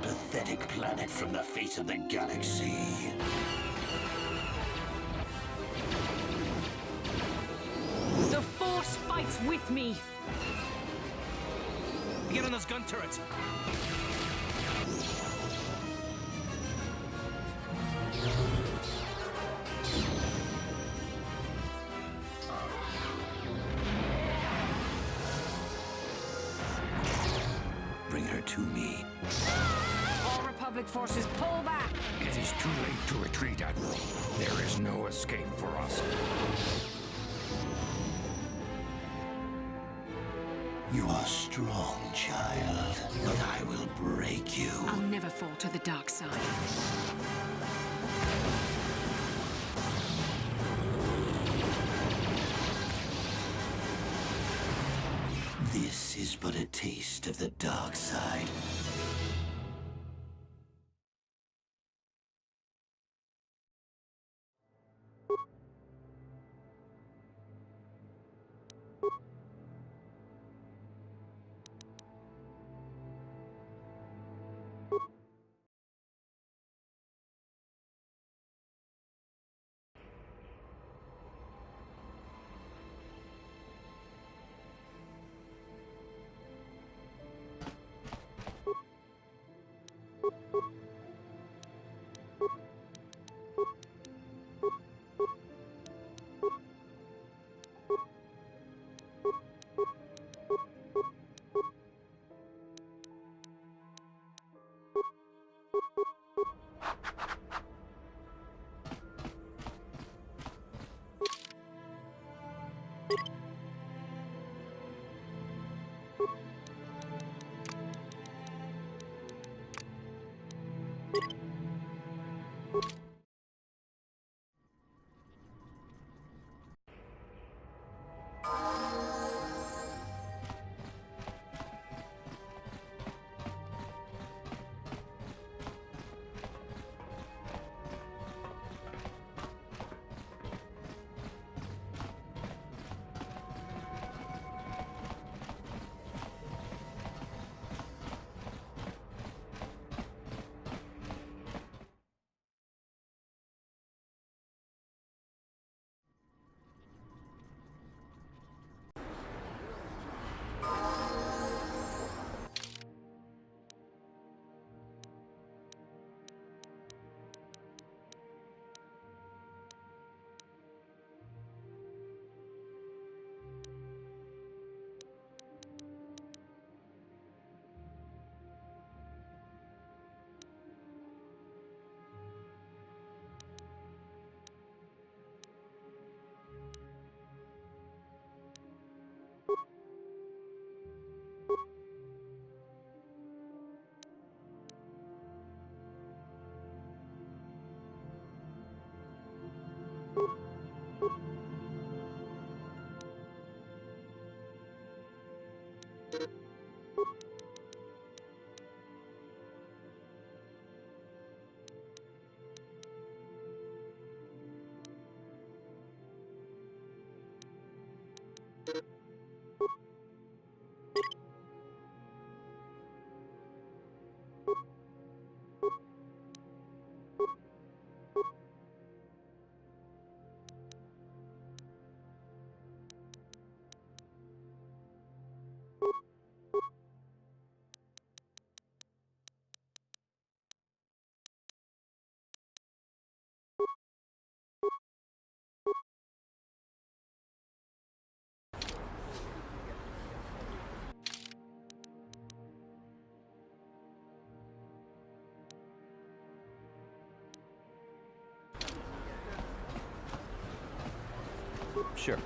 most pathetic planet from the face of the galaxy. The Force fights with me! Get on those gun turrets! Bring her to me. All Republic forces, pull back! It is too late to retreat, Admiral. There is no escape for us. You are strong, child, but I will break you. I'll never fall to the dark side. This is but a taste of the dark side. Sure.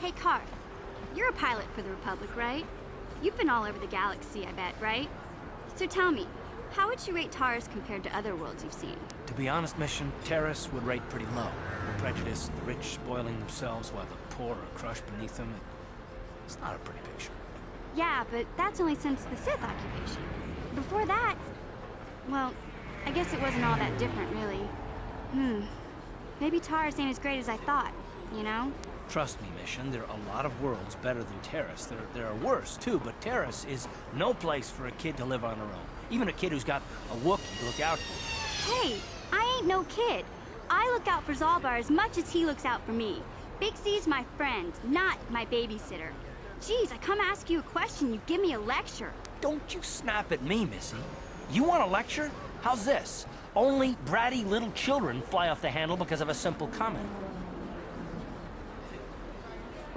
Hey, Car. You're a pilot for the Republic, right? You've been all over the galaxy, I bet, right? So tell me, how would you rate Taurus compared to other worlds you've seen? To be honest, Mission, Terrace would rate pretty low. Prejudice, the rich spoiling themselves while the poor are crushed beneath them. It's not a pretty picture. Yeah, but that's only since the Sith occupation. before that, well, I guess it wasn't all that different, really. Maybe Taurus ain't as great as I thought, you know? Trust me, Mission, there are a lot of worlds better than Terrace. There are worse, too, but Terrace is no place for a kid to live on her own. Even a kid who's got a Wookiee to look out for. Hey, I ain't no kid. I look out for Zaalbar as much as he looks out for me. Big C's my friend, not my babysitter. Jeez, I come ask you a question, you give me a lecture. Don't you snap at me, Missy. You want a lecture? How's this? Only bratty little children fly off the handle because of a simple comment.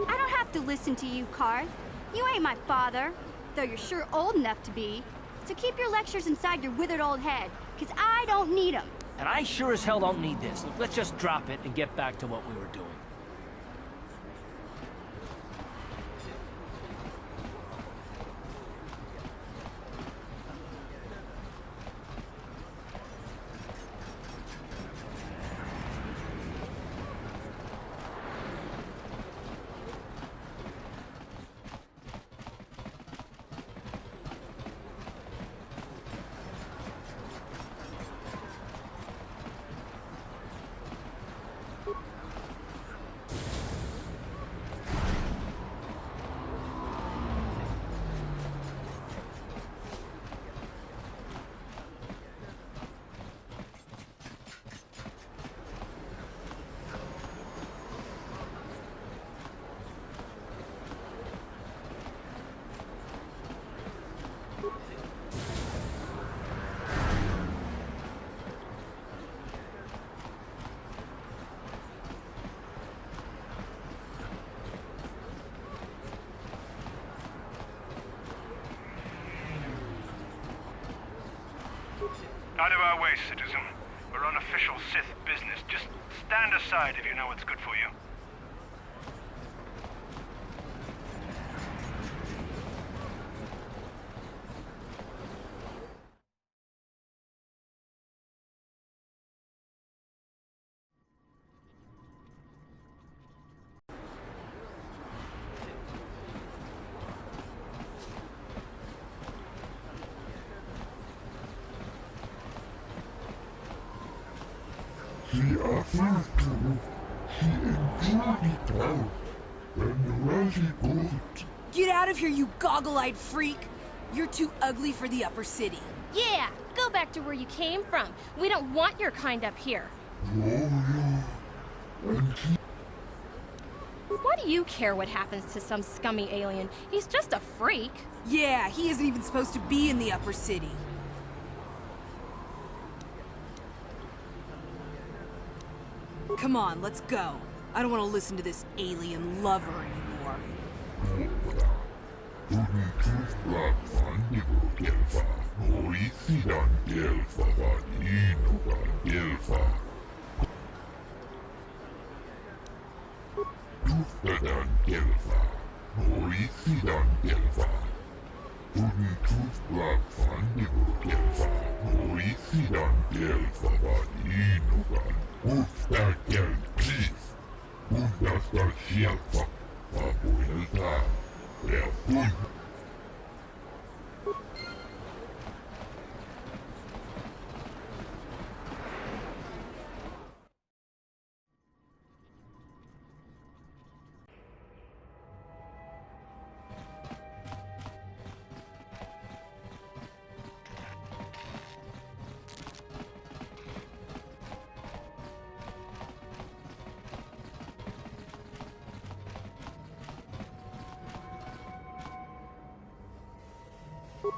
I don't have to listen to you, Card. You ain't my father, though you're sure old enough to be. So keep your lectures inside your withered old head, because I don't need them. And I sure as hell don't need this. Look, let's just drop it and get back to what we were doing. Out of our way, citizen. We're on official Sith business. Just stand aside if you know what's good for you. He offered to. He enjoyed it out. And really good. Get out of here, you goggle-eyed freak! You're too ugly for the upper city. Yeah, go back to where you came from. We don't want your kind up here. And he Why do you care what happens to some scummy alien? He's just a freak. Yeah, he isn't even supposed to be in the upper city. Come on, let's go. I don't want to listen to this alien lover anymore.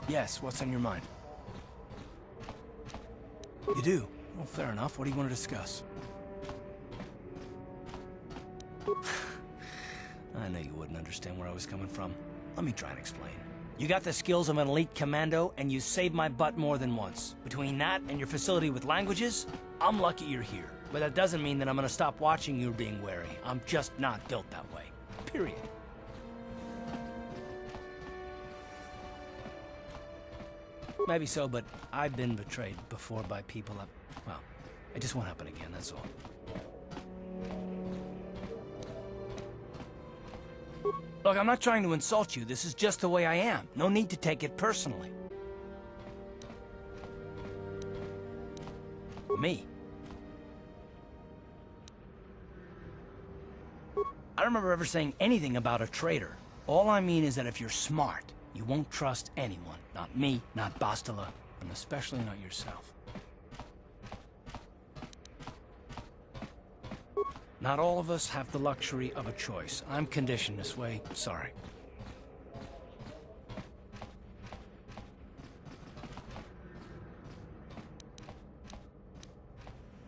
Yes, what's on your mind? You do? Well, fair enough. What do you want to discuss? I know you wouldn't understand where I was coming from. Let me try and explain. You got the skills of an elite commando, and you saved my butt more than once. Between that and your facility with languages, I'm lucky you're here. But that doesn't mean that I'm gonna stop watching you being wary. I'm just not built that way. Period. Maybe so, but I've been betrayed before by people that, well, it just won't happen again, that's all. Look, I'm not trying to insult you. This is just the way I am. No need to take it personally. Me? I don't remember ever saying anything about a traitor. All I mean is that if you're smart, you won't trust anyone. Not me, not Bastila, and especially not yourself. Not all of us have the luxury of a choice. I'm conditioned this way. Sorry.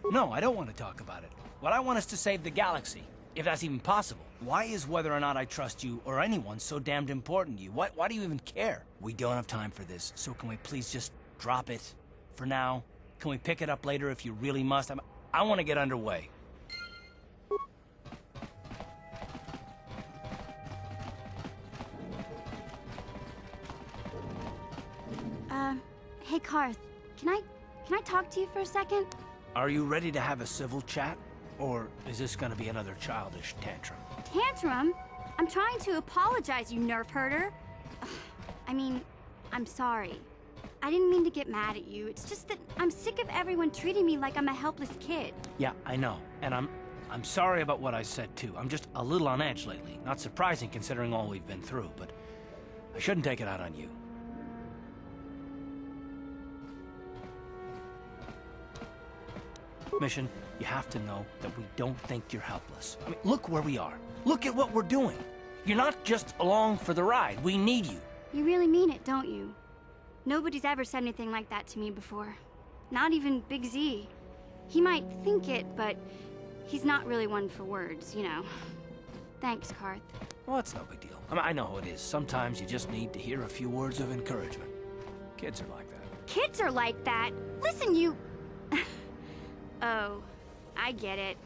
No, I don't want to talk about it. What I want is to save the galaxy, if that's even possible. Why is whether or not I trust you or anyone so damned important to you? Why do you even care? We don't have time for this, so can we please just drop it for now? Can we pick it up later if you really must? I want to get underway. Hey Karth, can I talk to you for a second? Are you ready to have a civil chat? Or is this gonna be another childish tantrum? Tantrum? I'm trying to apologize, you nerf herder. I mean, I'm sorry. I didn't mean to get mad at you. It's just that I'm sick of everyone treating me like I'm a helpless kid. Yeah, I know. And I'm sorry about what I said too. I'm just a little on edge lately. Not surprising considering all we've been through, but I shouldn't take it out on you. Mission, you have to know that we don't think you're helpless. I mean, look where we are. Look at what we're doing. You're not just along for the ride. We need you. You really mean it, don't you? Nobody's ever said anything like that to me before. Not even Big Z. He might think it, but he's not really one for words, you know. Thanks, Karth. Well, it's no big deal. I mean, I know how it is. Sometimes you just need to hear a few words of encouragement. Kids are like that. Kids are like that? Listen, you... Oh, I get it.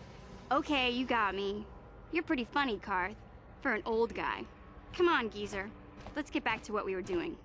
Okay, you got me. You're pretty funny, Karth, for an old guy. Come on, geezer. Let's get back to what we were doing.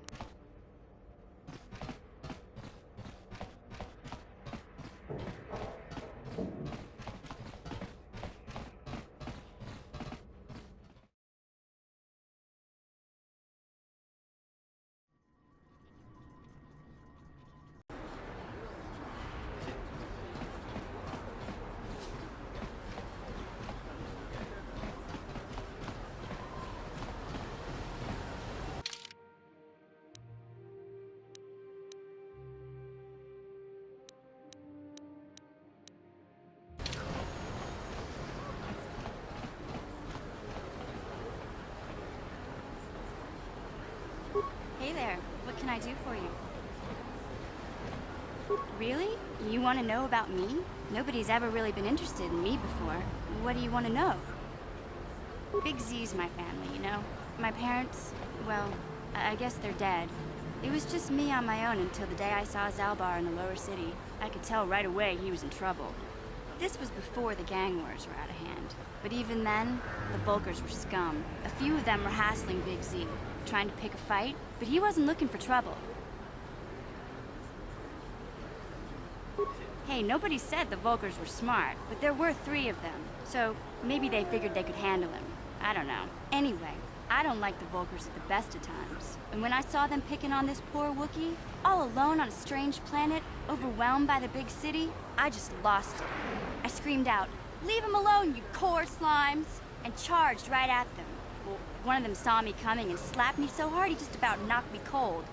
Hey there, what can I do for you? Really? You want to know about me? Nobody's ever really been interested in me before. What do you want to know? Big Z's my family, you know? My parents, well, I guess they're dead. It was just me on my own until the day I saw Zaalbar in the lower city. I could tell right away he was in trouble. This was before the gang wars were out of hand. But even then, the Vulkars were scum. A few of them were hassling Big Z, trying to pick a fight, but he wasn't looking for trouble. Hey, nobody said the Vulkars were smart, but there were 3 of them, so maybe they figured they could handle him. I don't know. Anyway, I don't like the Vulkars at the best of times. And when I saw them picking on this poor Wookiee, all alone on a strange planet, overwhelmed by the big city, I just lost it. I screamed out, "Leave him alone, you core slimes!" and charged right at them. Well, one of them saw me coming and slapped me so hard he just about knocked me cold.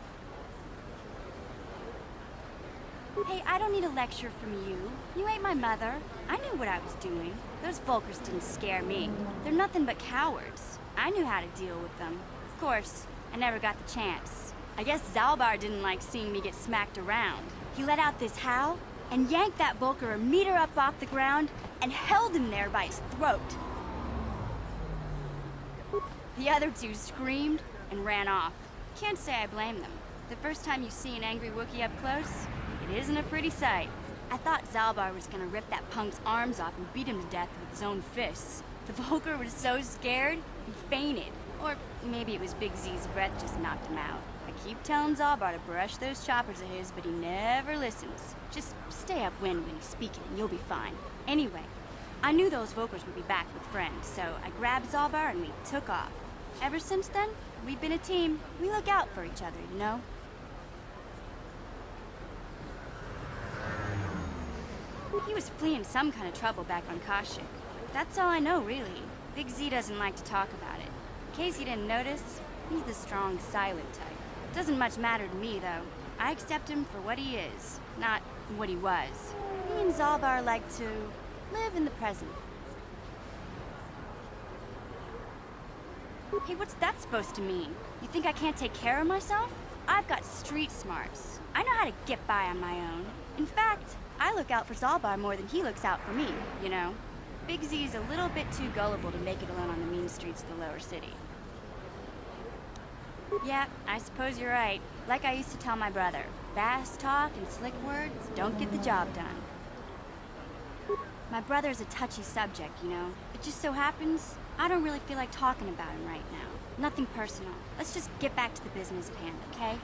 Hey, I don't need a lecture from you. You ain't my mother. I knew what I was doing. Those Vulkars didn't scare me. They're nothing but cowards. I knew how to deal with them. Of course, I never got the chance. I guess Zaalbar didn't like seeing me get smacked around. He let out this howl and yanked that Vulkar a meter up off the ground and held him there by his throat. The other 2 screamed and ran off. Can't say I blame them. The first time you see an angry Wookiee up close, it isn't a pretty sight. I thought Zaalbar was gonna rip that punk's arms off and beat him to death with his own fists. The Vulkar was so scared, he fainted. Or maybe it was Big Z's breath just knocked him out. I keep telling Zaalbar to brush those choppers of his, but he never listens. Just stay upwind when he's speaking and you'll be fine. Anyway, I knew those Vulkars would be back with friends, so I grabbed Zaalbar and we took off. Ever since then, we've been a team. We look out for each other, you know? He was fleeing some kind of trouble back on Kashyyyk. That's all I know, really. Big Z doesn't like to talk about it. In case you didn't notice, he's the strong, silent type. Doesn't much matter to me, though. I accept him for what he is, not what he was. Me and Zaalbar like to live in the present. Hey, what's that supposed to mean? You think I can't take care of myself? I've got street smarts. I know how to get by on my own. In fact, I look out for Zaalbar more than he looks out for me, you know? Big Z's a little bit too gullible to make it alone on the mean streets of the lower city. Yeah, I suppose you're right. Like I used to tell my brother, fast talk and slick words don't get the job done. My brother's a touchy subject, you know? It just so happens, I don't really feel like talking about him right now. Nothing personal. Let's just get back to the business at hand, okay?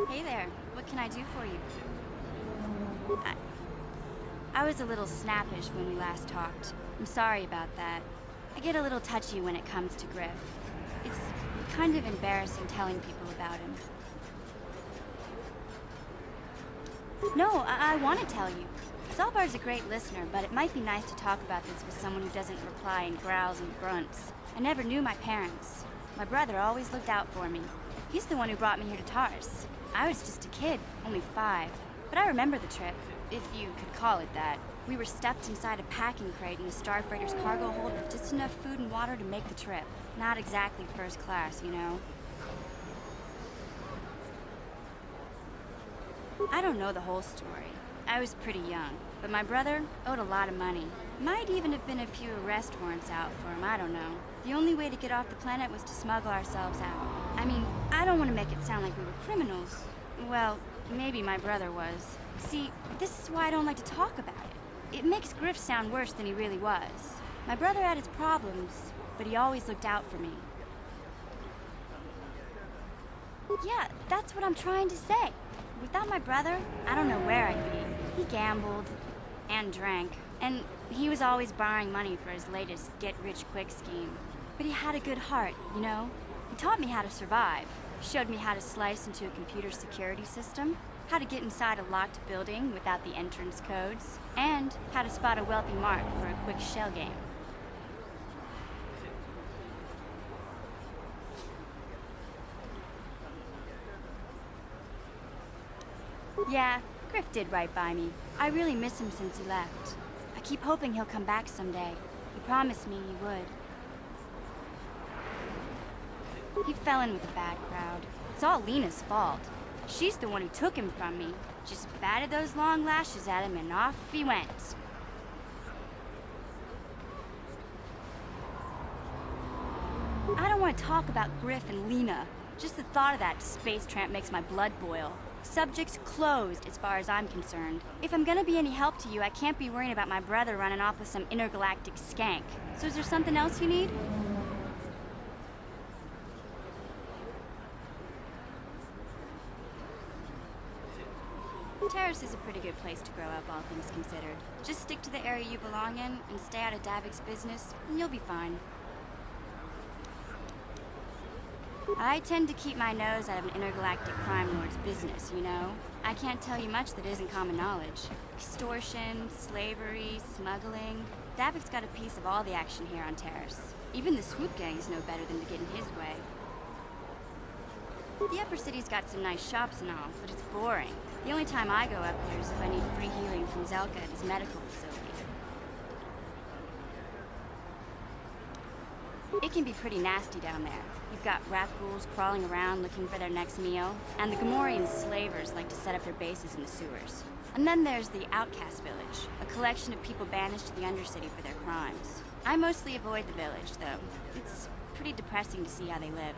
Hey there, what can I do for you? I was a little snappish when we last talked. I'm sorry about that. I get a little touchy when it comes to Griff. It's kind of embarrassing telling people about him. No, I want to tell you. Zaalbar's a great listener, but it might be nice to talk about this with someone who doesn't reply in growls and grunts. I never knew my parents. My brother always looked out for me. He's the one who brought me here to Tars. I was just a kid, only 5. But I remember the trip, if you could call it that. We were stuffed inside a packing crate in the Starfreighter's cargo hold with just enough food and water to make the trip. Not exactly first class, you know? I don't know the whole story. I was pretty young, but my brother owed a lot of money. Might even have been a few arrest warrants out for him, I don't know. The only way to get off the planet was to smuggle ourselves out. I mean, I don't want to make it sound like we were criminals. Well, maybe my brother was. See, this is why I don't like to talk about it. It makes Griff sound worse than he really was. My brother had his problems, but he always looked out for me. Yeah, that's what I'm trying to say. Without my brother, I don't know where I'd be. He gambled and drank, and he was always borrowing money for his latest get-rich-quick scheme. But he had a good heart, you know? He taught me how to survive, showed me how to slice into a computer security system, how to get inside a locked building without the entrance codes, and how to spot a wealthy mark for a quick shell game. Yeah, Griff did right by me. I really miss him since he left. I keep hoping he'll come back someday. He promised me he would. He fell in with a bad crowd. It's all Lena's fault. She's the one who took him from me. Just batted those long lashes at him and off he went. I don't want to talk about Griff and Lena. Just the thought of that space tramp makes my blood boil. Subject's closed as far as I'm concerned. If I'm gonna be any help to you, I can't be worrying about my brother running off with some intergalactic skank. So is there something else you need? Terrace is a pretty good place to grow up, all things considered. Just stick to the area you belong in and stay out of Davik's business, and you'll be fine. I tend to keep my nose out of an intergalactic crime lord's business, you know? I can't tell you much that isn't common knowledge. Extortion, slavery, smuggling. Davik's got a piece of all the action here on Terrace. Even the swoop gangs know better than to get in his way. The upper city's got some nice shops and all, but it's boring. The only time I go up there is if I need free healing from Zelka at his medical facility. It can be pretty nasty down there. You've got rat ghouls crawling around looking for their next meal, and the Gamorrean slavers like to set up their bases in the sewers. And then there's the Outcast Village, a collection of people banished to the Undercity for their crimes. I mostly avoid the village, though. It's pretty depressing to see how they live.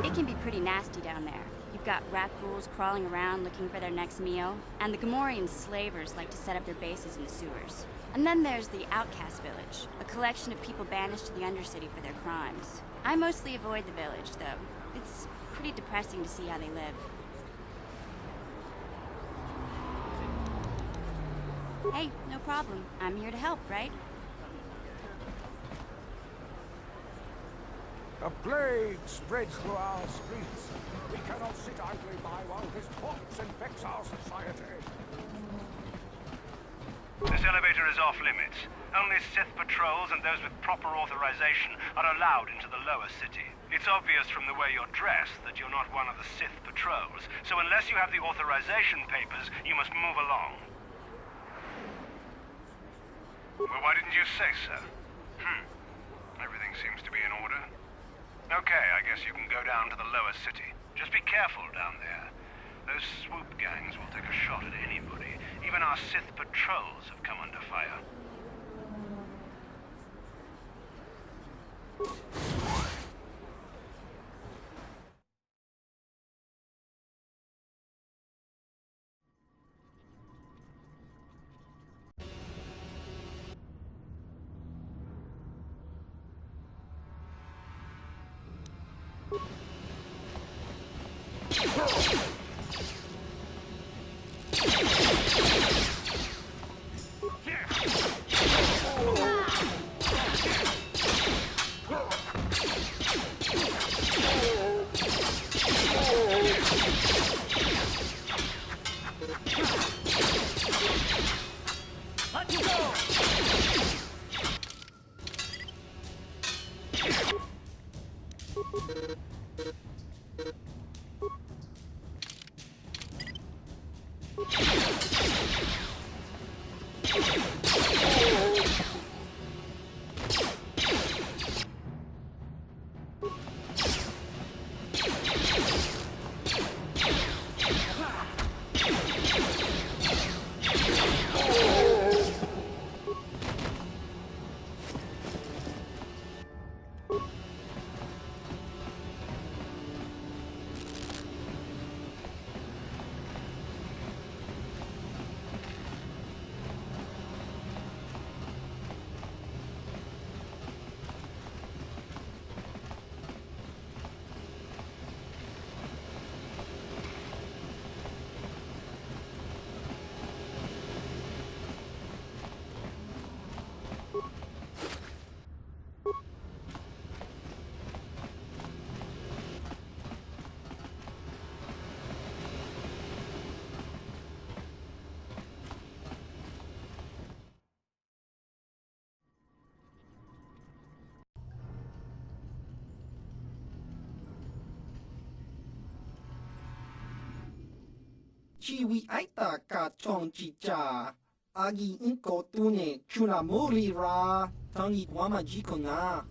It can be pretty nasty down there. You've got rat ghouls crawling around looking for their next meal, and the Gamorrean slavers like to set up their bases in the sewers. And then there's the Outcast Village, a collection of people banished to the Undercity for their crimes. I mostly avoid the village, though. It's pretty depressing to see how they live. Hey, no problem. I'm here to help, right? A plague spreads through our streets. We cannot sit idly by while this pox infects our society. This elevator is off limits. Only Sith patrols and those with proper authorization are allowed into the lower city. It's obvious from the way you're dressed that you're not one of the Sith patrols, so unless you have the authorization papers, you must move along. Well, why didn't you say so? Everything seems to be in order. Okay, I guess you can go down to the lower city. Just be careful down there. Those swoop gangs will take a shot at anybody. Even our Sith patrols have come under fire. Chiwi aita ka chong chicha. Agi inko tune chuna muri ra. Tangi wama jikona.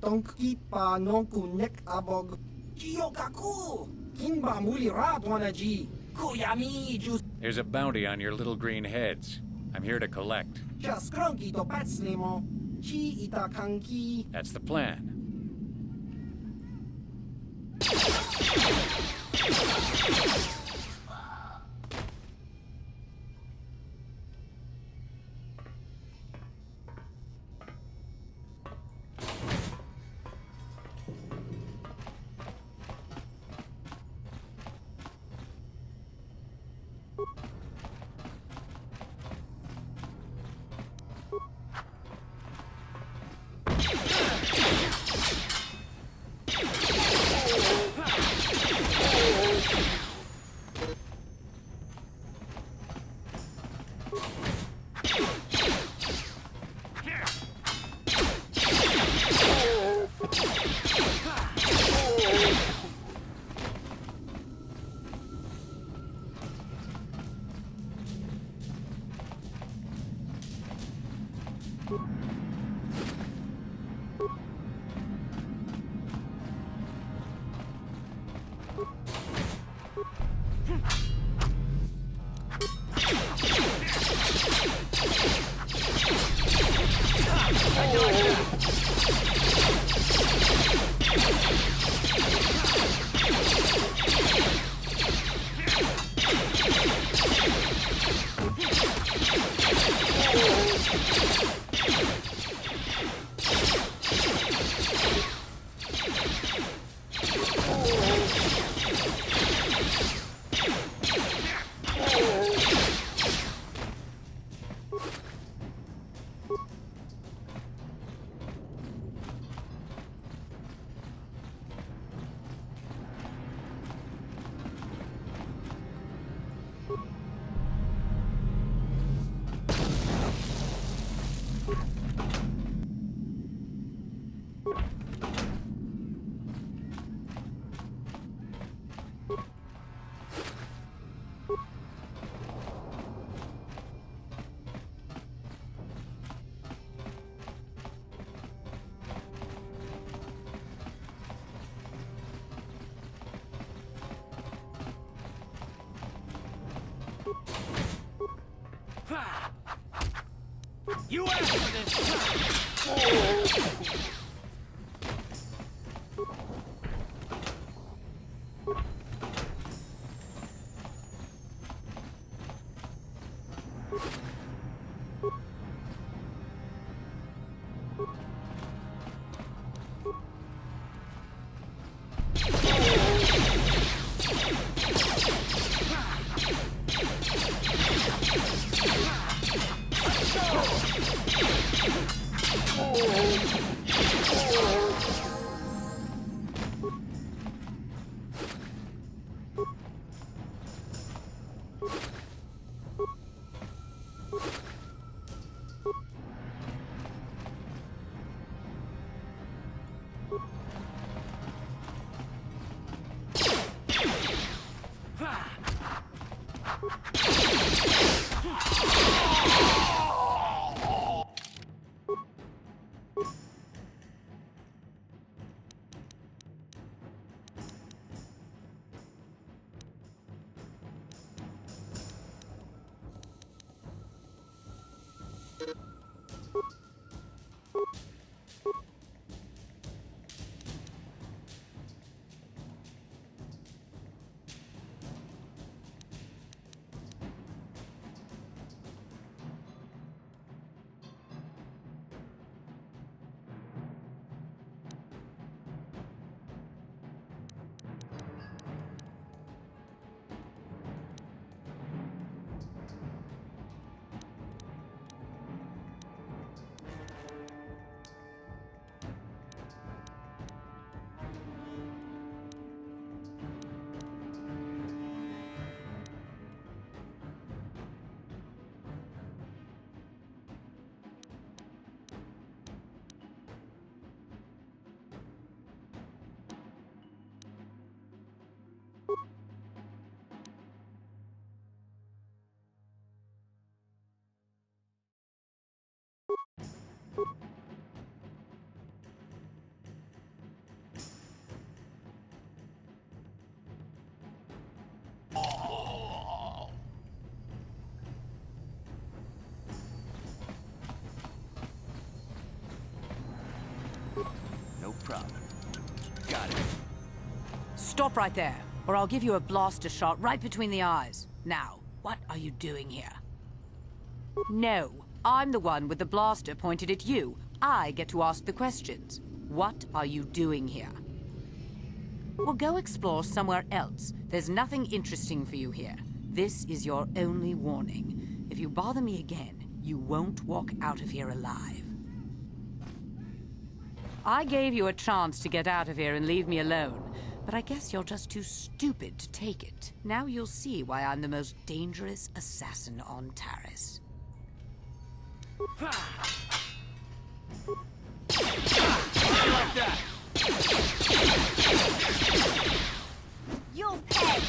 Tonki pa nonku nek abog. Chiyokaku. Kinba muri ra dwanaji. Kuyami jus. There's a bounty on your little green heads. I'm here to collect. Chaskranki to patslimo. Chi ita kanki. That's the plan. You asked for this! No problem. Got it. Stop right there, or I'll give you a blaster shot right between the eyes. Now, what are you doing here? No, I'm the one with the blaster pointed at you. I get to ask the questions. What are you doing here? Well, go explore somewhere else. There's nothing interesting for you here. This is your only warning. If you bother me again, you won't walk out of here alive. I gave you a chance to get out of here and leave me alone, but I guess you're just too stupid to take it. Now you'll see why I'm the most dangerous assassin on Taris. Like that! You'll pay!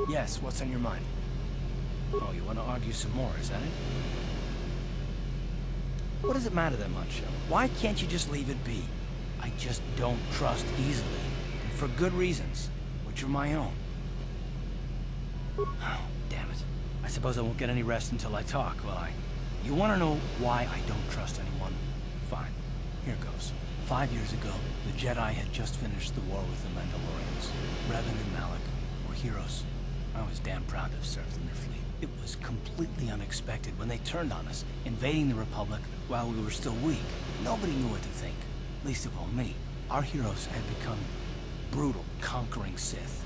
Yes, what's on your mind? Oh, you want to argue some more, is that it? What does it matter that much? Why can't you just leave it be? I just don't trust easily, and for good reasons, which are my own. Oh, damn it. I suppose I won't get any rest until I talk, will I? You want to know why I don't trust anyone? Fine. Here goes. 5 years ago, the Jedi had just finished the war with the Mandalorians. Revan and Malik were heroes. I was damn proud to have served in their fleet. It was completely unexpected when they turned on us, invading the Republic while we were still weak. Nobody knew what to think, least of all me. Our heroes had become brutal, conquering Sith,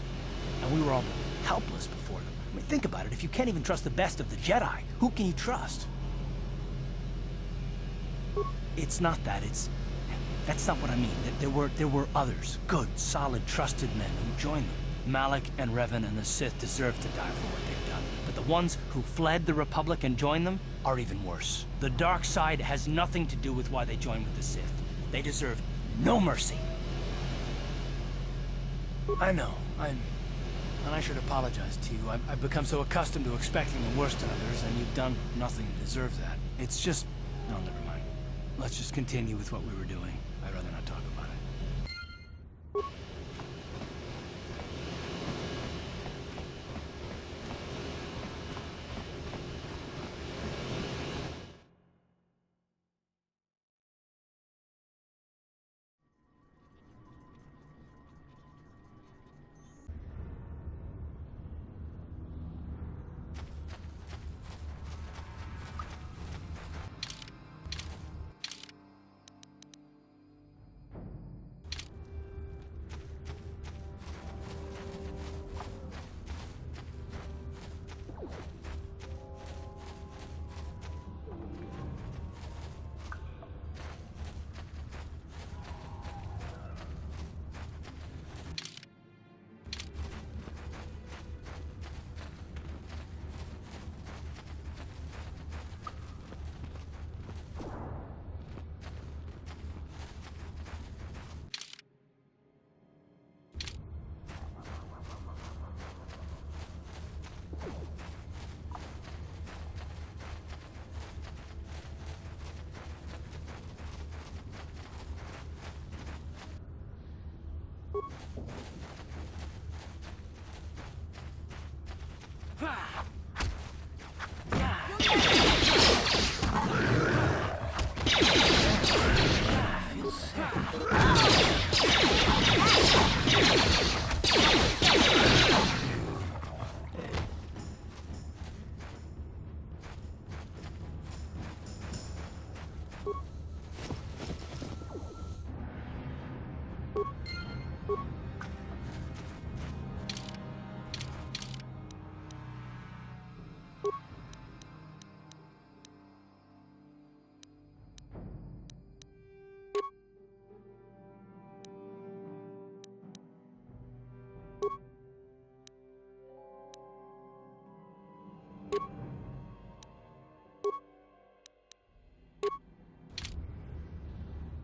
and we were all helpless before them. I mean, think about it. If you can't even trust the best of the Jedi, who can you trust? It's not that. That's not what I mean. There were others, good, solid, trusted men who joined them. Malik and Revan and the Sith deserve to die for what they've done. But the ones who fled the Republic and joined them are even worse. The dark side has nothing to do with why they joined with the Sith. They deserve no mercy. I know, and I should apologize to you. I've become so accustomed to expecting the worst in others, and you've done nothing to deserve that. It's just... No, never mind. Let's just continue with what we were doing. I'd rather not talk about it.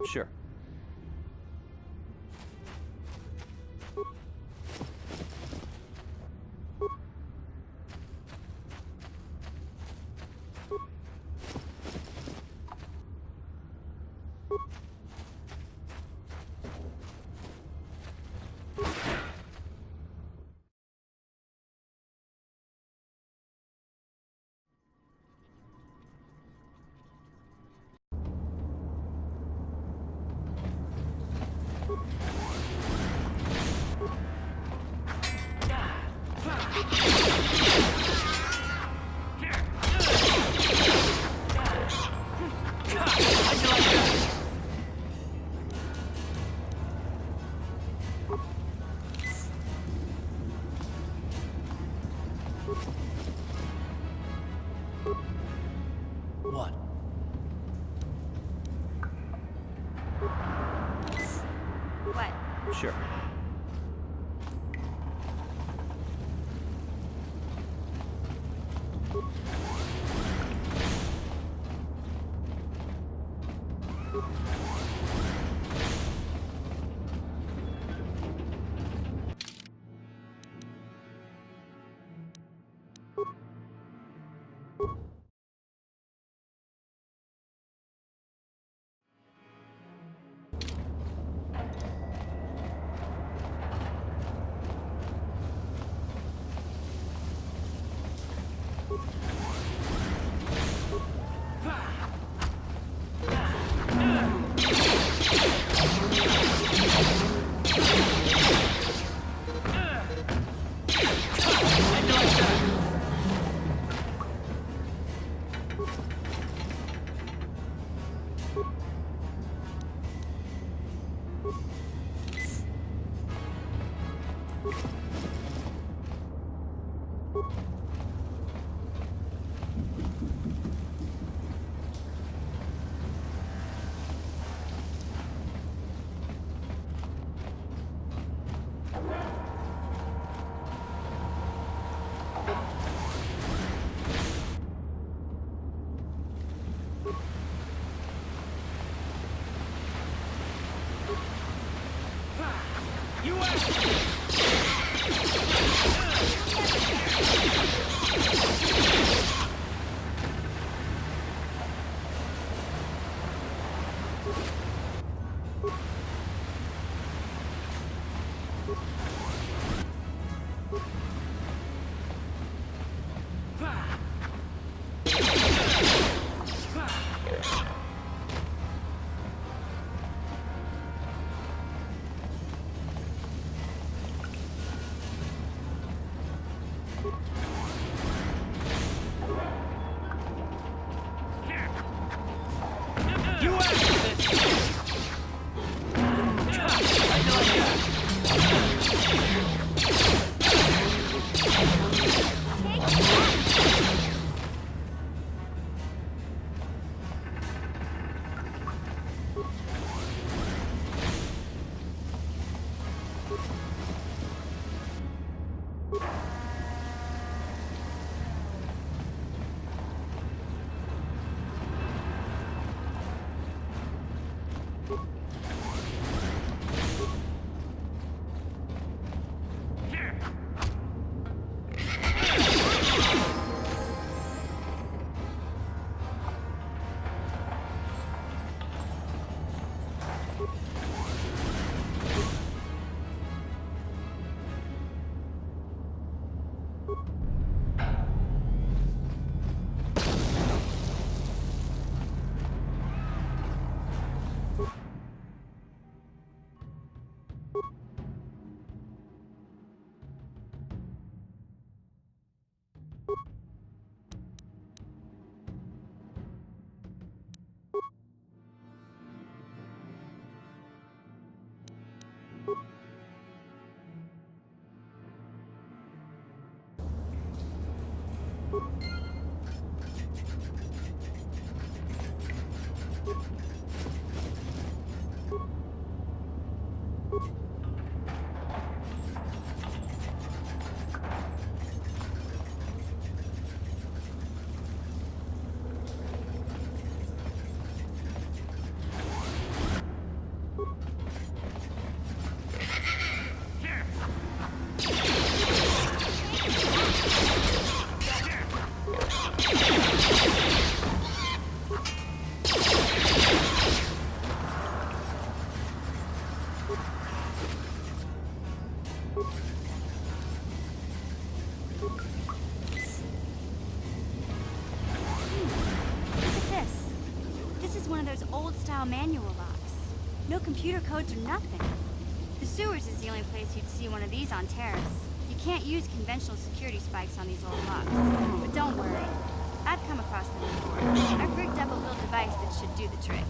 Sure. What? What? Sure. Manual locks. No computer codes or nothing. The sewers is the only place you'd see one of these on Terrace. You can't use conventional security spikes on these old locks. But don't worry. I've come across them before. I've rigged up a little device that should do the trick.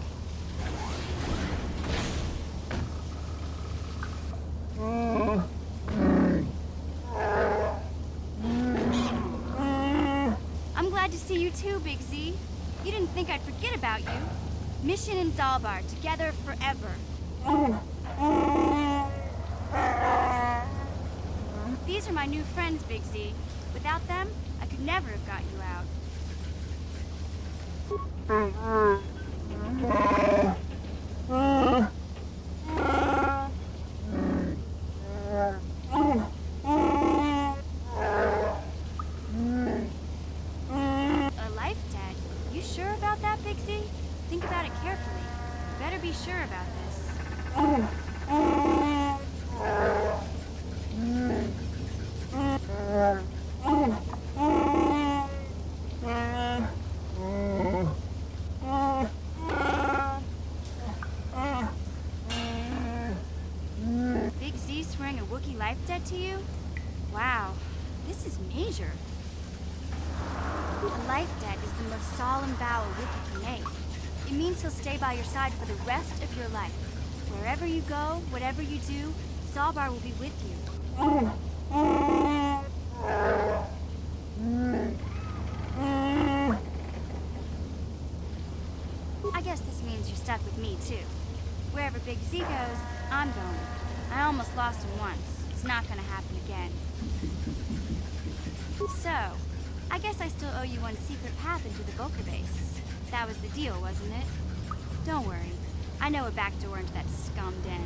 I'm glad to see you too, Big Z. You didn't think I'd forget about you. Mission and Zaalbar, together forever. These are my new friends, Big Z. Without them, I could never have got you out. A life debt? You sure about that, Big Z? Think about it carefully. You better be sure about this. Big Z swearing a Wookiee life debt to you? Wow, this is major. A life debt is the most solemn vow a Wookiee can make. It means he'll stay by your side for the rest of your life. Wherever you go, whatever you do, Zaalbar will be with you. I guess this means you're stuck with me, too. Wherever Big Z goes, I'm going. I almost lost him once. It's not gonna happen again. So, I guess I still owe you one secret path into the Volker base. That was the deal, wasn't it? Don't worry. I know a back door into that scum den.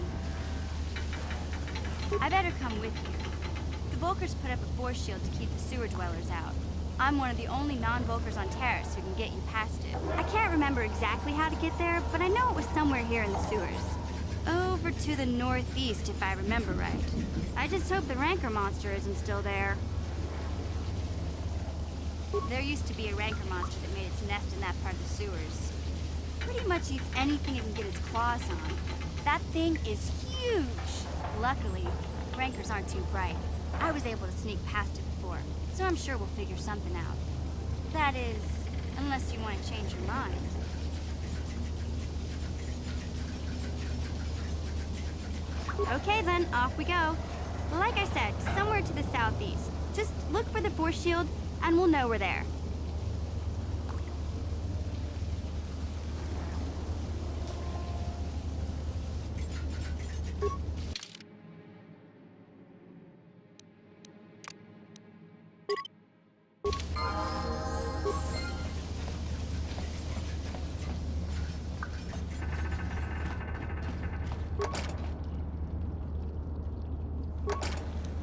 I better come with you. The Volkers put up a force shield to keep the sewer dwellers out. I'm one of the only non-Volkers on Terrace who can get you past it. I can't remember exactly how to get there, but I know it was somewhere here in the sewers. Over to the northeast, if I remember right. I just hope the Rancor monster isn't still there. There used to be a Rancor monster that made its nest in that part of the sewers. Pretty much eats anything it can get its claws on. That thing is huge! Luckily, Rancors aren't too bright. I was able to sneak past it before, so I'm sure we'll figure something out. That is, unless you want to change your mind. Okay then, off we go. Like I said, somewhere to the southeast. Just look for the force shield, and we'll know we're there.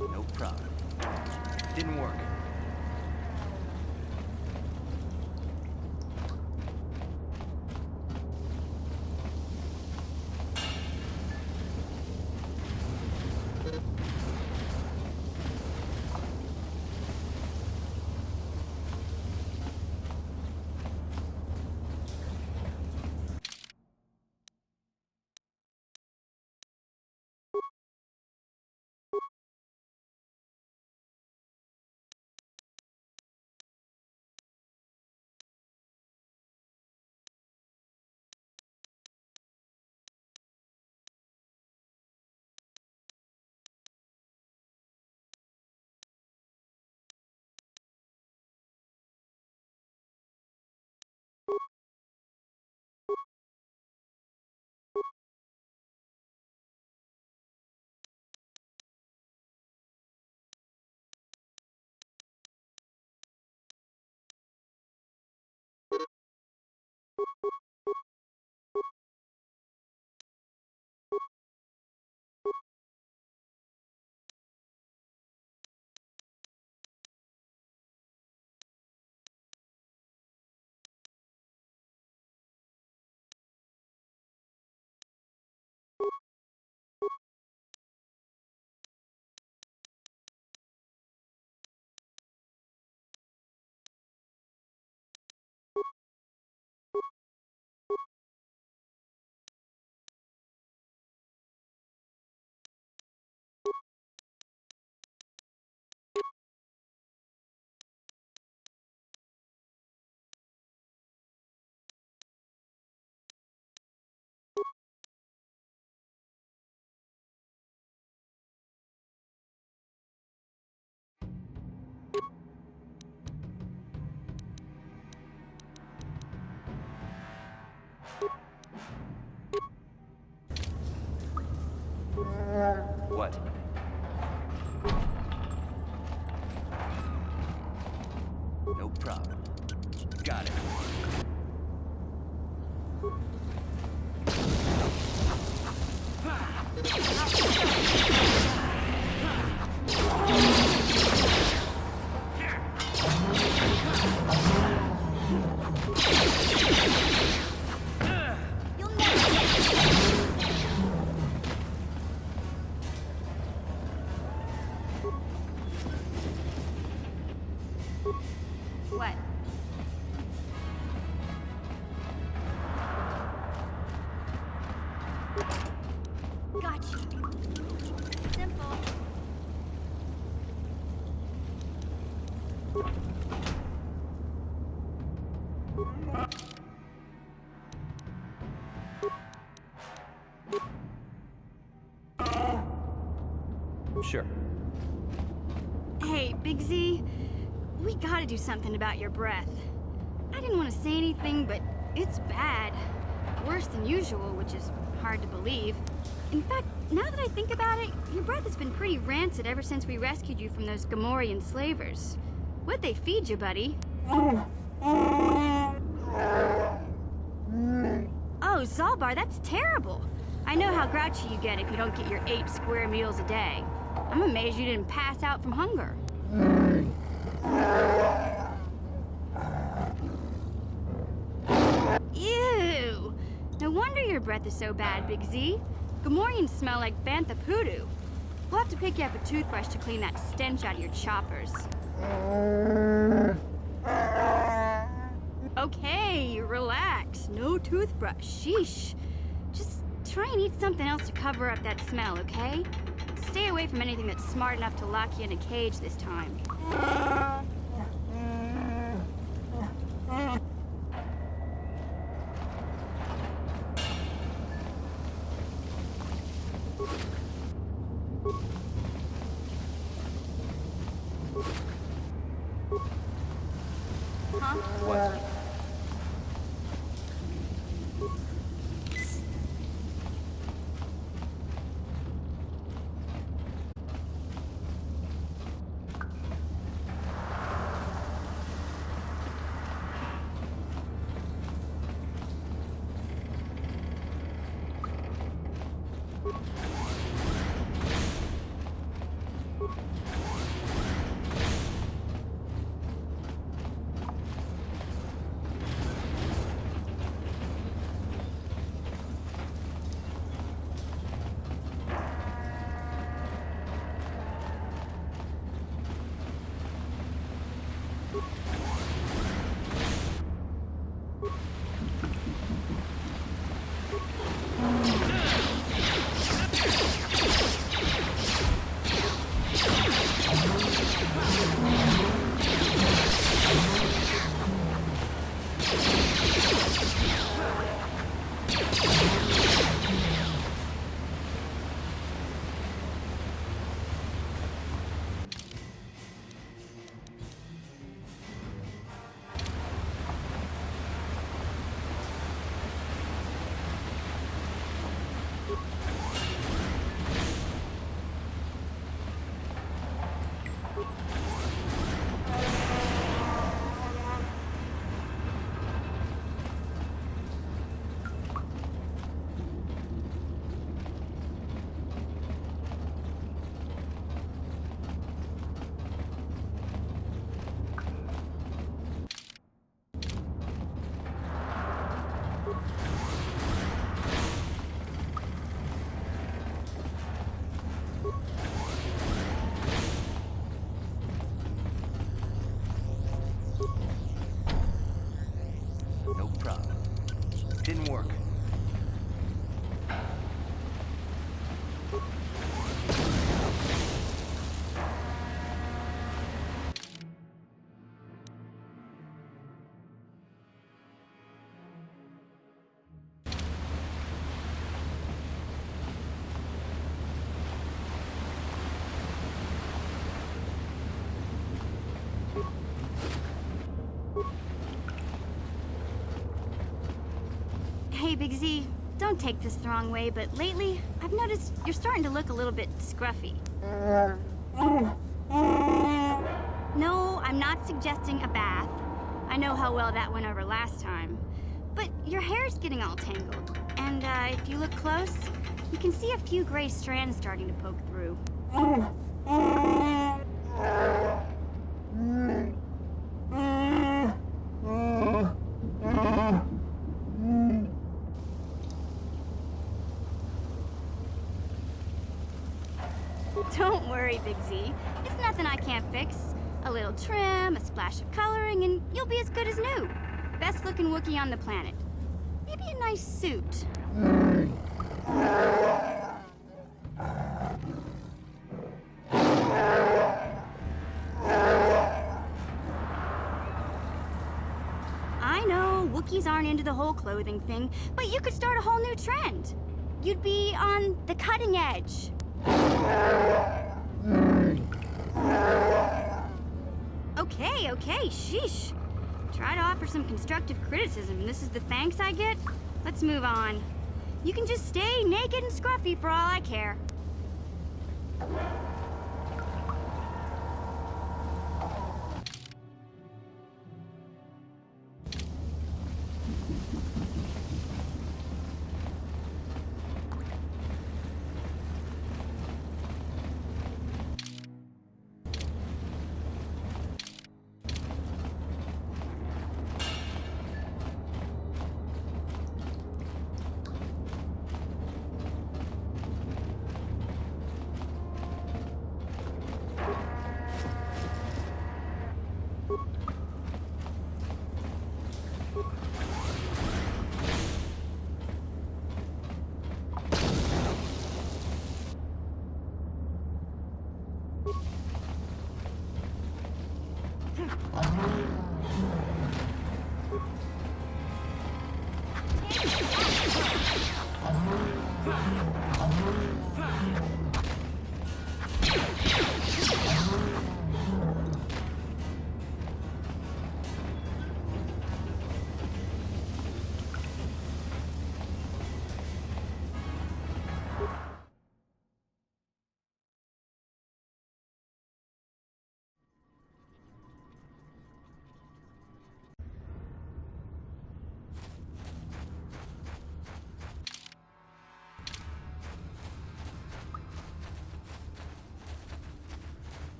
No problem. Didn't work. What? No problem. Got it. What? Gotcha. Simple. Sure. Big Z, we gotta do something about your breath. I didn't want to say anything, but it's bad. Worse than usual, which is hard to believe. In fact, now that I think about it, your breath has been pretty rancid ever since we rescued you from those Gamorrean slavers. What'd they feed you, buddy? Oh, Zaalbar, that's terrible. I know how grouchy you get if you don't get your 8 square meals a day. I'm amazed you didn't pass out from hunger. Ew! No wonder your breath is so bad, Big Z. Gamorreans smell like bantha poodoo. We'll have to pick you up a toothbrush to clean that stench out of your choppers. Okay, relax. No toothbrush. Sheesh. Just try and eat something else to cover up that smell, okay? Stay away from anything that's smart enough to lock you in a cage this time. Huh? What? No problem. Didn't work. Hey, Big Z, don't take this the wrong way, but lately, I've noticed you're starting to look a little bit scruffy. No, I'm not suggesting a bath. I know how well that went over last time. But your hair's getting all tangled, and if you look close, you can see a few gray strands starting to poke through. Don't worry, Big Z. It's nothing I can't fix. A little trim, a splash of coloring, and you'll be as good as new. Best looking Wookiee on the planet. Maybe a nice suit. I know, Wookiees aren't into the whole clothing thing, but you could start a whole new trend. You'd be on the cutting edge. okay, sheesh. Try to offer some constructive criticism, and this is the thanks I get? Let's move on. You can just stay naked and scruffy for all I care.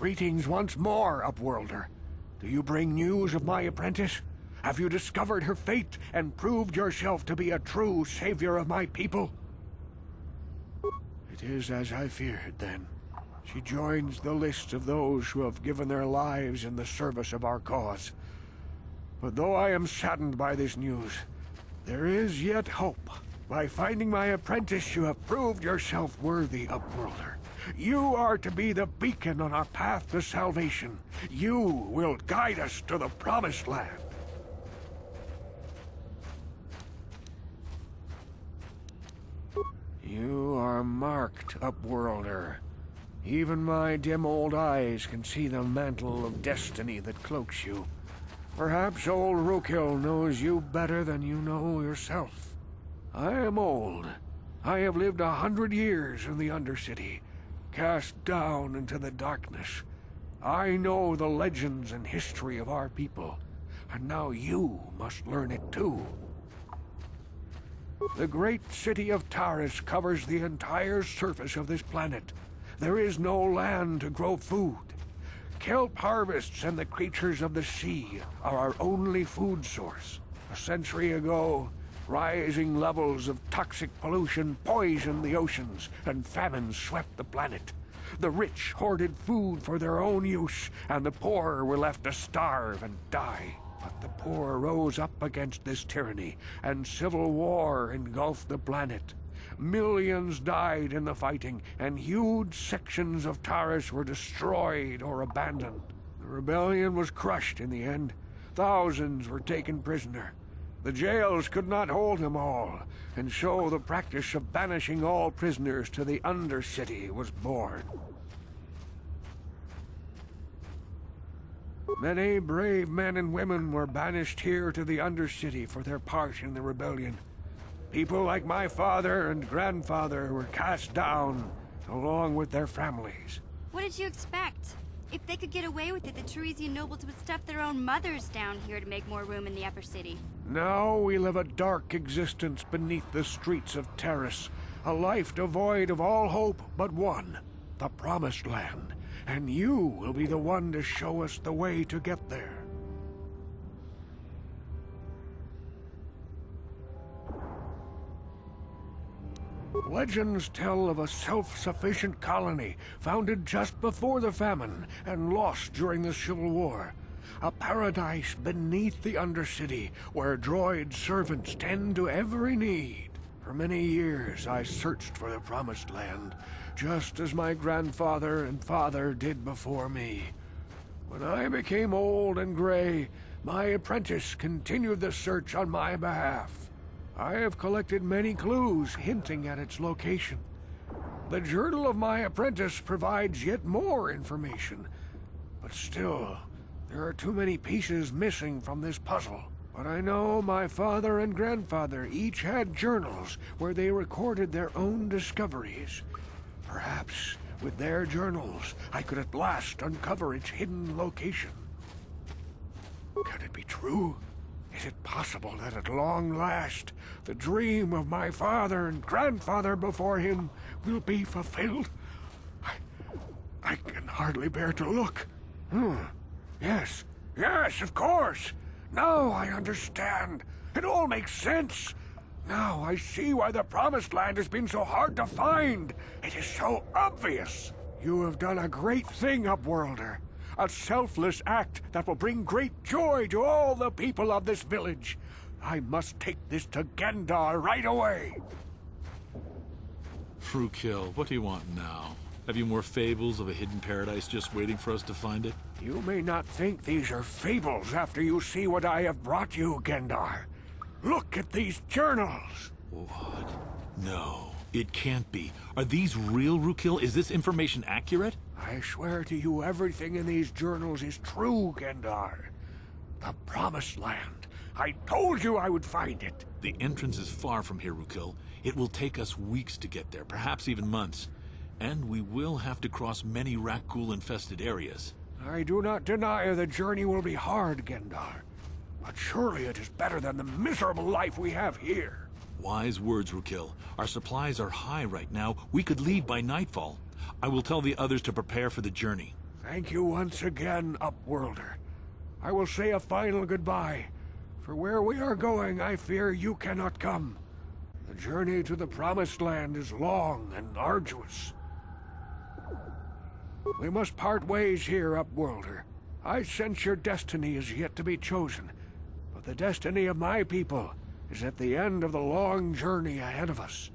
Greetings once more, Upworlder. Do you bring news of my apprentice? Have you discovered her fate and proved yourself to be a true savior of my people? It is as I feared, then. She joins the list of those who have given their lives in the service of our cause. But though I am saddened by this news, there is yet hope. By finding my apprentice, you have proved yourself worthy, Upworlder. You are to be the beacon on our path to salvation. You will guide us to the Promised Land. You are marked, Upworlder. Even my dim old eyes can see the mantle of destiny that cloaks you. Perhaps old Rookhill knows you better than you know yourself. I am old. I have lived 100 years in the Undercity, cast down into the darkness. I know the legends and history of our people, and now you must learn it too. The great city of Taris covers the entire surface of this planet. There is no land to grow food. Kelp harvests and the creatures of the sea are our only food source. A century ago, rising levels of toxic pollution poisoned the oceans, and famine swept the planet. The rich hoarded food for their own use, and the poor were left to starve and die. But the poor rose up against this tyranny, and civil war engulfed the planet. Millions died in the fighting, and huge sections of Taris were destroyed or abandoned. The rebellion was crushed in the end. Thousands were taken prisoner. The jails could not hold them all, and so the practice of banishing all prisoners to the Undercity was born. Many brave men and women were banished here to the Undercity for their part in the rebellion. People like my father and grandfather were cast down, along with their families. What did you expect? If they could get away with it, the Teresian nobles would stuff their own mothers down here to make more room in the upper city. Now we live a dark existence beneath the streets of Taris, a life devoid of all hope but one, the Promised Land. And you will be the one to show us the way to get there. Legends tell of a self-sufficient colony founded just before the famine and lost during the Civil War. A paradise beneath the Undercity where droid servants tend to every need. For many years I searched for the Promised Land, just as my grandfather and father did before me. When I became old and gray, my apprentice continued the search on my behalf. I have collected many clues hinting at its location. The journal of my apprentice provides yet more information, but still, there are too many pieces missing from this puzzle. But I know my father and grandfather each had journals where they recorded their own discoveries. Perhaps with their journals, I could at last uncover its hidden location. Can it be true? Is it possible that at long last, the dream of my father and grandfather before him will be fulfilled? I can hardly bear to look. Yes, of course. Now I understand. It all makes sense. Now I see why the Promised Land has been so hard to find. It is so obvious. You have done a great thing, Upworlder. A selfless act that will bring great joy to all the people of this village. I must take this to Gendar right away. Rookhill, what do you want now? Have you more fables of a hidden paradise just waiting for us to find it? You may not think these are fables after you see what I have brought you, Gendar. Look at these journals. What? No, it can't be. Are these real, Rookhill? Is this information accurate? I swear to you everything in these journals is true, Gendar. The Promised Land. I told you I would find it. The entrance is far from here, Rookhill. It will take us weeks to get there, perhaps even months. And we will have to cross many Rakghoul-infested areas. I do not deny the journey will be hard, Gendar. But surely it is better than the miserable life we have here. Wise words, Rookhill. Our supplies are high right now. We could leave by nightfall. I will tell the others to prepare for the journey. Thank you once again, Upworlder. I will say a final goodbye. For where we are going, I fear you cannot come. The journey to the Promised Land is long and arduous. We must part ways here, Upworlder. I sense your destiny is yet to be chosen, but the destiny of my people is at the end of the long journey ahead of us.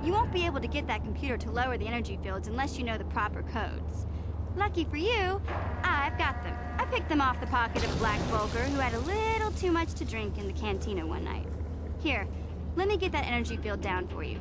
You won't be able to get that computer to lower the energy fields unless you know the proper codes. Lucky for you, I've got them. I picked them off the pocket of Black Vulgar, who had a little too much to drink in the cantina one night. Here, let me get that energy field down for you.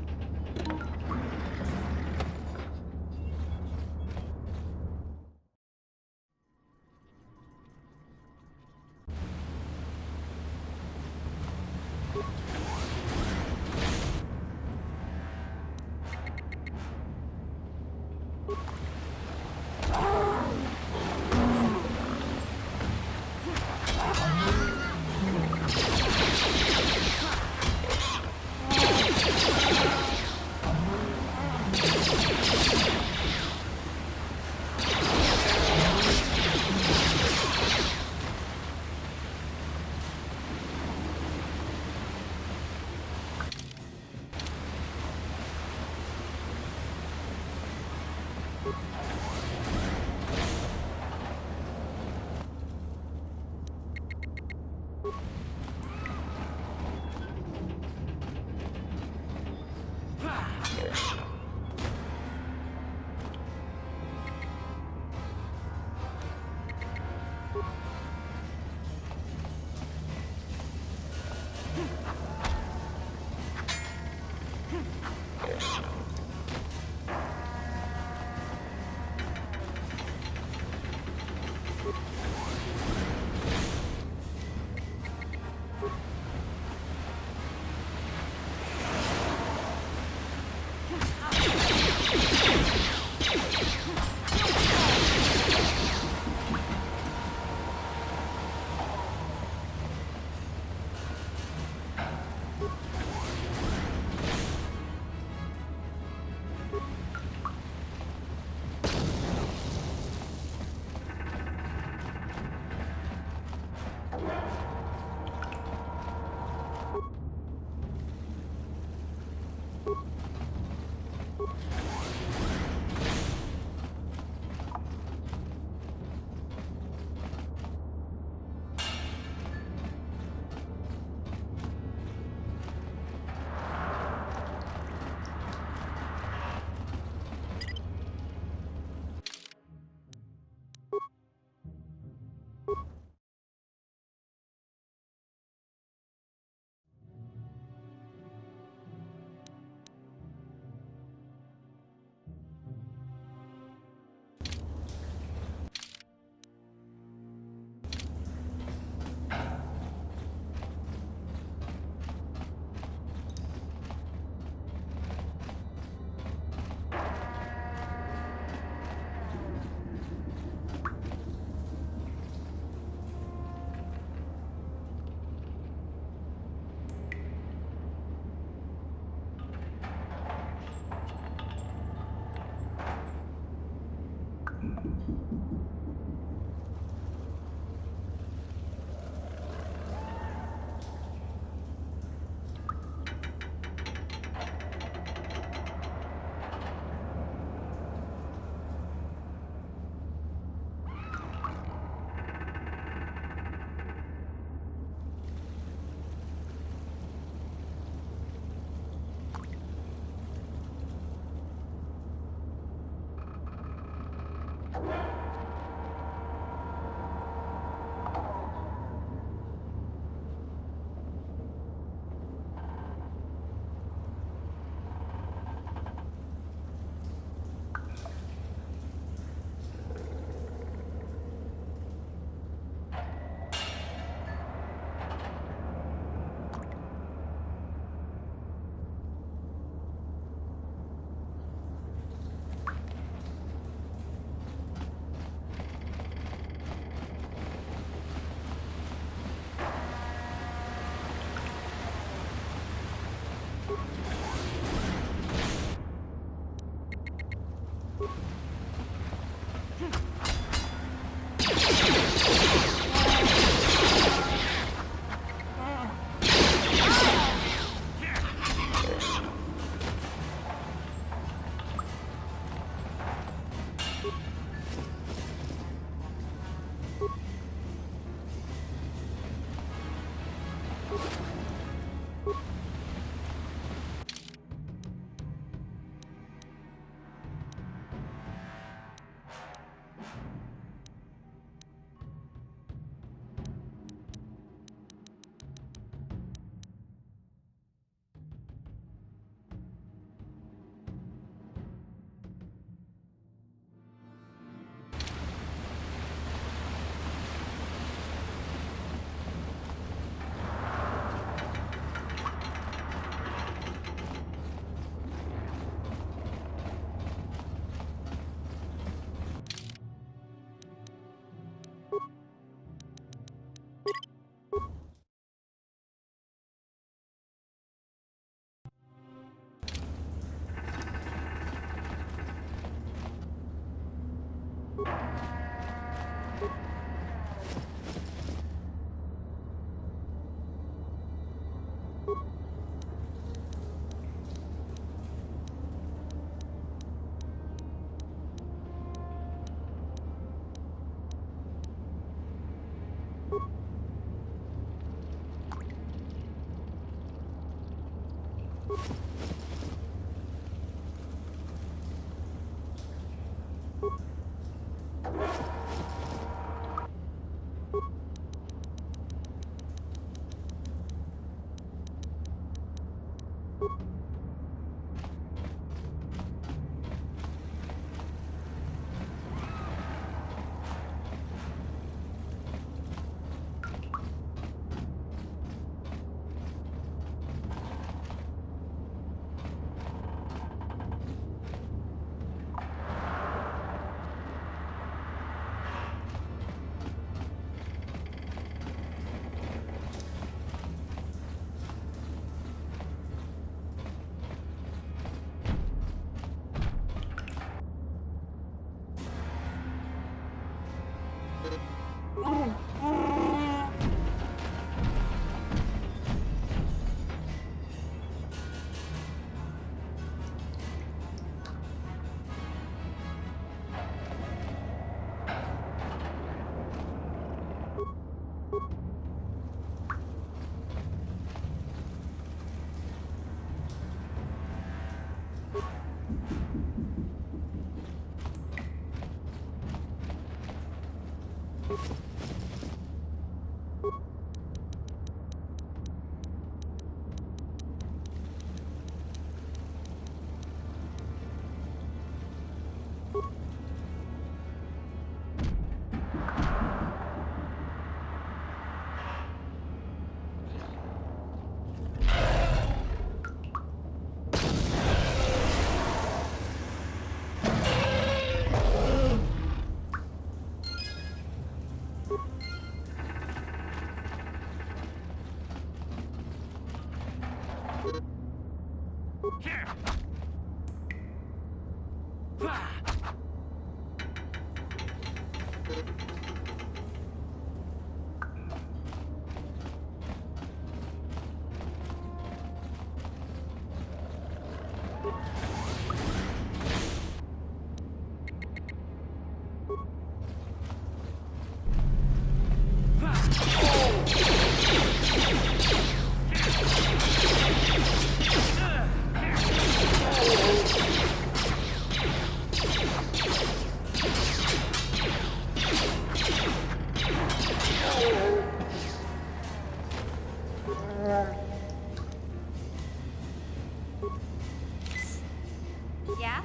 Yeah?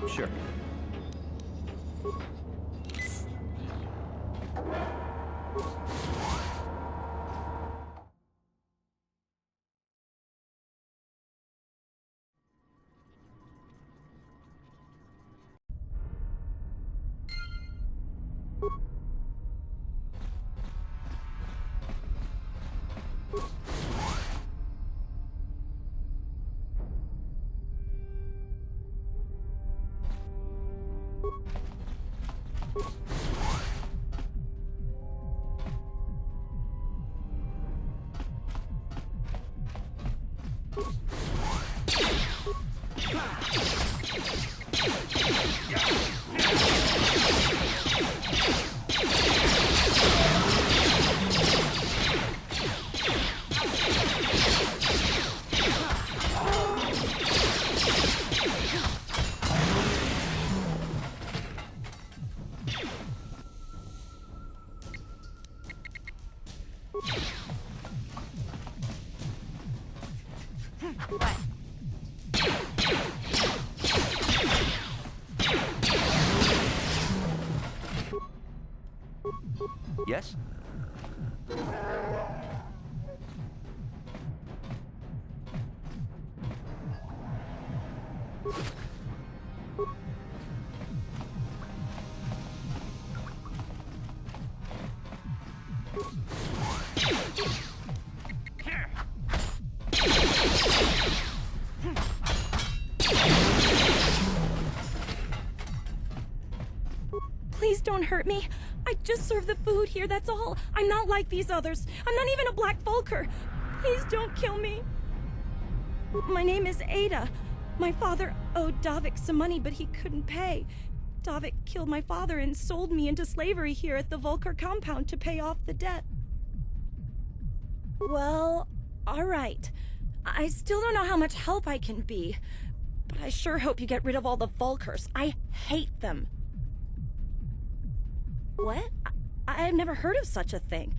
Sure. What? Yes? Please don't hurt me. I just serve the food here, that's all. I'm not like these others. I'm not even a Black Vulker. Please don't kill me. My name is Ada. My father owed Davik some money, but he couldn't pay. Davik killed my father and sold me into slavery here at the Vulker compound to pay off the debt. Well, All right. I still don't know how much help I can be, but I sure hope you get rid of all the Vulkars. I hate them. What? I've never heard of such a thing.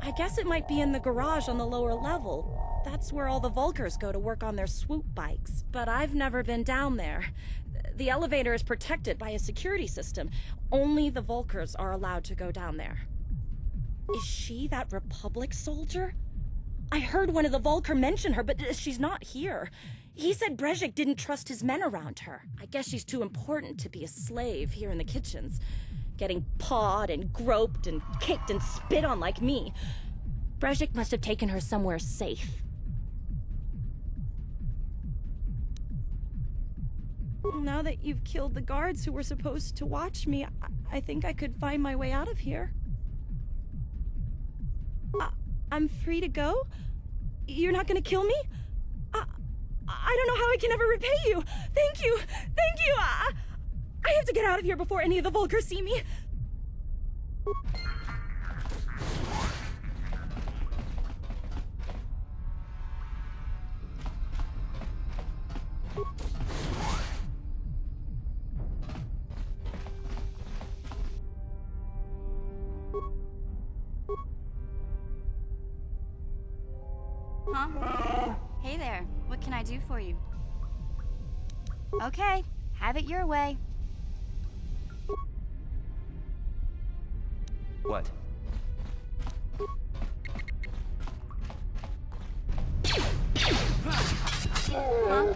I guess it might be in the garage on the lower level. That's where all the Vulkars go to work on their swoop bikes. But I've never been down there. The elevator is protected by a security system. Only the Vulkars are allowed to go down there. Is she that Republic soldier? I heard one of the Vulkar mention her, but she's not here. He said Brejik didn't trust his men around her. I guess she's too important to be a slave here in the kitchens. Getting pawed and groped and kicked and spit on like me. Brejik must have taken her somewhere safe. Now that you've killed the guards who were supposed to watch me, I think I could find my way out of here. I'm free to go? You're not gonna kill me? I don't know how I can ever repay you. Thank you. Thank you. I have to get out of here before any of the Vulkars see me. Huh? Hey there, what can I do for you? Okay, have it your way. What? Huh?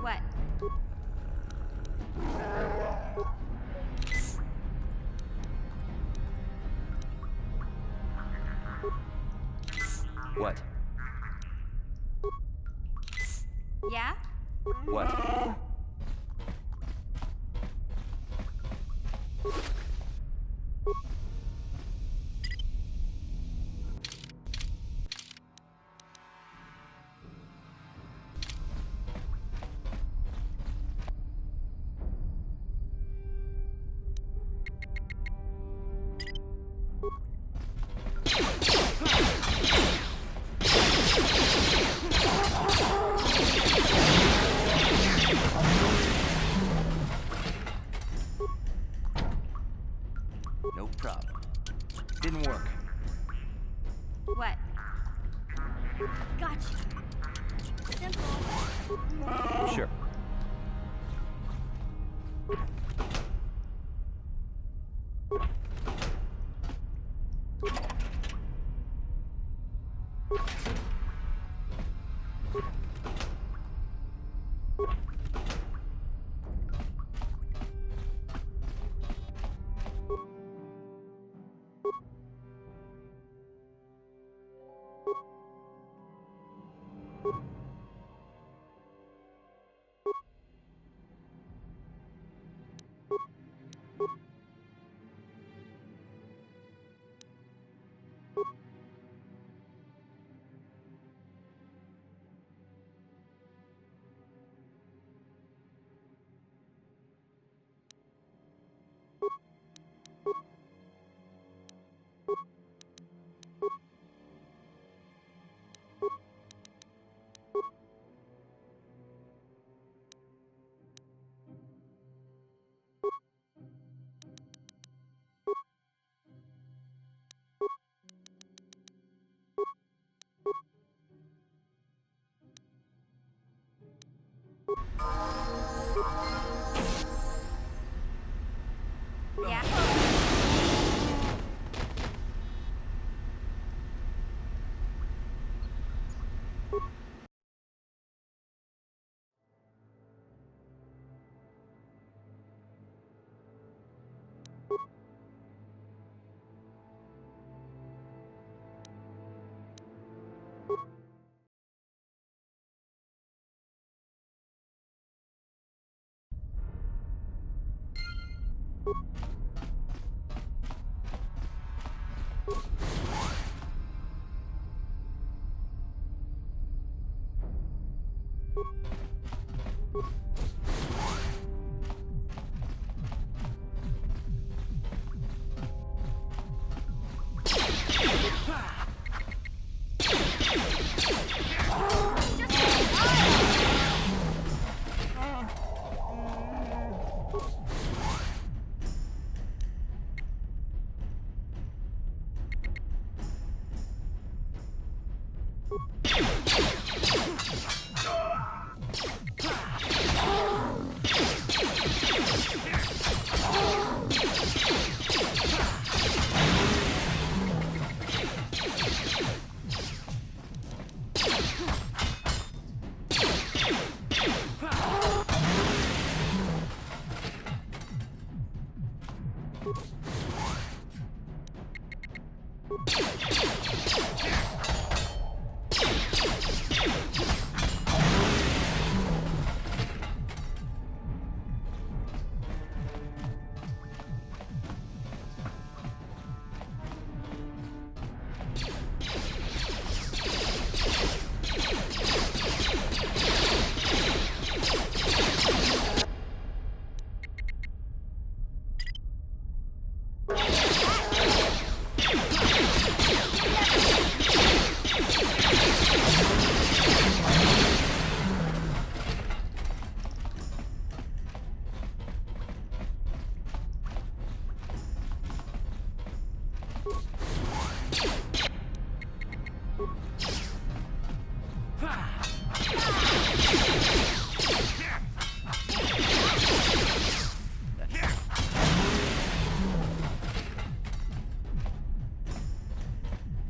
What? What? Yeah? What? No problem. Didn't work. What? Gotcha. Simple. Sure.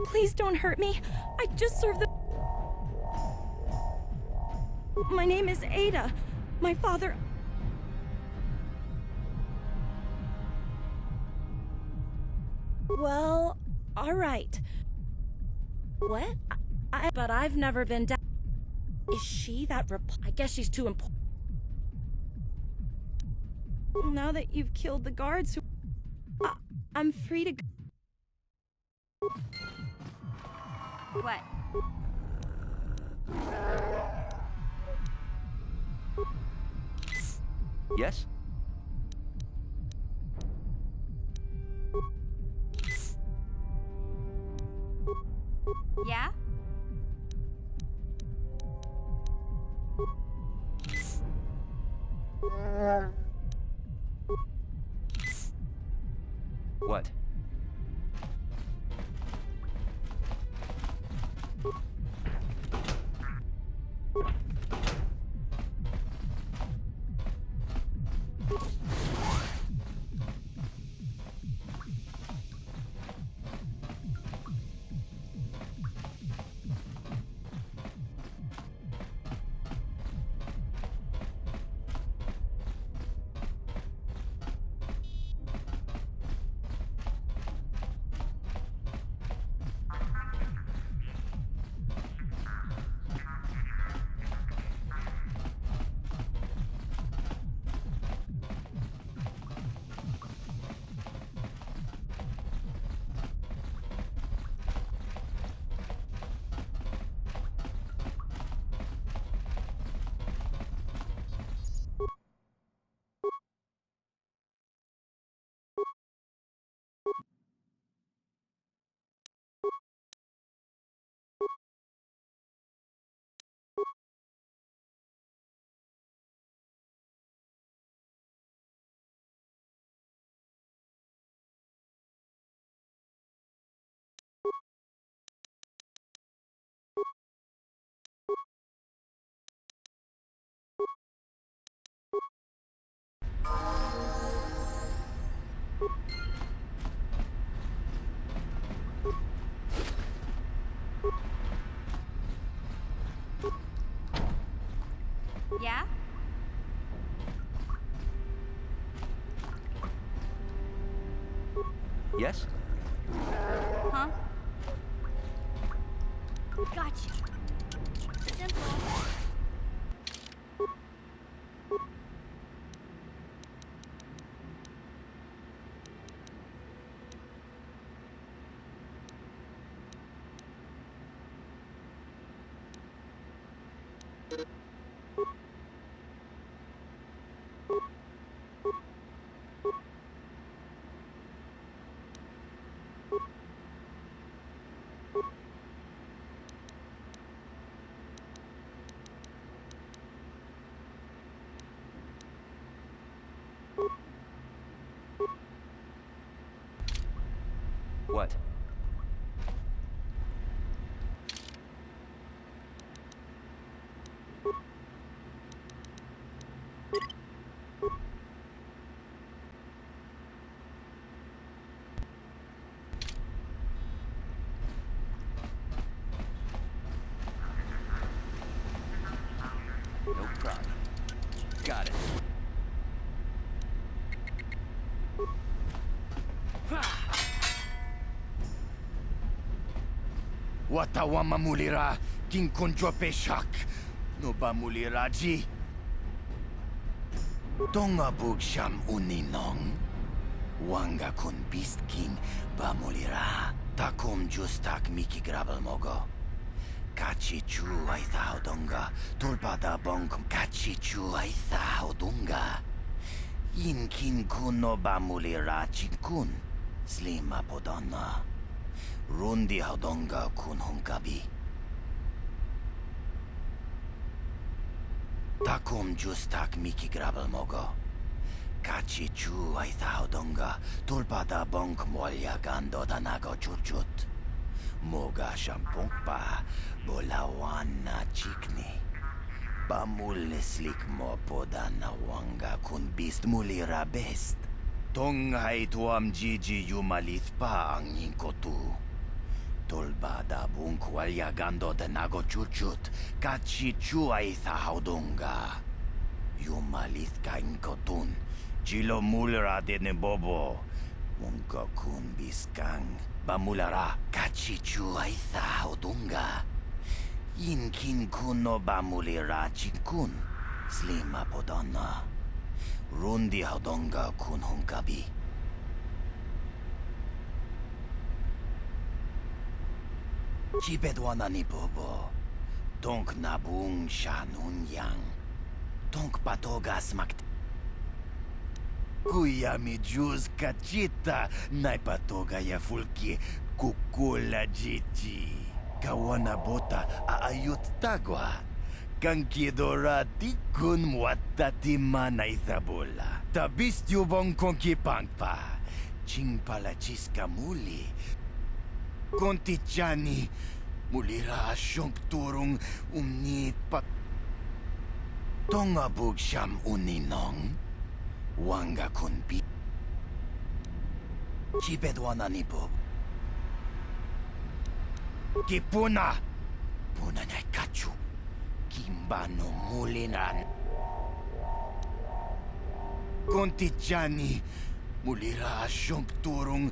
Please don't hurt me. I just served the... My name is Ada. My father... Well, all right. What? But I've never been down... Is she that I guess she's too important. Now that you've killed the guards who... I'm free to go. What? Yes? Yeah? What? Yeah? Yes? Huh? Gotcha. Simple. What? No problem. Got it. Watawa mamulira kinkonjo peshak. No ba muliraji. Tonga bugsham uninong. Wanga kun beast king ba mulira. Takum justak miki grabel mogo. Kachi chu ay thao donga. Tulpada bonkum kachi chu ay thao donga. Yin kin kun no ba mulira chinkun. Slima podonna. Rundi haudonga kun hunkabi. Takum justak miki grabel mogo. Kachi chu ay haudonga. Tulpada bonk molya gando danago churchut. Moga shampongpa bolawan na chikni. Bamul slik mo podana wanga kun beast mulira best. Tonghay tuam jiji yumalith pa ang yinkotu. Tolbada bunk walyagando de nago churchut, kachi chuay thahaudunga. Yumalith ka inkotun, jilo mulra de nebobo. Munka kun biskang, bamulara, kachi chuay thahaudunga. Inkin kuno bamulira chinkun, slima podonna. Rundi haudonga kun hunkabi. Chipedwana ni bobo. Tonk nabung shanun yang. Tonk patogas makt. Kuya mi juz kachita. Naipatoga ya fulki kukula jiti. Kawana bota aayut tagwa. Kankidorati kun mwatati mana ithabola. Tabistyo bong konkipangpa. Chingpala chiska muli. Kontichani mulira asyong turong umnit pa. Tonga bugsyam uninong. Wanga kunpi. Chipedwana ni Bob. Kipuna. Puna na kachu. Kimbano mulinan. Kontichani mulira asyong turong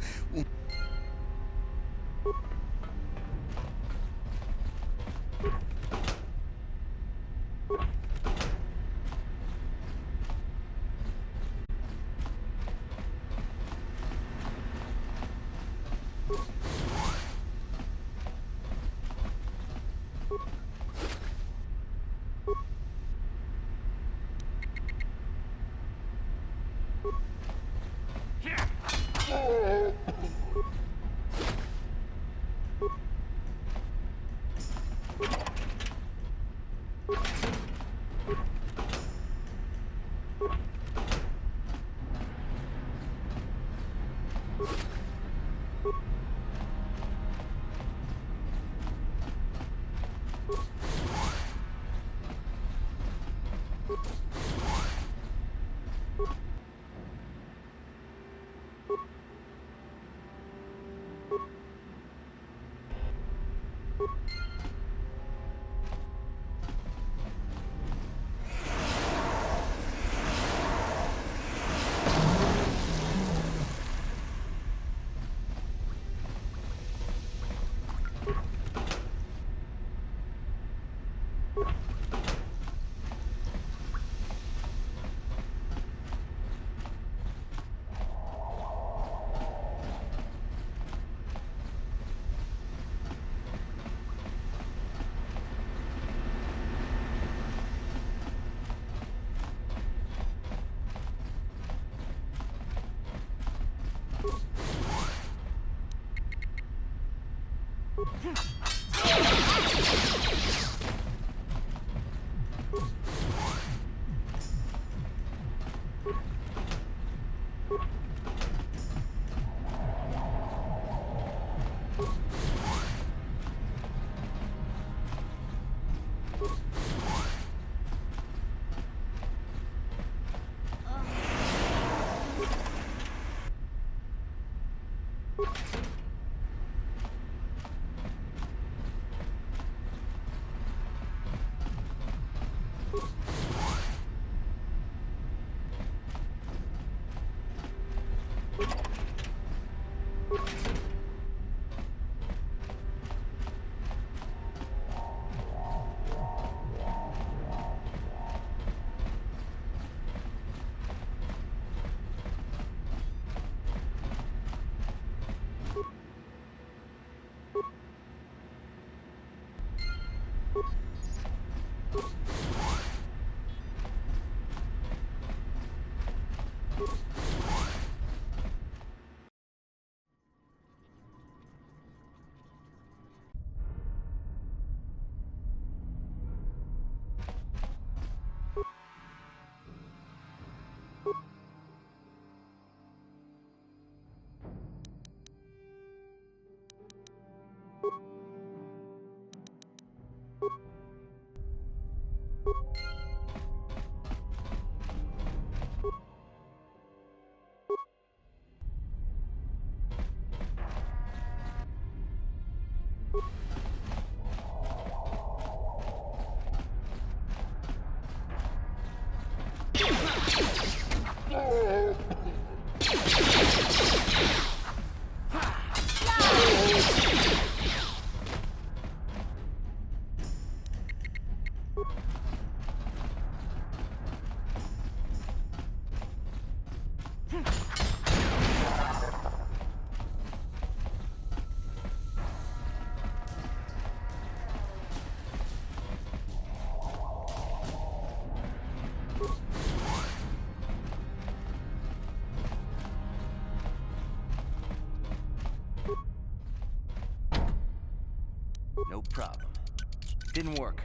No problem. Didn't work.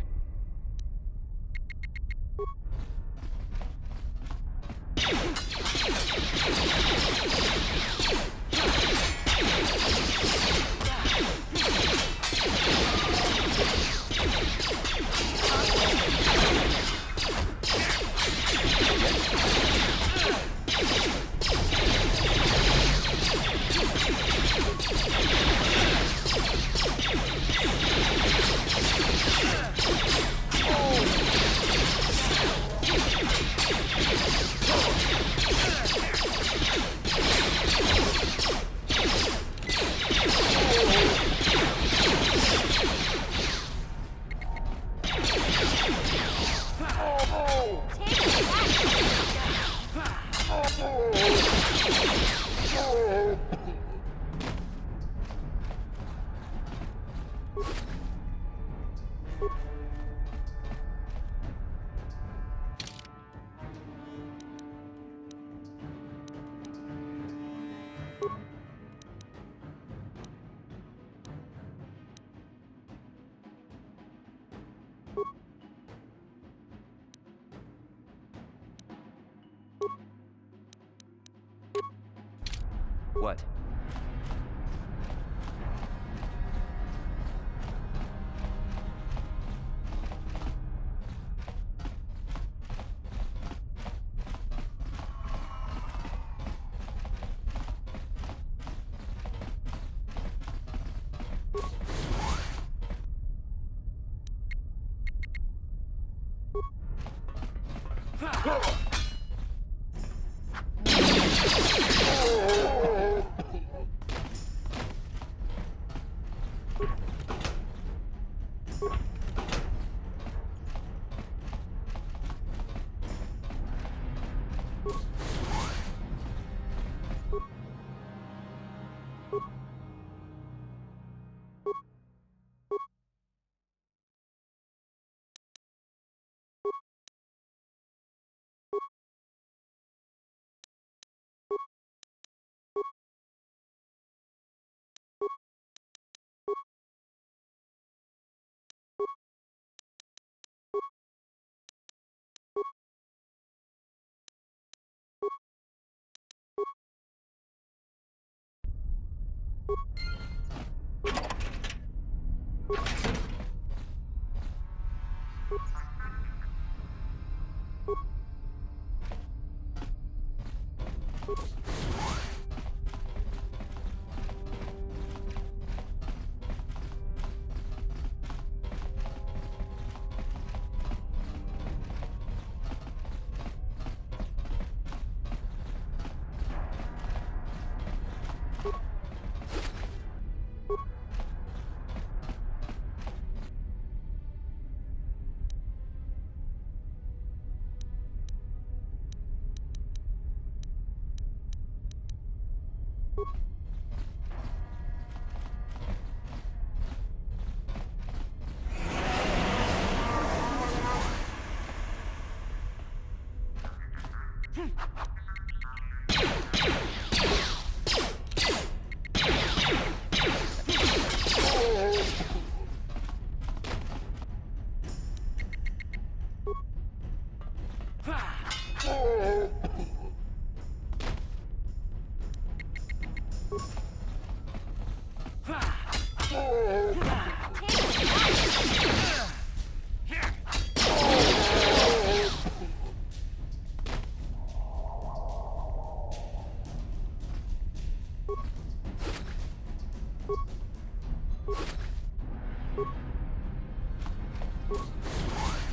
What?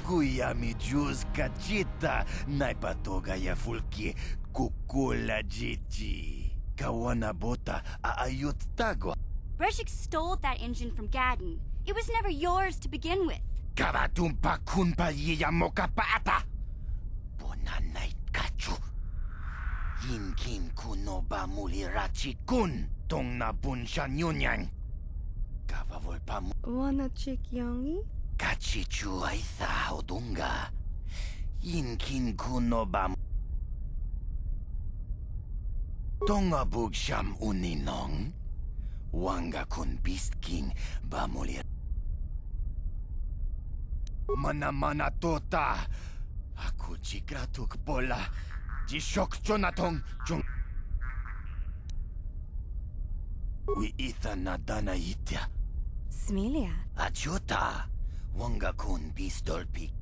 Kuya mi juz kachita naipatoga ya fulki kukula jiji. Kawana bota aayut tago. Breshik stole that engine from Gadden. It was never yours to begin with. Kabatumpa kunpa yiya mokapaata. Bonanay kachu. Yinkin kuno ba mulirachi kun. Tong na bunsha nyunyang. Kabavolpa mu. Wanna chick yongi? Kachichu ay odunga. Yinkin kuno ba. Tonga bugsham uninong. Wanga kun Beast King ba mulir. Mana tota. Aku jigratuk pola. Jishok jonatong jung. Wi itha nadana itya. Smilia. Ajuta. Wanga kun Beastolpik.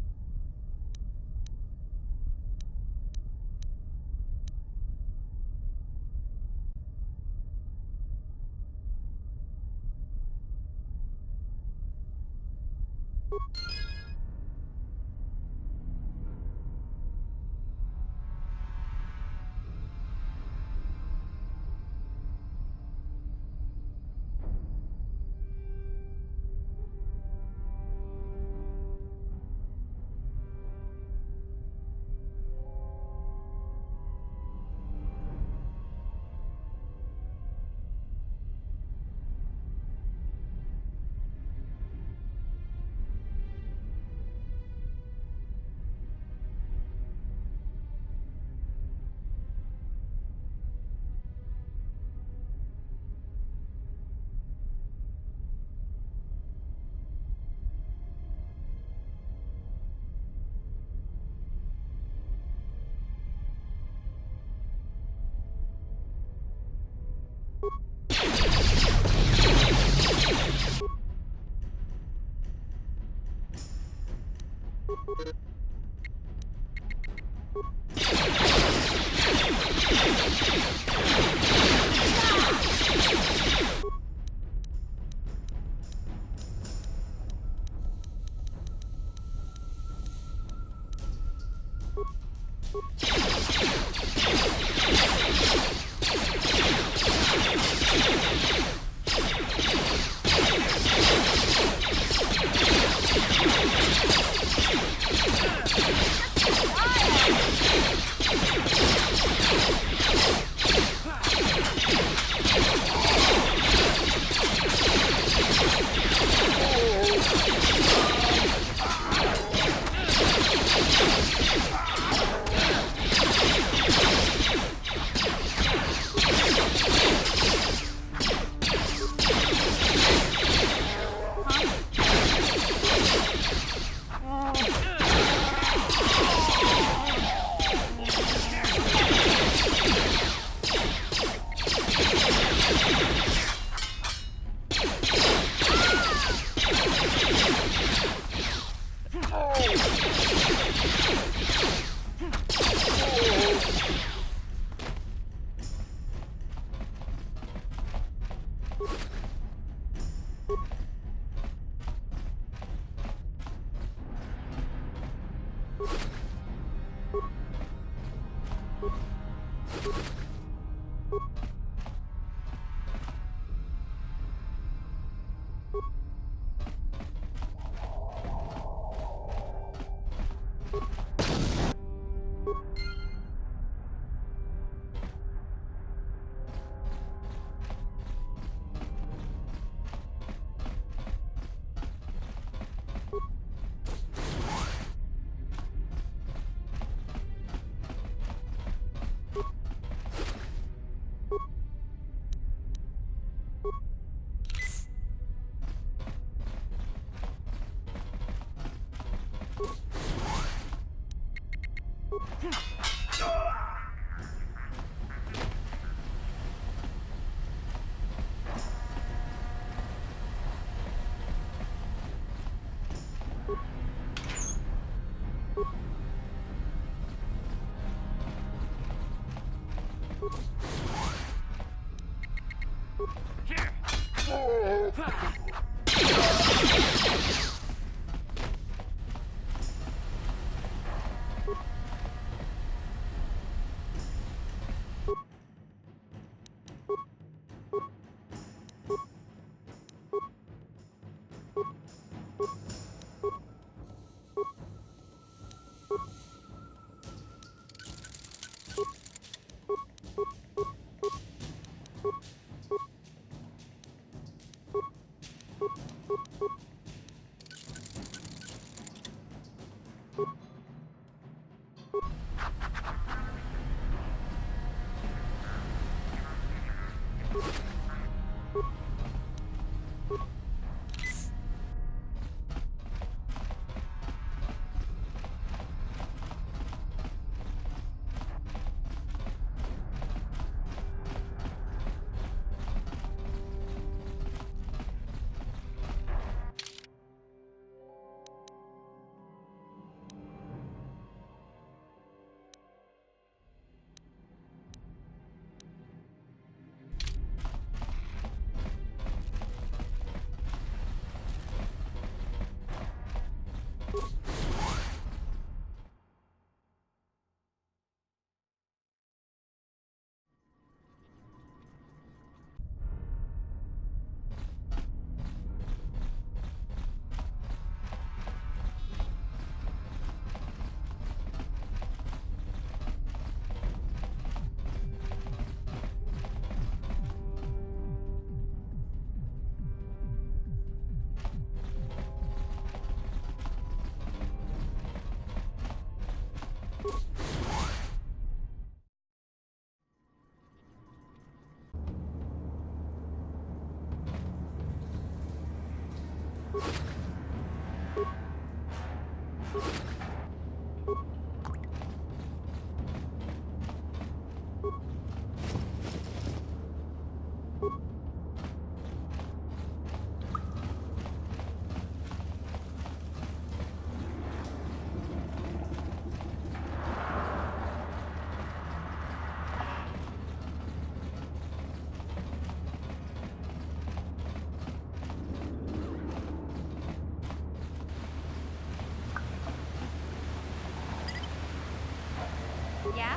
Yeah?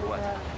What?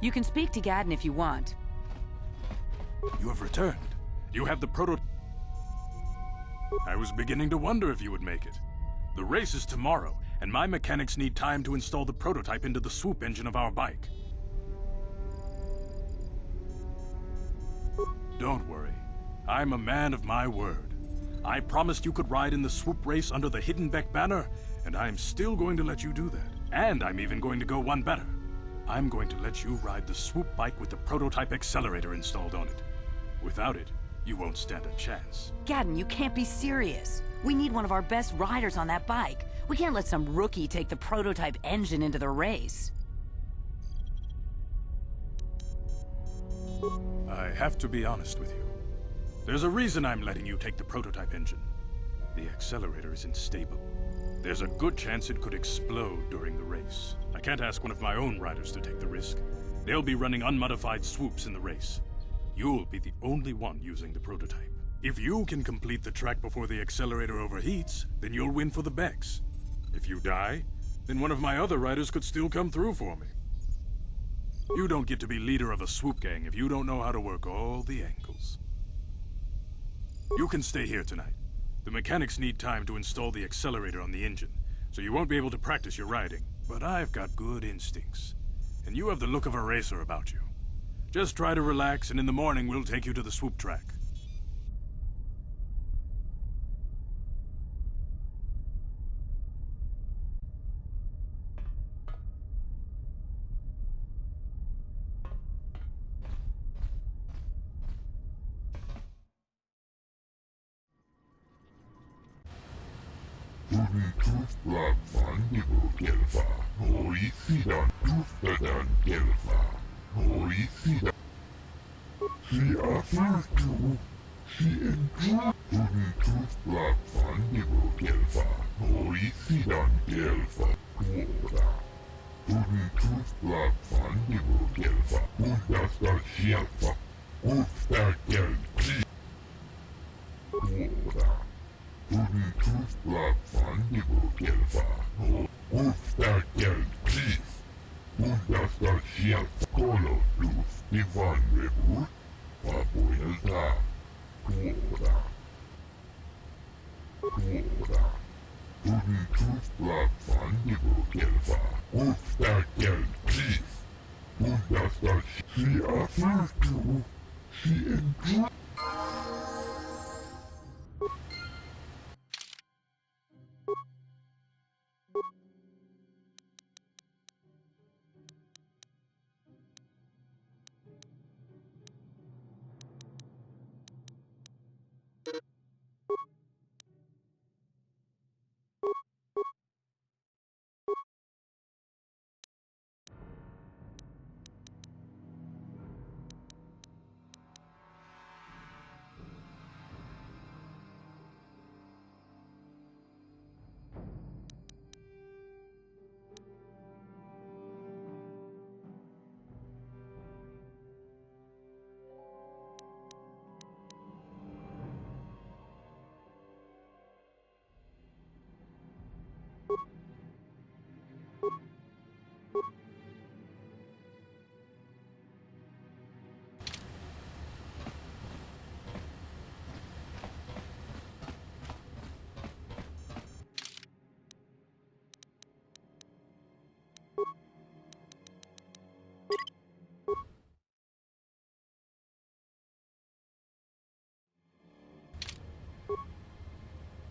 You can speak to Gadden if you want. You have returned. You have the proto... I was beginning to wonder if you would make it. The race is tomorrow, and my mechanics need time to install the prototype into the swoop engine of our bike. Don't worry. I'm a man of my word. I promised you could ride in the swoop race under the Hidden Beck banner, and I'm still going to let you do that. And I'm even going to go one better. I'm going to let you ride the swoop bike with the prototype accelerator installed on it. Without it, you won't stand a chance. Gadden, you can't be serious. We need one of our best riders on that bike. We can't let some rookie take the prototype engine into the race. I have to be honest with you. There's a reason I'm letting you take the prototype engine. The accelerator isn't stable. There's a good chance it could explode during the race. I can't ask one of my own riders to take the risk. They'll be running unmodified swoops in the race. You'll be the only one using the prototype. If you can complete the track before the accelerator overheats, then you'll win for the Becks. If you die, then one of my other riders could still come through for me. You don't get to be leader of a swoop gang if you don't know how to work all the angles. You can stay here tonight. The mechanics need time to install the accelerator on the engine, so you won't be able to practice your riding. But I've got good instincts, and you have the look of a racer about you. Just try to relax, and in the morning we'll take you to the swoop track.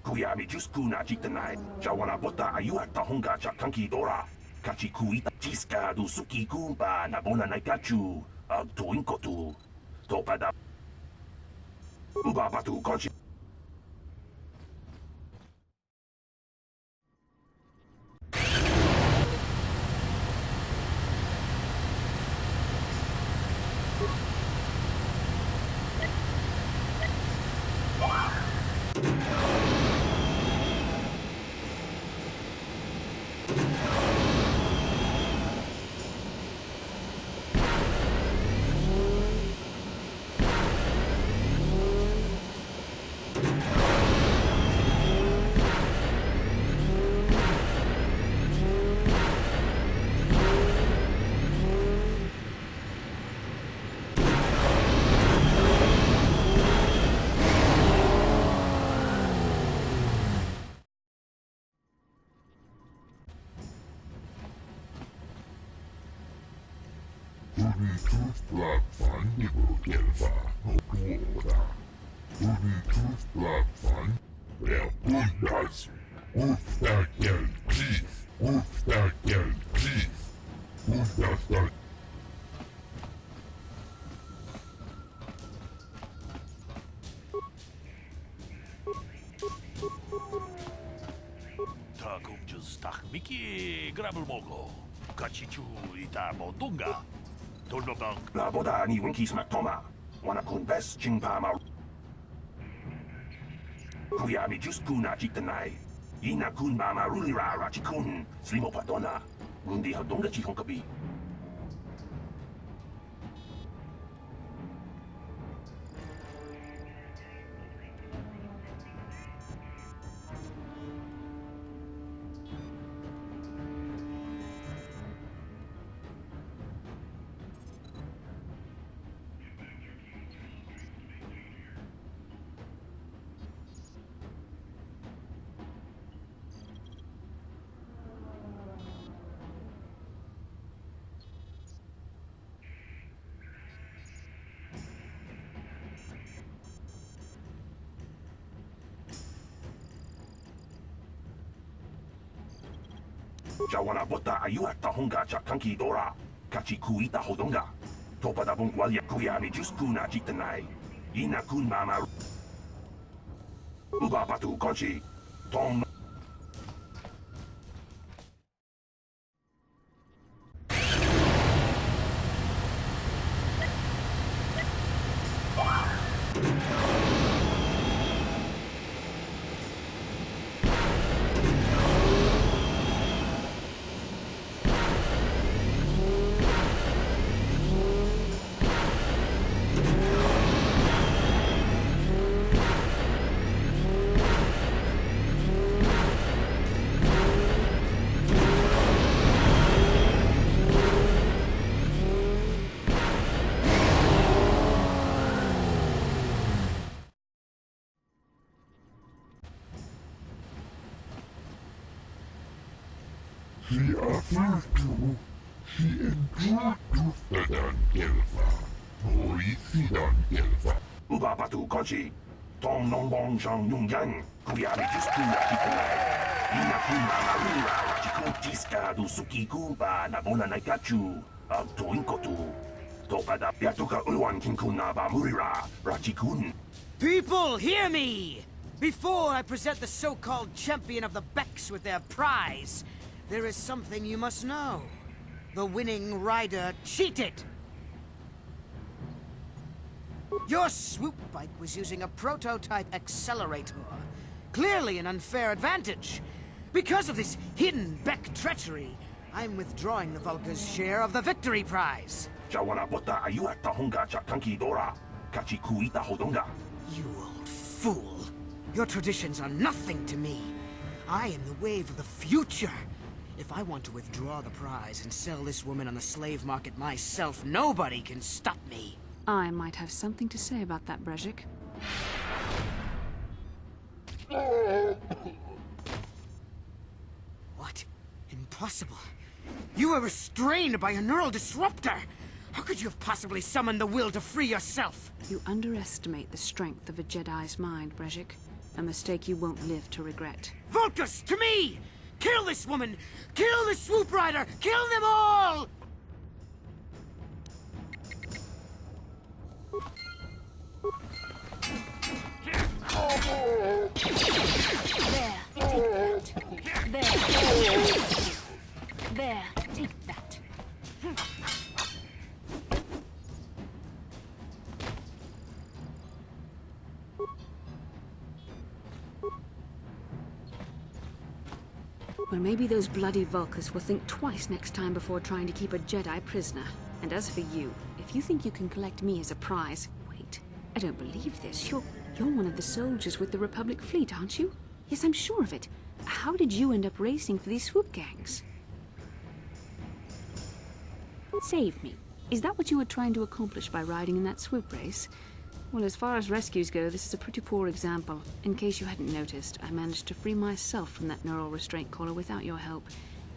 Kuyami juskuna jitanai, jawana bota ayua tahonga jakanki dora. Kachi kuita jiska du suki kumpa nabona naikachu, tuinkotu, topada. Ubabatu konchi. Tuni tooth black fun nibble gelva. No duora. Tuni tooth black fun. Well, bundas. Oof that gel teeth. Oof that gel teeth. Bundas that. Miki grabel mogo. Kachichu ita modunga. Tolobang. La boda ni winki smak toma. Wana kun bes chingpa ma. Kuya mi just kuna chitanai. Ina kun ma ma rulira rachikun. Slimo patona. Gundi hadonga chikon kabi. Jawana bota ayuat tahonga cha kanki dora. Kachi kuita hodonga. Topa da bungwalia kuyami just kuna chitanai. Ina kun mama. Uba patu konchi. Tom. She offered to. She endured to Fedan Gelva. Noisidan Gelva. Uba patu konchi. Tom non bong shang yung yang. Kuyami just kuna chitanai. Ina kun mama rura rachikun tiska du suki kumpa na bona naikachu. Toinkotu. Topa da piatuka ulwan kinkuna ba murira rachikun. People, hear me! Before I present the so-called champion of the Becks with their prize, there is something you must know. The winning rider cheated! Your swoop bike was using a prototype accelerator. Clearly an unfair advantage. Because of this hidden Beck treachery, I'm withdrawing the Vulca's share of the victory prize. Jawana bota ayuat tahonga cha kanki dora. Kachi kuita hodonga. You old fool. Your traditions are nothing to me. I am the wave of the future. If I want to withdraw the prize and sell this woman on the slave market myself, nobody can stop me. I might have something to say about that, Brezhik. What? Impossible. You were restrained by a neural disruptor. How could you have possibly summoned the will to free yourself? You underestimate the strength of a Jedi's mind, Brezhik. A mistake you won't live to regret. Vulcus, to me! Kill this woman! Kill the swoop rider! Kill them all! There, take that. Well, maybe those bloody Vulcans will think twice next time before trying to keep a Jedi prisoner. And as for you, if you think you can collect me as a prize... Wait, I don't believe this. You're one of the soldiers with the Republic fleet, aren't you? Yes, I'm sure of it. How did you end up racing for these swoop gangs? Save me. Is that what you were trying to accomplish by riding in that swoop race? Well, as far as rescues go, this is a pretty poor example. In case you hadn't noticed, I managed to free myself from that neural restraint collar without your help.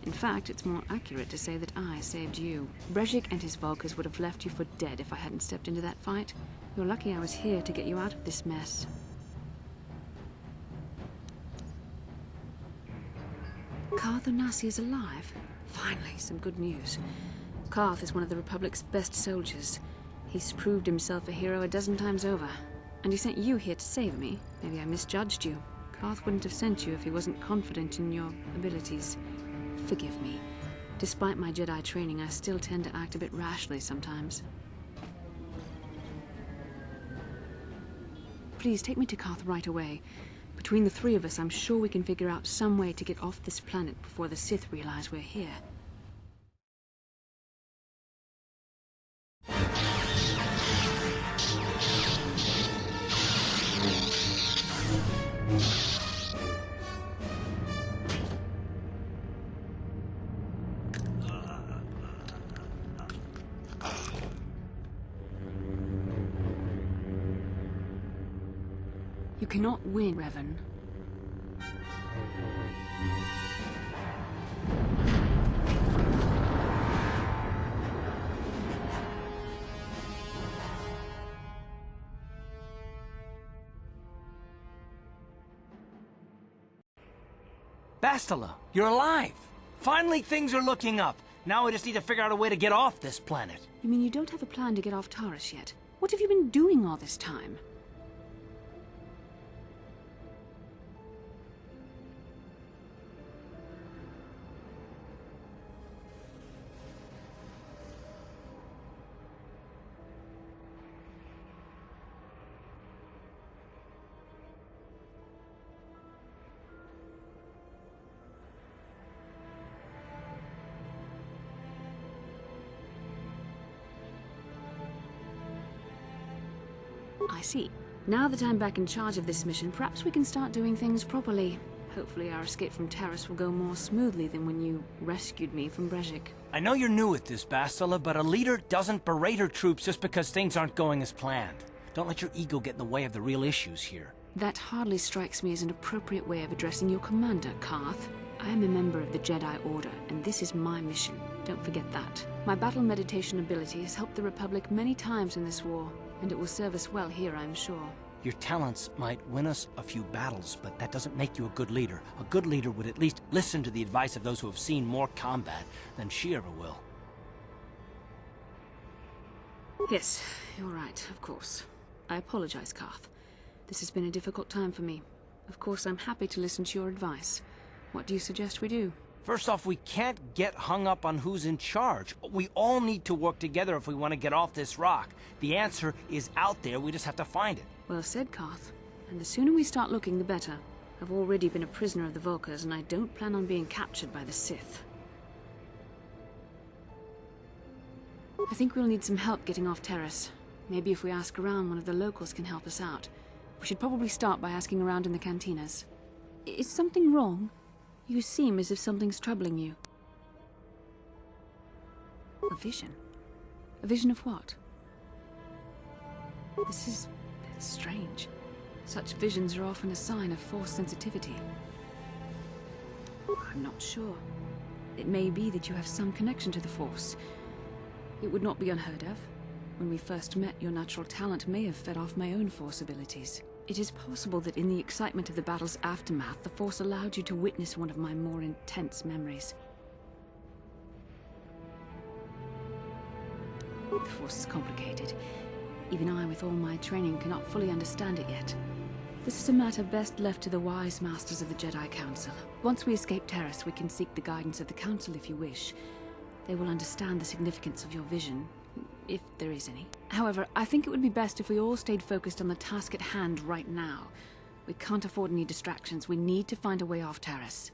In fact, it's more accurate to say that I saved you. Brezhik and his Volkers would have left you for dead if I hadn't stepped into that fight. You're lucky I was here to get you out of this mess. Karth Onasi is alive. Finally, some good news. Karth is one of the Republic's best soldiers. He's proved himself a hero a dozen times over. And he sent you here to save me. Maybe I misjudged you. Karth wouldn't have sent you if he wasn't confident in your abilities. Forgive me. Despite my Jedi training, I still tend to act a bit rashly sometimes. Please take me to Karth right away. Between the three of us, I'm sure we can figure out some way to get off this planet before the Sith realize we're here. You cannot win, Revan. Bastila, you're alive! Finally, things are looking up. Now we just need to figure out a way to get off this planet. You mean you don't have a plan to get off Taurus yet? What have you been doing all this time? I see. Now that I'm back in charge of this mission, perhaps we can start doing things properly. Hopefully our escape from Taurus will go more smoothly than when you rescued me from Brezhik. I know you're new at this, Bastila, but a leader doesn't berate her troops just because things aren't going as planned. Don't let your ego get in the way of the real issues here. That hardly strikes me as an appropriate way of addressing your commander, Karth. I am a member of the Jedi Order, and this is my mission. Don't forget that. My battle meditation ability has helped the Republic many times in this war, and it will serve us well here, I'm sure. Your talents might win us a few battles, but that doesn't make you a good leader. A good leader would at least listen to the advice of those who have seen more combat than she ever will. Yes, you're right, of course. I apologize, Karth. This has been a difficult time for me. Of course, I'm happy to listen to your advice. What do you suggest we do? First off, we can't get hung up on who's in charge. We all need to work together if we want to get off this rock. The answer is out there, we just have to find it. Well said, Karth. And the sooner we start looking, the better. I've already been a prisoner of the Volkers, and I don't plan on being captured by the Sith. I think we'll need some help getting off Taurus. Maybe if we ask around, one of the locals can help us out. We should probably start by asking around in the cantinas. Is something wrong? You seem as if something's troubling you. A vision? A vision of what? It's strange. Such visions are often a sign of Force sensitivity. I'm not sure. It may be that you have some connection to the Force. It would not be unheard of. When we first met, your natural talent may have fed off my own Force abilities. It is possible that in the excitement of the battle's aftermath, the Force allowed you to witness one of my more intense memories. The Force is complicated. Even I, with all my training, cannot fully understand it yet. This is a matter best left to the wise masters of the Jedi Council. Once we escape Taurus, we can seek the guidance of the Council if you wish. They will understand the significance of your vision, if there is any. However, I think it would be best if we all stayed focused on the task at hand right now. We can't afford any distractions. We need to find a way off Taurus.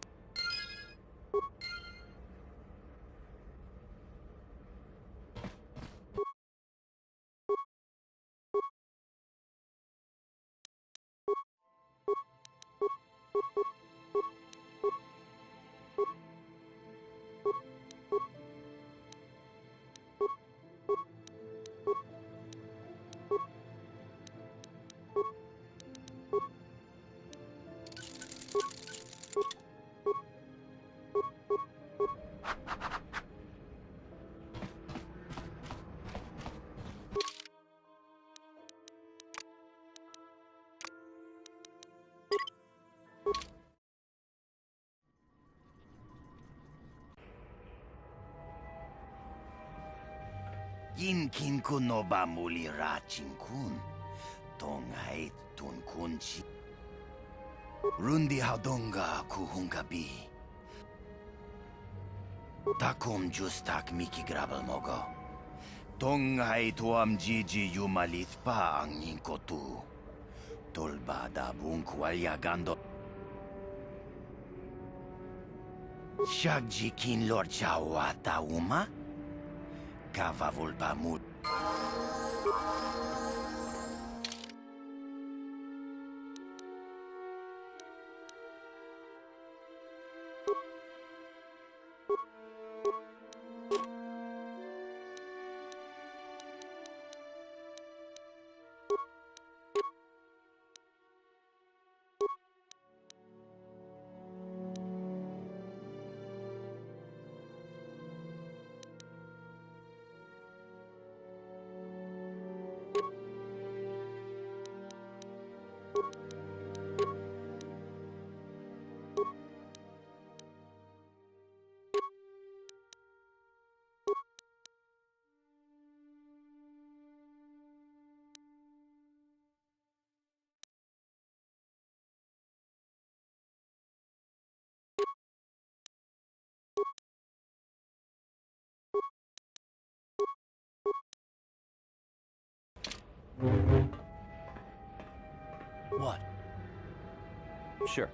Kin kun no ba mulira chinkun. Tongait tun kunchi. Rundi haudonga kuhungabi. Takum justak miki grabal mogo. Tongait tuam jiji yumalit pa ang inkotu. Tolbada bunkwalya Shagji kin lord chawata uma? Kavavul bamut. What? Sure.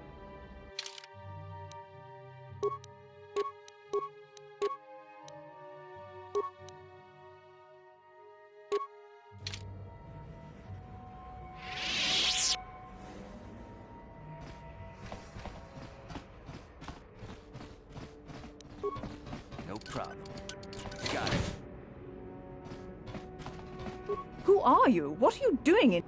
No problem. Got it. Who are you? What are you doing in...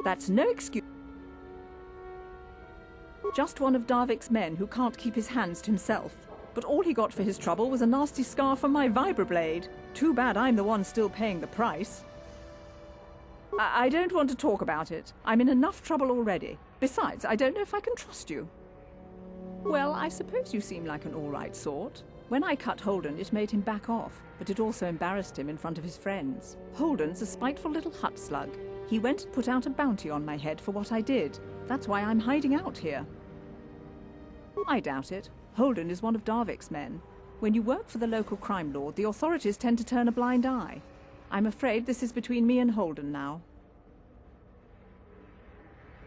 That's no excuse. Just one of Darvik's men who can't keep his hands to himself. But all he got for his trouble was a nasty scar from my vibroblade. Too bad I'm the one still paying the price. I don't want to talk about it. I'm in enough trouble already. Besides, I don't know if I can trust you. Well, I suppose you seem like an all-right sort. When I cut Holden, it made him back off, but it also embarrassed him in front of his friends. Holden's a spiteful little hut slug. He went and put out a bounty on my head for what I did. That's why I'm hiding out here. I doubt it. Holden is one of Darvik's men. When you work for the local crime lord, the authorities tend to turn a blind eye. I'm afraid this is between me and Holden now.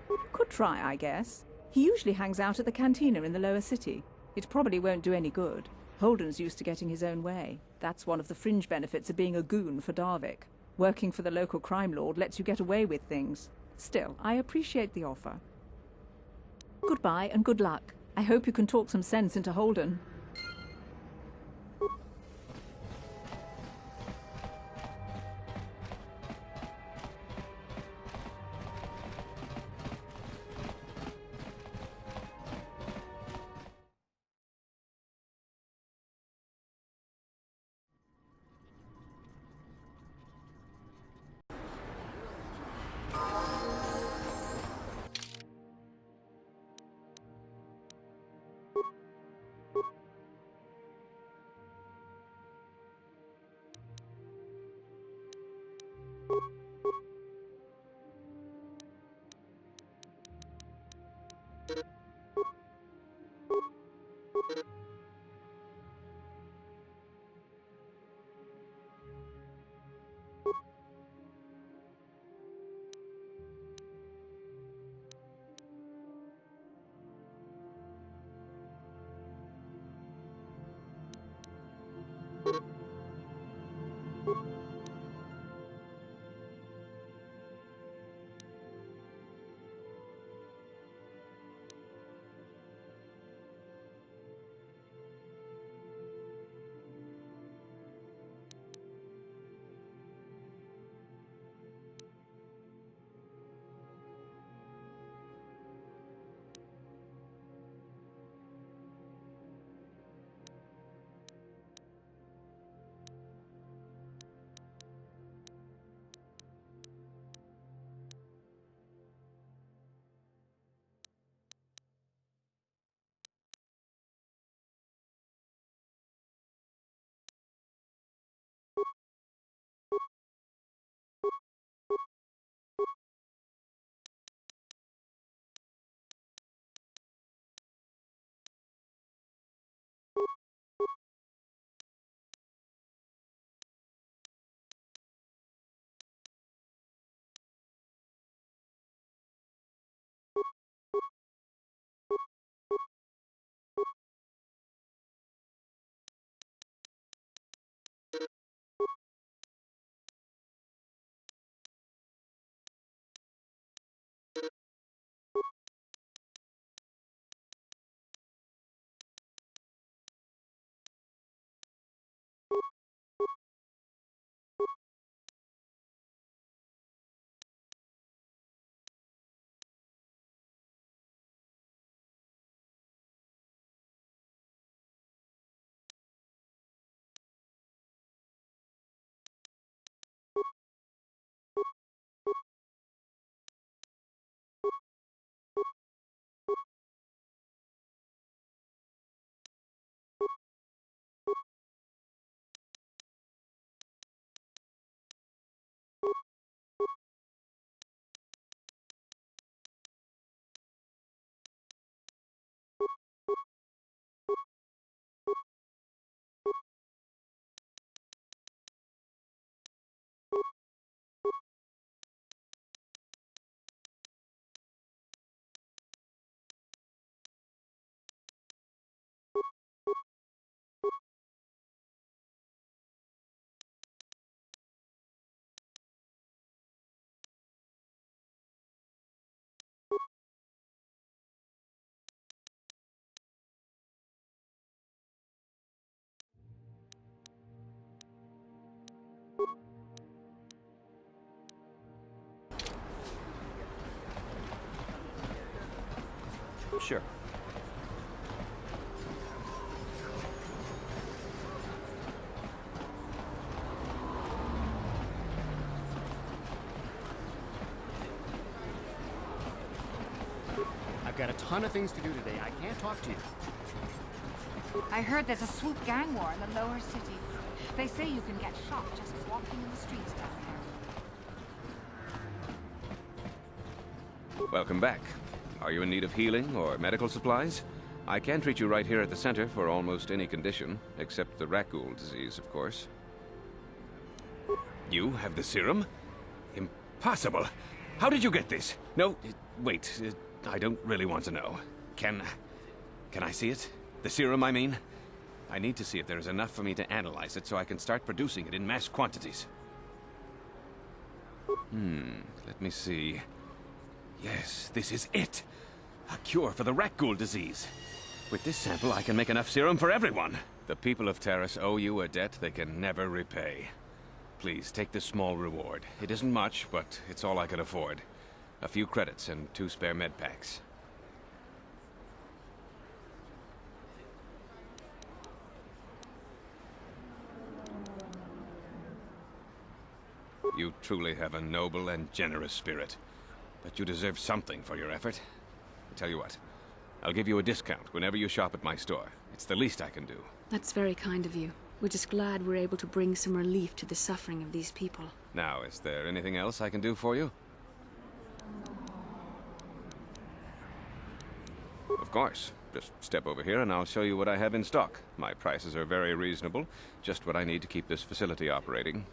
You could try, I guess. He usually hangs out at the cantina in the lower city. It probably won't do any good. Holden's used to getting his own way. That's one of the fringe benefits of being a goon for Darvik. Working for the local crime lord lets you get away with things. Still, I appreciate the offer. Goodbye and good luck. I hope you can talk some sense into Holden. Sure. I've got a ton of things to do today. I can't talk to you. I heard there's a swoop gang war in the lower city. They say you can get shot just walking in the streets down there. Welcome back. Are you in need of healing or medical supplies? I can treat you right here at the center for almost any condition, except the raccoon disease, of course. You have the serum? Impossible! How did you get this? No, wait, I don't really want to know. Can I see it? The serum, I mean? I need to see if there is enough for me to analyze it so I can start producing it in mass quantities. Let me see. Yes, this is it! A cure for the raccoon disease. With this sample, I can make enough serum for everyone. The people of Terrace owe you a debt they can never repay. Please, take this small reward. It isn't much, but it's all I can afford. A few credits and 2 spare med packs. You truly have a noble and generous spirit. But you deserve something for your effort. I tell you what, I'll give you a discount whenever you shop at my store. It's the least I can do. That's very kind of you. We're just glad we're able to bring some relief to the suffering of these people. Now, is there anything else I can do for you? Of course. Just step over here and I'll show you what I have in stock. My prices are very reasonable. Just what I need to keep this facility operating.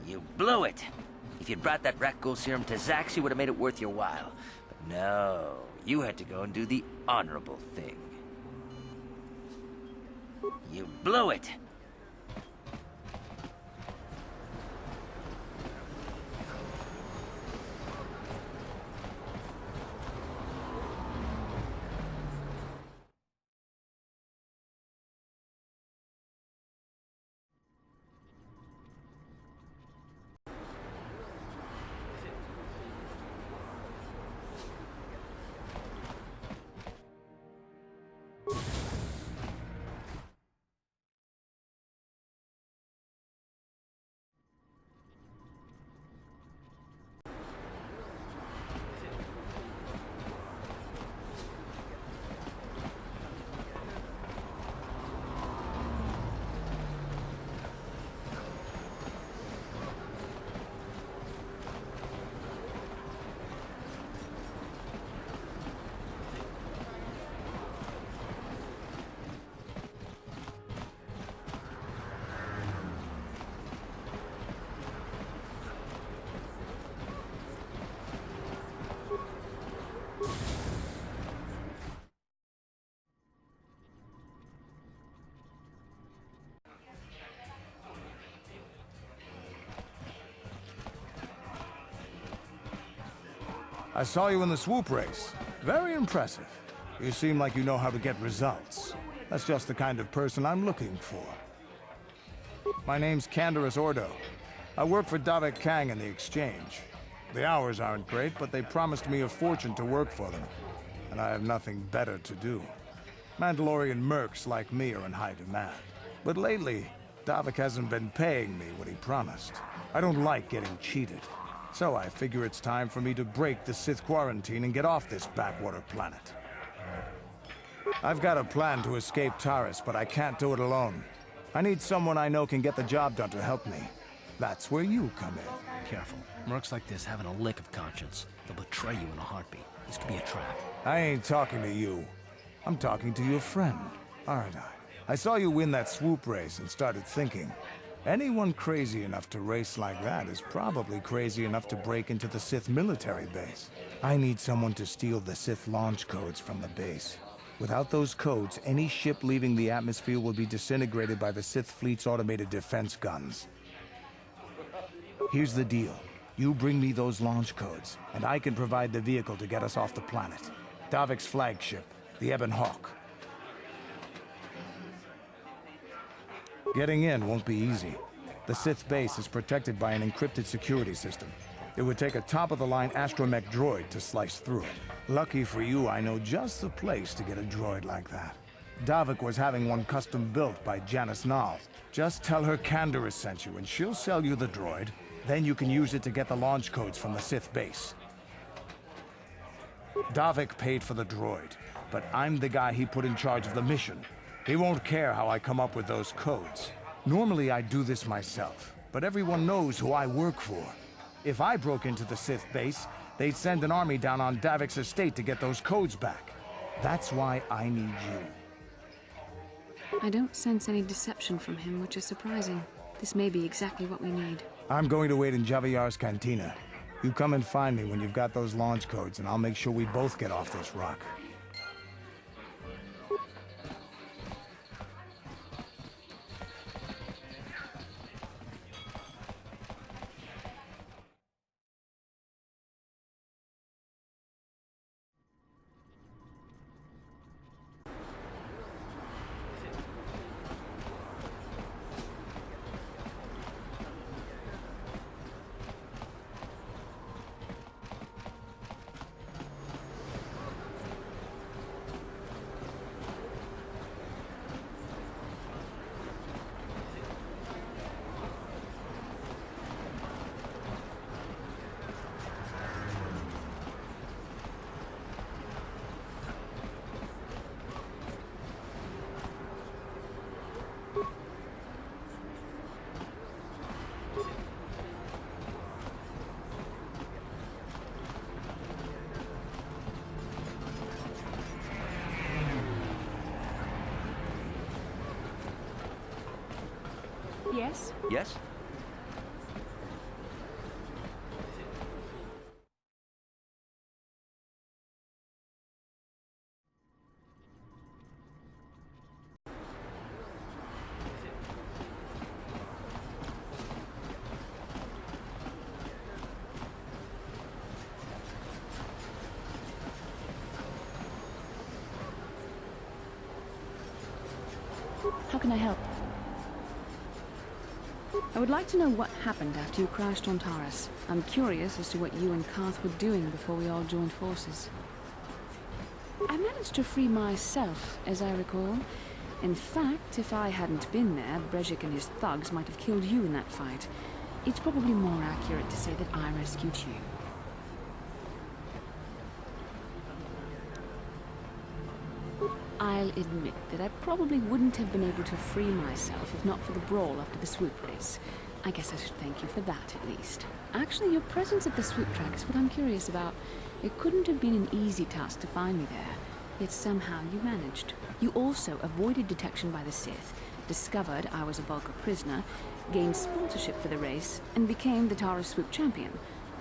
You blew it! If you'd brought that raccoon serum to Zax, you would have made it worth your while. But no, you had to go and do the honorable thing. You blew it! I saw you in the swoop race. Very impressive. You seem like you know how to get results. That's just the kind of person I'm looking for. My name's Canderous Ordo. I work for Davik Kang in the Exchange. The hours aren't great, but they promised me a fortune to work for them. And I have nothing better to do. Mandalorian mercs like me are in high demand. But lately, Davik hasn't been paying me what he promised. I don't like getting cheated. So I figure it's time for me to break the Sith quarantine and get off this backwater planet. I've got a plan to escape Taris, but I can't do it alone. I need someone I know can get the job done to help me. That's where you come in. Careful. Mercs like this haven't a lick of conscience. They'll betray you in a heartbeat. This could be a trap. I ain't talking to you. I'm talking to your friend, aren't I? I saw you win that swoop race and started thinking, anyone crazy enough to race like that is probably crazy enough to break into the Sith military base. I need someone to steal the Sith launch codes from the base. Without those codes, any ship leaving the atmosphere will be disintegrated by the Sith fleet's automated defense guns. Here's the deal. You bring me those launch codes, and I can provide the vehicle to get us off the planet. Davik's flagship, the Ebon Hawk. Getting in won't be easy. The Sith base is protected by an encrypted security system. It would take a top-of-the-line astromech droid to slice through it. Lucky for you, I know just the place to get a droid like that. Davik was having one custom-built by Janice Nall. Just tell her Canderous sent you, and she'll sell you the droid. Then you can use it to get the launch codes from the Sith base. Davik paid for the droid, but I'm the guy he put in charge of the mission. He won't care how I come up with those codes. Normally I do this myself, but everyone knows who I work for. If I broke into the Sith base, they'd send an army down on Davik's estate to get those codes back. That's why I need you. I don't sense any deception from him, which is surprising. This may be exactly what we need. I'm going to wait in Javier's cantina. You come and find me when you've got those launch codes, and I'll make sure we both get off this rock. Yes? Yes? How can I help? I would like to know what happened after you crashed on Taris. I'm curious as to what you and Karth were doing before we all joined forces. I managed to free myself, as I recall. In fact, if I hadn't been there, Brejik and his thugs might have killed you in that fight. It's probably more accurate to say that I rescued you. I'll admit that I probably wouldn't have been able to free myself if not for the brawl after the swoop race. I guess I should thank you for that, at least. Actually, your presence at the swoop track is what I'm curious about. It couldn't have been an easy task to find me there, yet somehow you managed. You also avoided detection by the Sith, discovered I was a Vulcar prisoner, gained sponsorship for the race, and became the Taris swoop champion.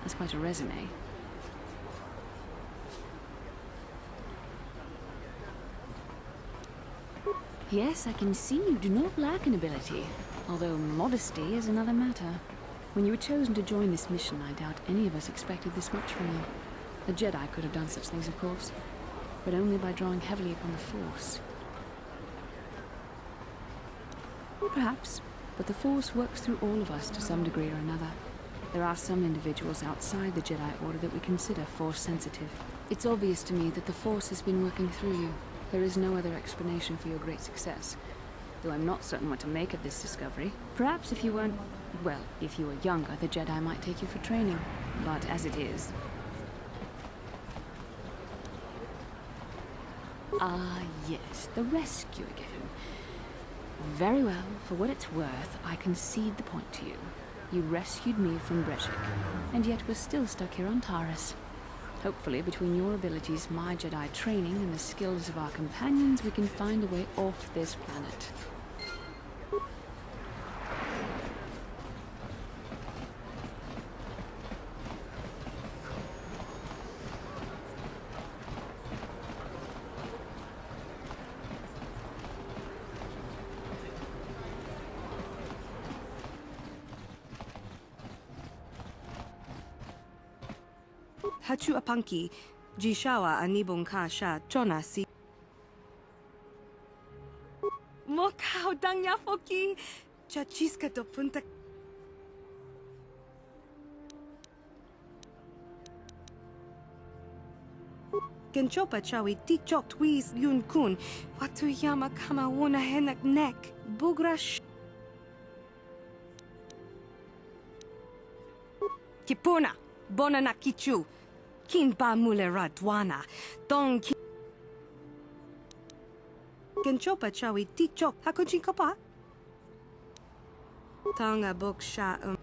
That's quite a resume. Yes, I can see you do not lack an ability, although modesty is another matter. When you were chosen to join this mission, I doubt any of us expected this much from you. A Jedi could have done such things, of course, but only by drawing heavily upon the Force. Perhaps, but the Force works through all of us to some degree or another. There are some individuals outside the Jedi Order that we consider Force sensitive. It's obvious to me that the Force has been working through you. There is no other explanation for your great success, though I'm not certain what to make of this discovery. Perhaps if you weren't... well, if you were younger, the Jedi might take you for training. But as it is... Ah, yes, the rescue again. Very well, for what it's worth, I concede the point to you. You rescued me from Breshik, and yet we're still stuck here on Taris. Hopefully, between your abilities, my Jedi training, and the skills of our companions, we can find a way off this planet. Hachu apanki, jishawa anibong ka sha chona si. Mokau dangya foki, chachiska do punta. Genchopa chawi tichok twis yun kun, watu yama kama wona henak nek, bugrash. Kipuna, bona na kichu. Kinba mulera dwana, dong ki... Genchopa chawi tichok, hakoji kopa? Tonga boksha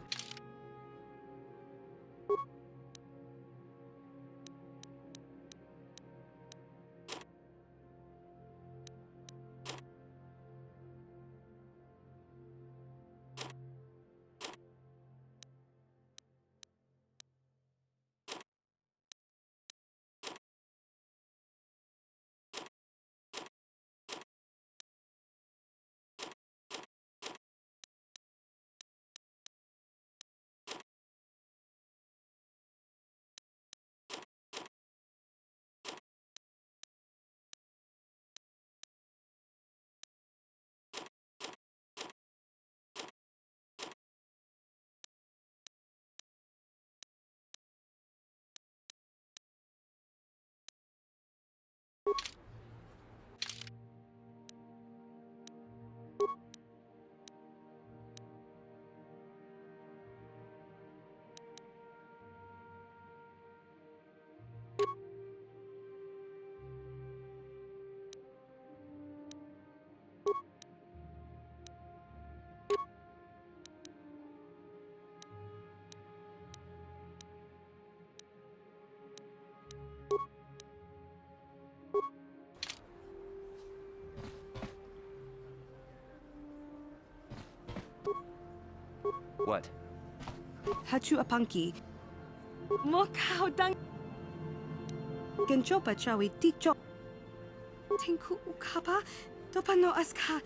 What? Hachu apanki. Mokau dang... Genchopa chawi tichok. Tinku ukapa, topano aska.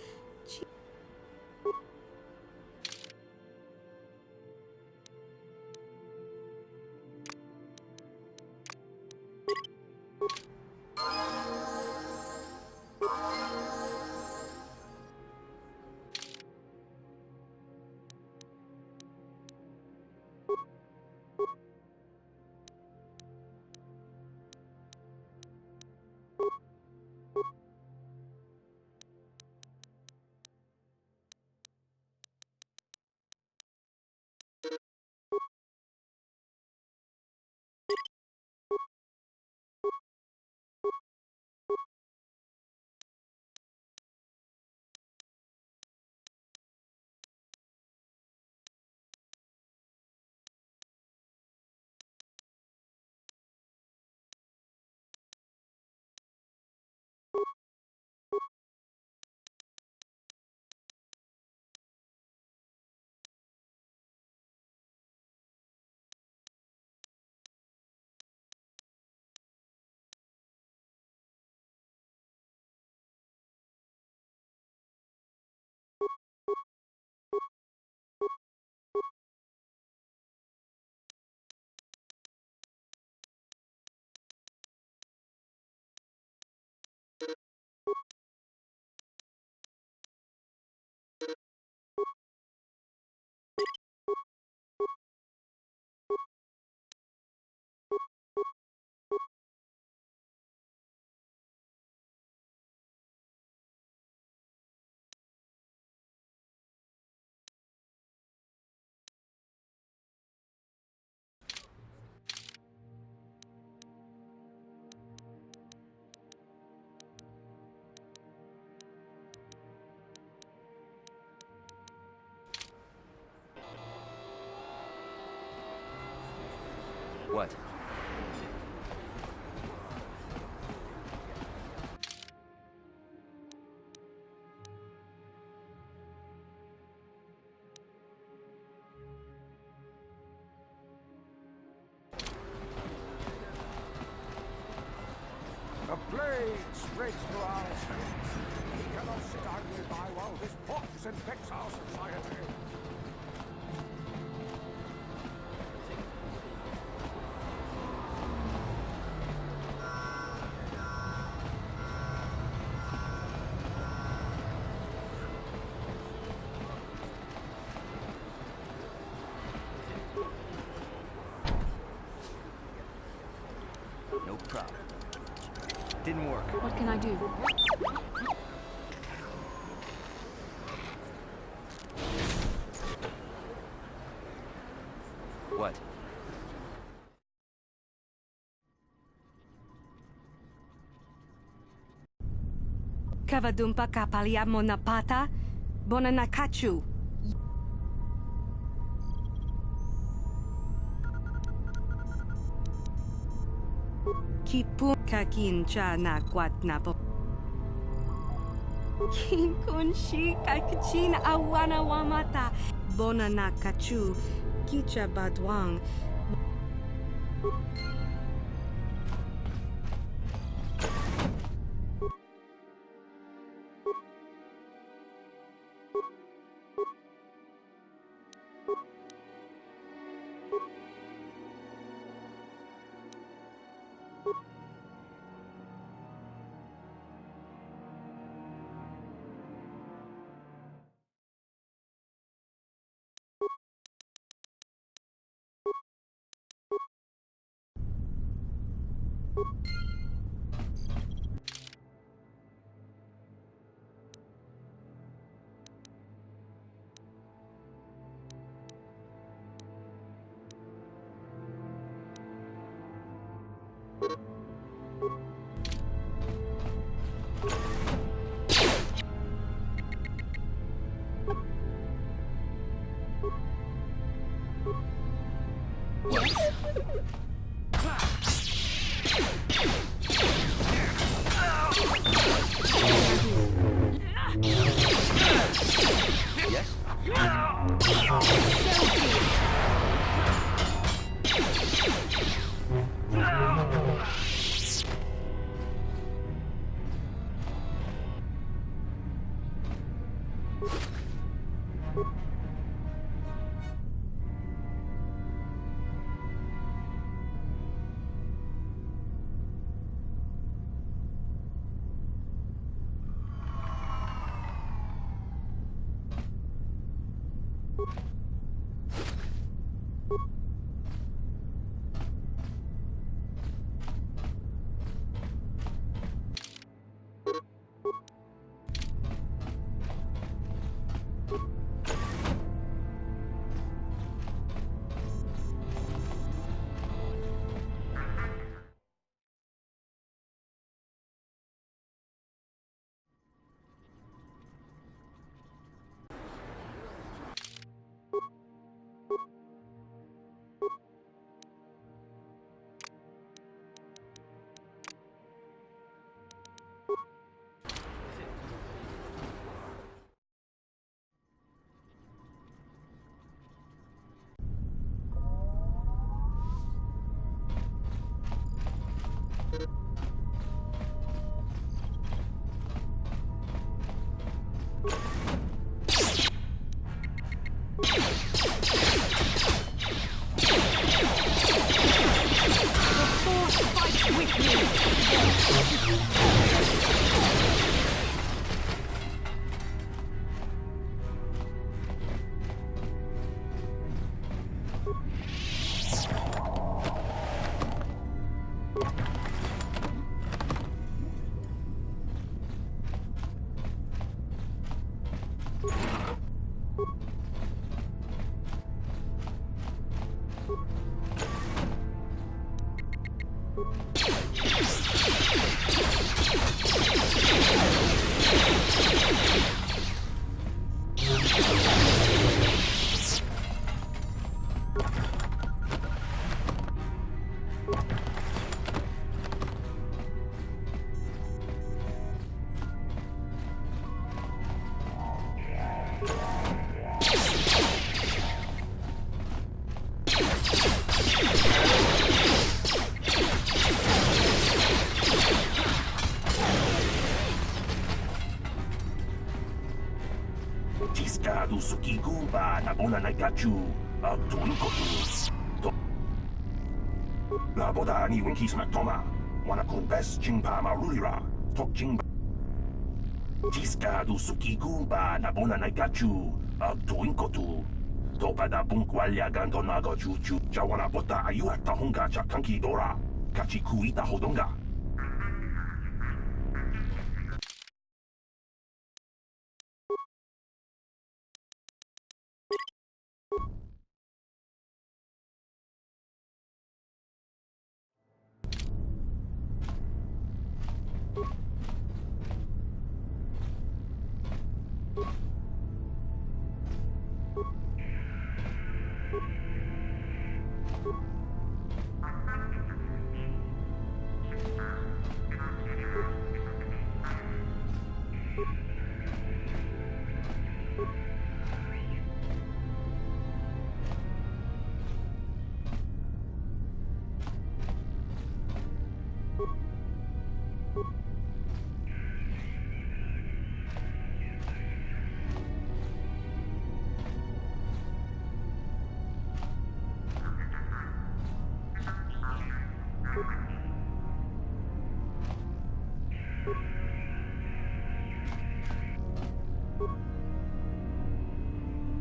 What? The plague spreads through our estate. We cannot sit idly by while this pox infects our society. No problem. Didn't work. What can I do? What? Kavadumpa kapaliamo na pata, bona nakachu. Kipu kakincha na kwat na po. Kinkunshi kakachin awana wamata, bona nakachu, kicha badwang. Tiska du sukiku ba nabona naikachu tuinkotu. La boda ni winkis matoma. Wanakun best jingpa marulira. Tok jingba. Tiska du sukiku ba nabona naikachu tuinkotu. Topada bunkwalya ganto nago juju. Jawana bota ayu at tahunga cha kanki dora. Kachi kuita hodonga.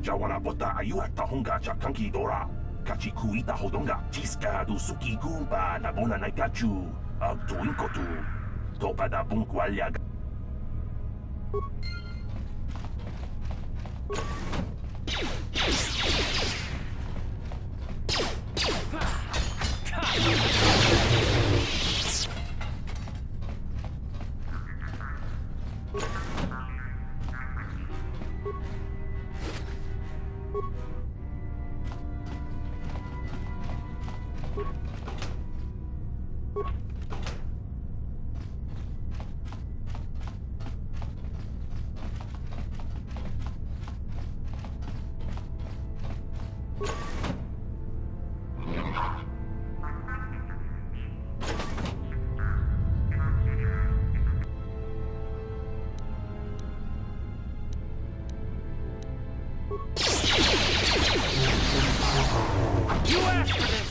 Jawana bota ayu at tahunga cha kanki dora. Kachi kuita hodonga. Tiska du sukiku ba nabona naikachu tuinkotu. Topada bunkwalya. You asked for this!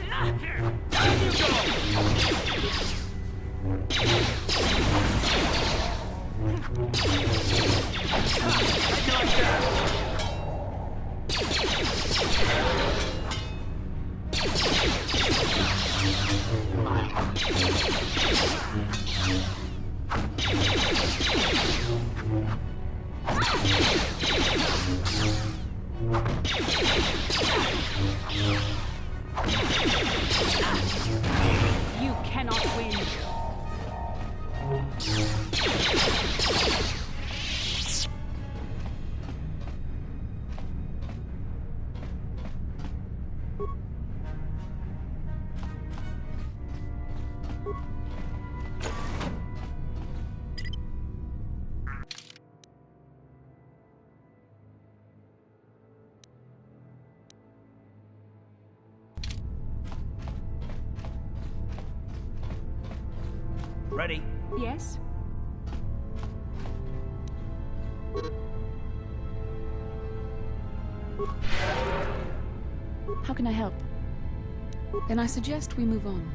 Down you You cannot win. Ready? Yes? How can I help? Then I suggest we move on.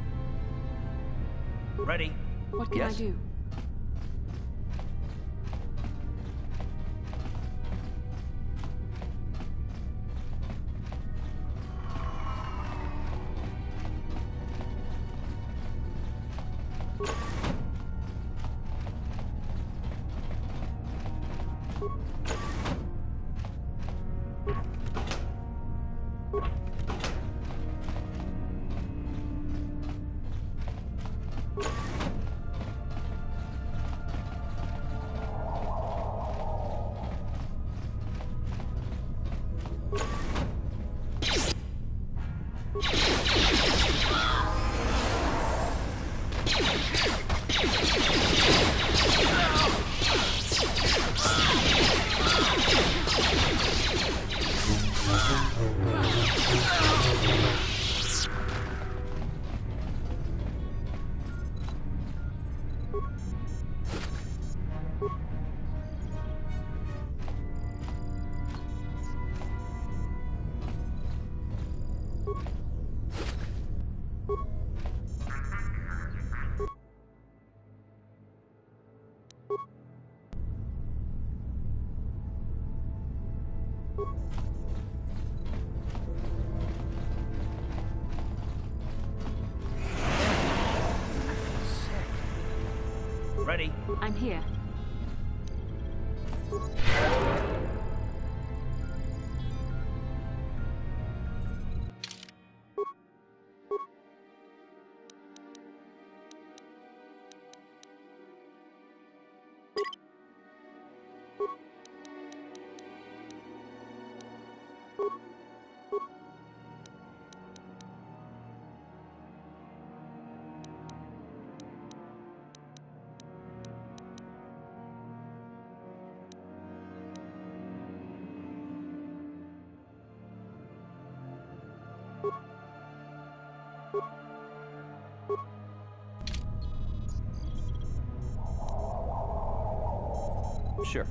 Ready? What can I do? Ready? I'm here. Sure.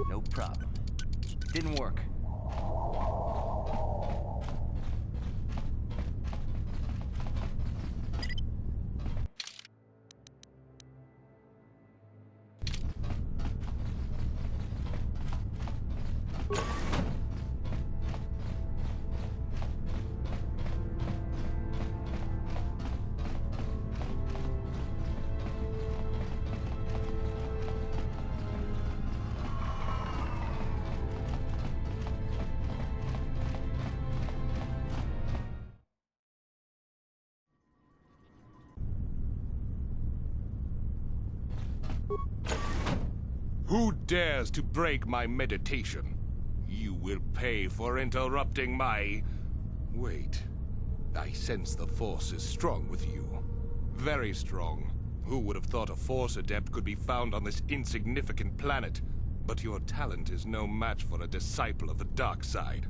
No problem. Didn't work. Who dares to break my meditation? You will pay for interrupting my... Wait. I sense the Force is strong with you. Very strong. Who would have thought a Force adept could be found on this insignificant planet? But your talent is no match for a disciple of the dark side.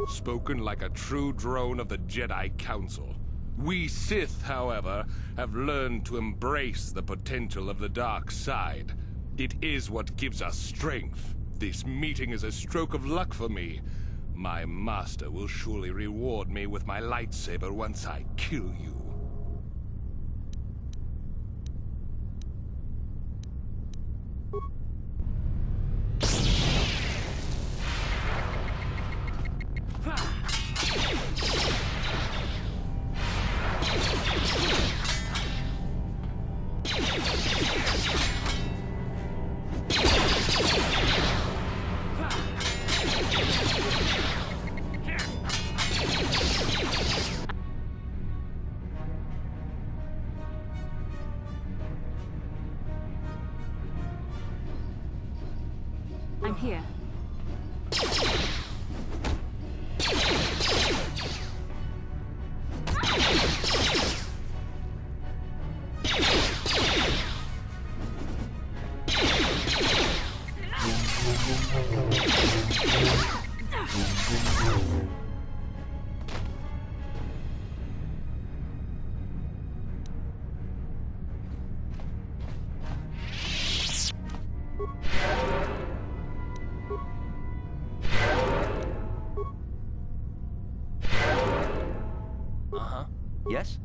Spoken like a true drone of the Jedi Council. We Sith, however, have learned to embrace the potential of the dark side. It is what gives us strength. This meeting is a stroke of luck for me. My master will surely reward me with my lightsaber once I kill you. I'm here. Yes?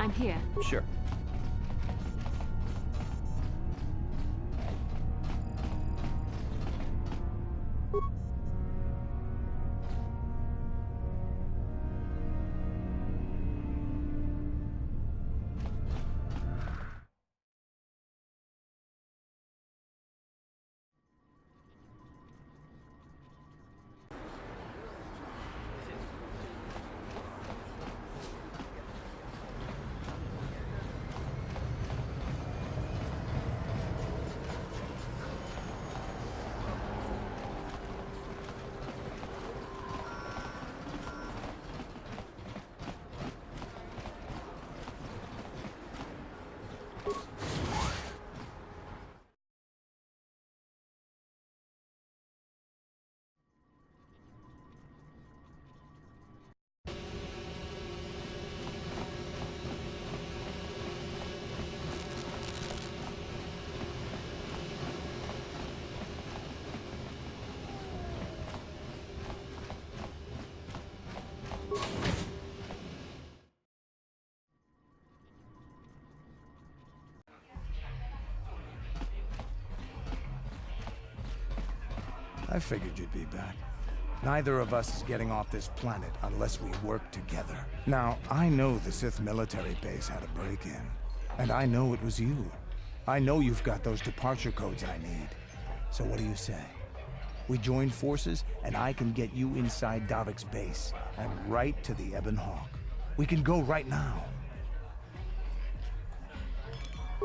I'm here. Sure. I figured you'd be back. Neither of us is getting off this planet unless we work together. Now, I know the Sith military base had a break-in, and I know it was you. I know you've got those departure codes I need. So what do you say? We join forces, and I can get you inside Davik's base, and right to the Ebon Hawk. We can go right now.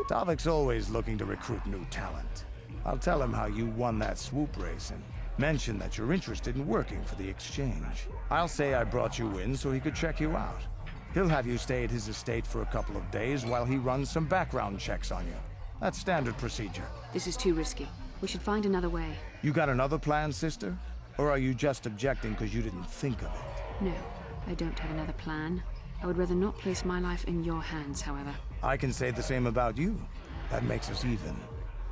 Davik's always looking to recruit new talent. I'll tell him how you won that swoop race and mention that you're interested in working for the exchange. I'll say I brought you in so he could check you out. He'll have you stay at his estate for a couple of days while he runs some background checks on you. That's standard procedure. This is too risky. We should find another way. You got another plan, sister? Or are you just objecting because you didn't think of it? No, I don't have another plan. I would rather not place my life in your hands, however. I can say the same about you. That makes us even.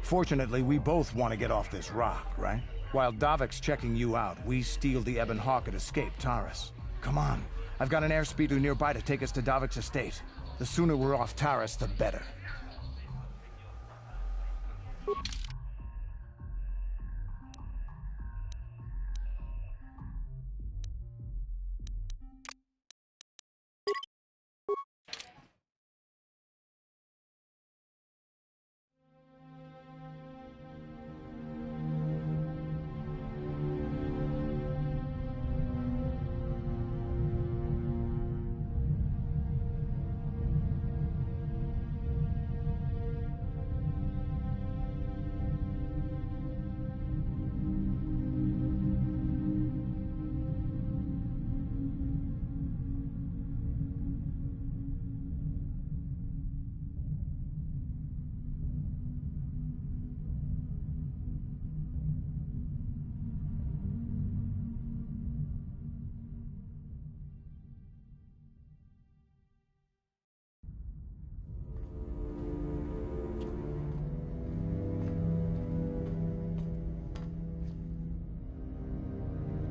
Fortunately, we both want to get off this rock, right? While Davik's checking you out, we steal the Ebon Hawk and escape Taris. Come on. I've got an airspeeder nearby to take us to Davik's estate. The sooner we're off Taris, the better.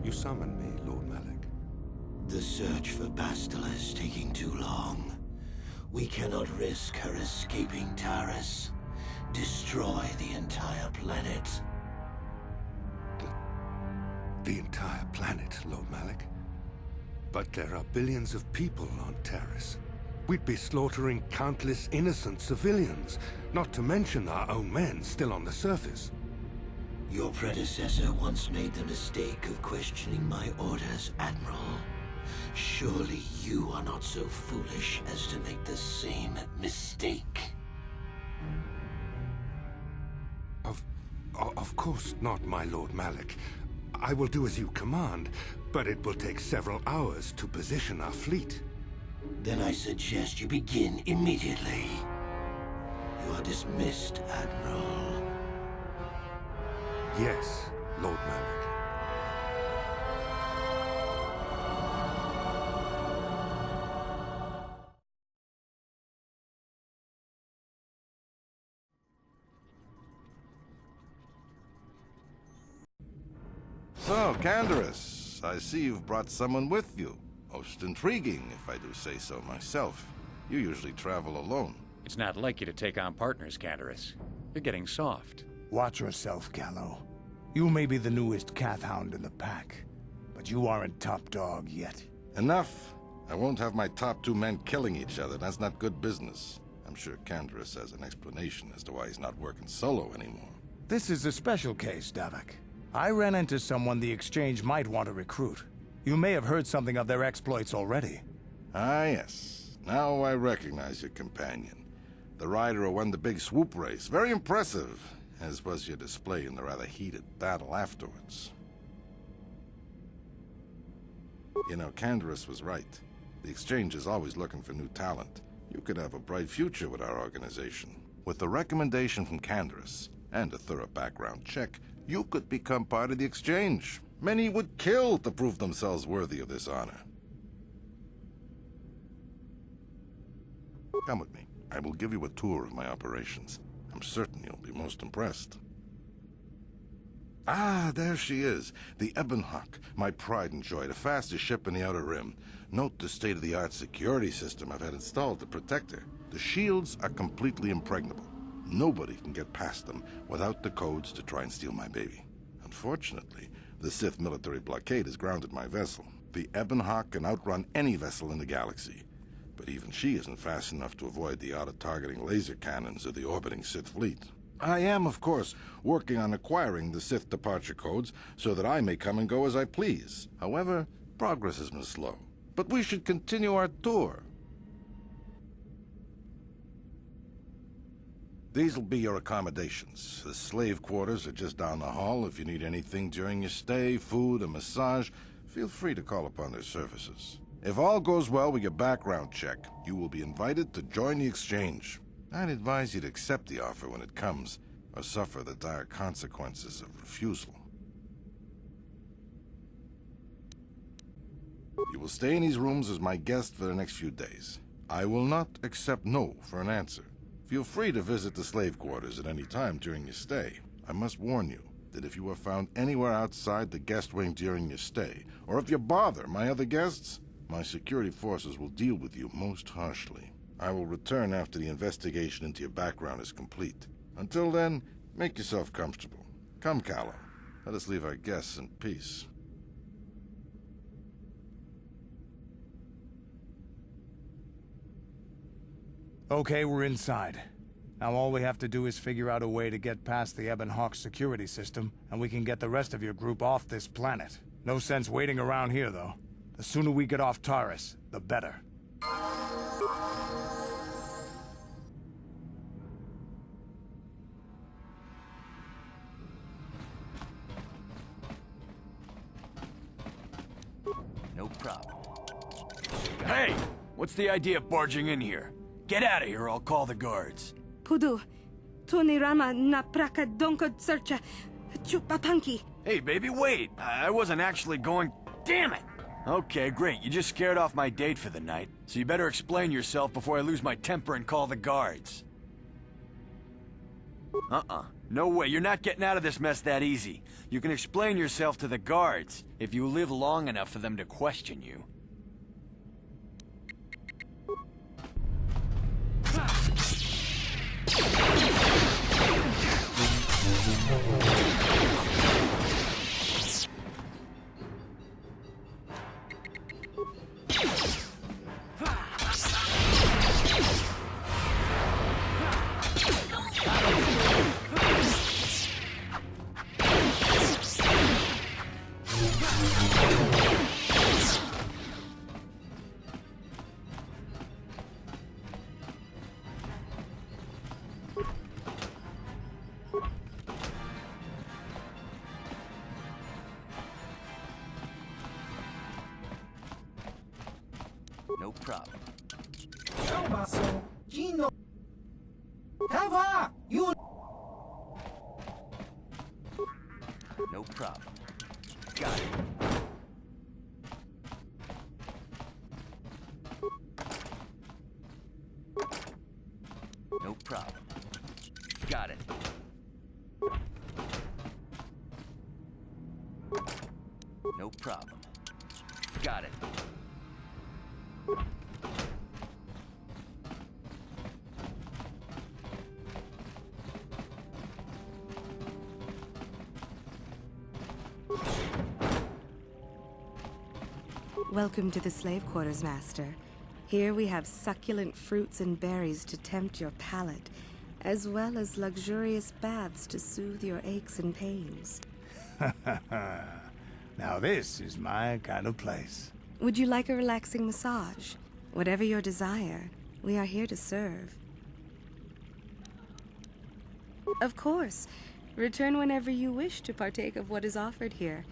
You summoned me, Lord Malik. The search for Bastila is taking too long. We cannot risk her escaping Taris. Destroy the entire planet. the entire planet, Lord Malik. But there are billions of people on Terrace. We'd be slaughtering countless innocent civilians, not to mention our own men still on the surface. Your predecessor once made the mistake of questioning my orders, Admiral. Surely you are not so foolish as to make the same mistake. Of course not, my Lord Malik. I will do as you command, but it will take several hours to position our fleet. Then I suggest you begin immediately. You are dismissed, Admiral. Yes, Lord Malik. So, Canderous, I see you've brought someone with you. Most intriguing, if I do say so myself. You usually travel alone. It's not like you to take on partners, Canderous. You're getting soft. Watch yourself, Callow. You may be the newest Cath Hound in the pack, but you aren't top dog yet. Enough. I won't have my top 2 men killing each other. That's not good business. I'm sure Canderous has an explanation as to why he's not working solo anymore. This is a special case, Davik. I ran into someone the Exchange might want to recruit. You may have heard something of their exploits already. Ah, yes. Now I recognize your companion. The rider who won the big swoop race. Very impressive, as was your display in the rather heated battle afterwards. You know, Canderous was right. The Exchange is always looking for new talent. You could have a bright future with our organization. With the recommendation from Canderous, and a thorough background check, you could become part of the Exchange. Many would kill to prove themselves worthy of this honor. Come with me. I will give you a tour of my operations. I'm certain you'll be most impressed. Ah, there she is. The Ebonhawk, my pride and joy, the fastest ship in the Outer Rim. Note the state-of-the-art security system I've had installed to protect her. The shields are completely impregnable. Nobody can get past them without the codes to try and steal my baby. Unfortunately, the Sith military blockade has grounded my vessel. The Ebonhawk can outrun any vessel in the galaxy. But even she isn't fast enough to avoid the auto-targeting laser cannons of the orbiting Sith fleet. I am, of course, working on acquiring the Sith departure codes so that I may come and go as I please. However, progress has been slow. But we should continue our tour. These will be your accommodations. The slave quarters are just down the hall. If you need anything during your stay, food, a massage, feel free to call upon their services. If all goes well with your background check, you will be invited to join the Exchange. I'd advise you to accept the offer when it comes, or suffer the dire consequences of refusal. You will stay in these rooms as my guest for the next few days. I will not accept no for an answer. Feel free to visit the slave quarters at any time during your stay. I must warn you that if you are found anywhere outside the guest wing during your stay, or if you bother my other guests, my security forces will deal with you most harshly. I will return after the investigation into your background is complete. Until then, make yourself comfortable. Come, Callow. Let us leave our guests in peace. Okay, we're inside. Now all we have to do is figure out a way to get past the Ebonhawk security system, and we can get the rest of your group off this planet. No sense waiting around here, though. The sooner we get off Taurus, the better. No problem. Hey! What's the idea of barging in here? Get out of here or I'll call the guards. Pudu, Tunirama na praka donko searcha chupapanki. Hey, baby, wait! I wasn't actually going... Damn it! Okay, great. You just scared off my date for the night. So you better explain yourself before I lose my temper and call the guards. No way. You're not getting out of this mess that easy. You can explain yourself to the guards if you live long enough for them to question you. No problem. Gino. Tava, you. No problem. Got it. No problem. Got it. No problem. Got it. Welcome to the slave quarters, Master. Here we have succulent fruits and berries to tempt your palate, as well as luxurious baths to soothe your aches and pains. Now this is my kind of place. Would you like a relaxing massage? Whatever your desire, we are here to serve. Of course. Return whenever you wish to partake of what is offered here.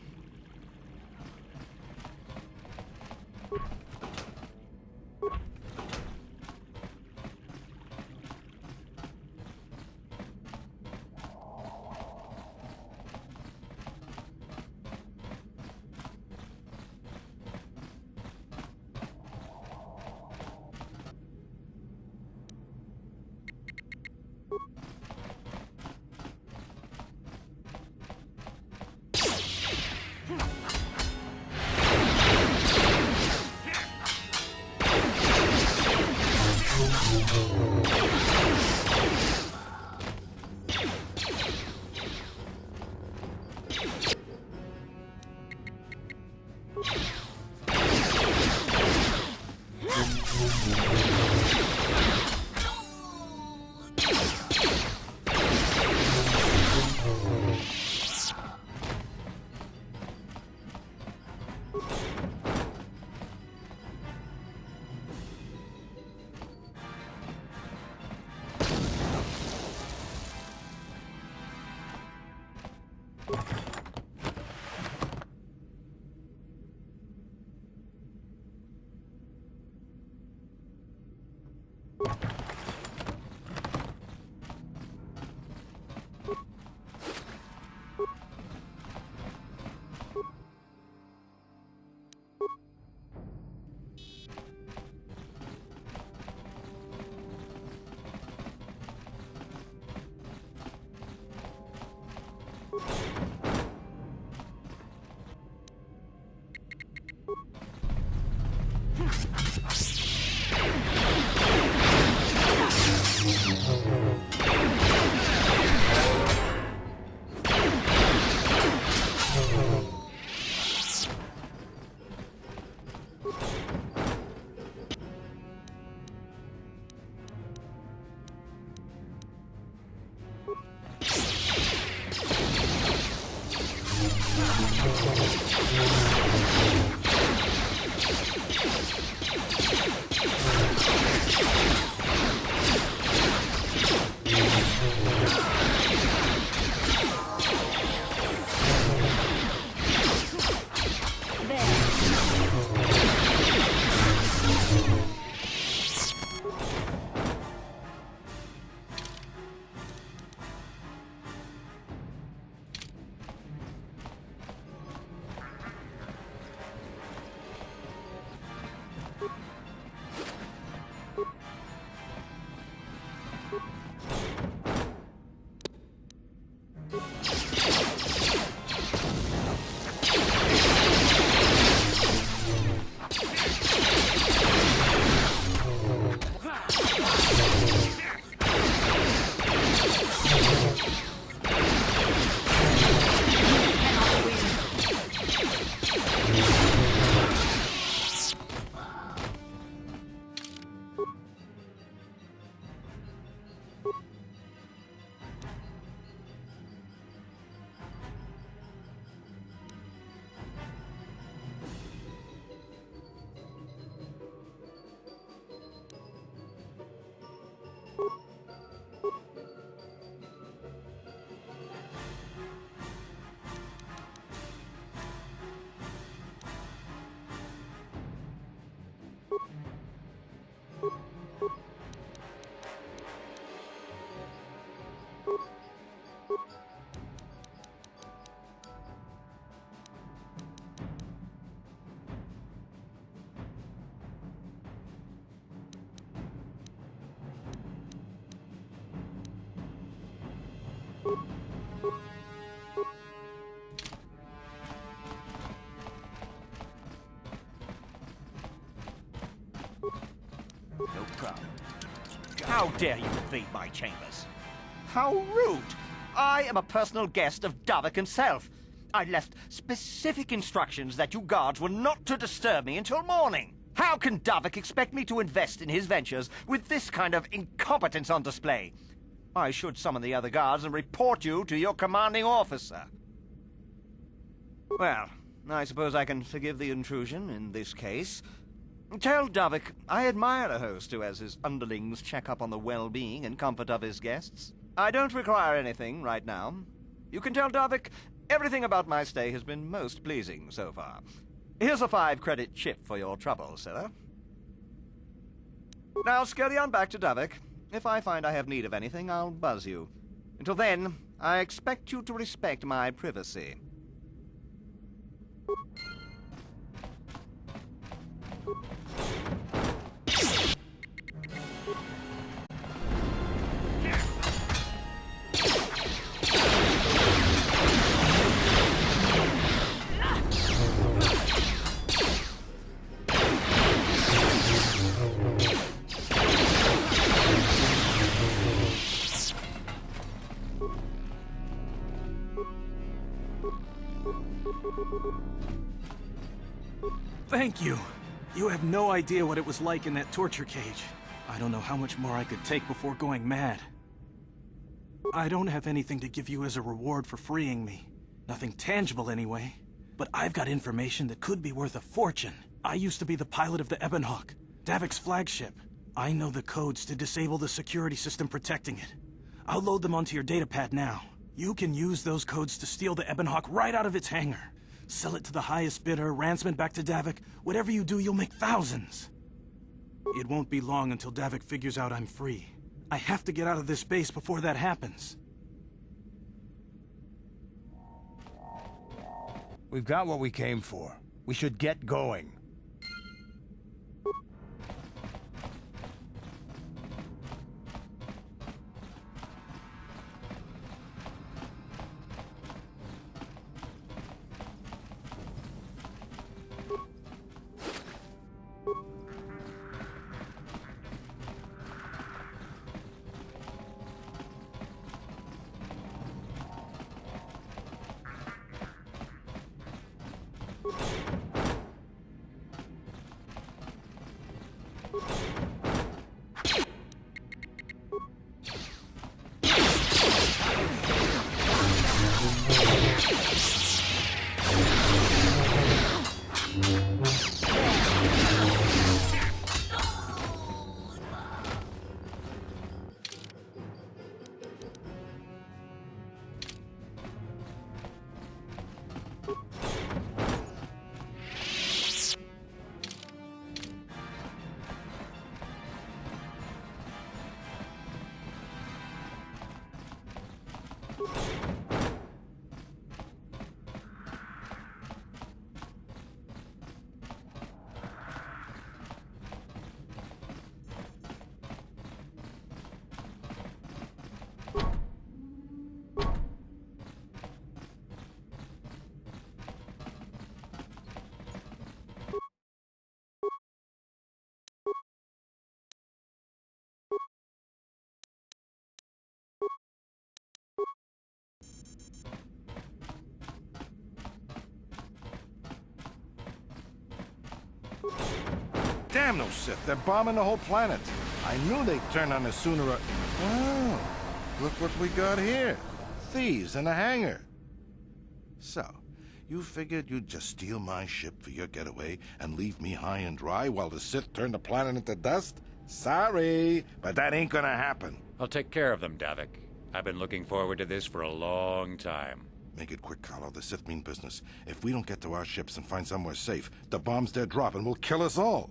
problem. How dare you invade my chambers? How rude! I am a personal guest of Davik himself. I left specific instructions that you guards were not to disturb me until morning. How can Davik expect me to invest in his ventures with this kind of incompetence on display? I should summon the other guards and report you to your commanding officer. Well, I suppose I can forgive the intrusion in this case. Tell Davik I admire a host who has his underlings check up on the well-being and comfort of his guests. I don't require anything right now. You can tell Davik everything about my stay has been most pleasing so far. Here's a 5-credit chip for your trouble, sir. Now scurry on back to Davik. If I find I have need of anything, I'll buzz you. Until then, I expect you to respect my privacy. Thank you. You have no idea what it was like in that torture cage. I don't know how much more I could take before going mad. I don't have anything to give you as a reward for freeing me. Nothing tangible anyway. But I've got information that could be worth a fortune. I used to be the pilot of the Ebonhawk, Davik's flagship. I know the codes to disable the security system protecting it. I'll load them onto your datapad now. You can use those codes to steal the Ebonhawk right out of its hangar. Sell it to the highest bidder, ransom it back to Davik. Whatever you do, you'll make thousands. It won't be long until Davik figures out I'm free. I have to get out of this base before that happens. We've got what we came for. We should get going. Damn those Sith, they're bombing the whole planet. I knew they'd turn on us sooner or... Oh, look what we got here. Thieves in a hangar. So, you figured you'd just steal my ship for your getaway and leave me high and dry while the Sith turn the planet into dust? Sorry, but that ain't gonna happen. I'll take care of them, Davik. I've been looking forward to this for a long time. Make it quick, Carlo. The Sith mean business. If we don't get to our ships and find somewhere safe, the bombs they're dropping will kill us all.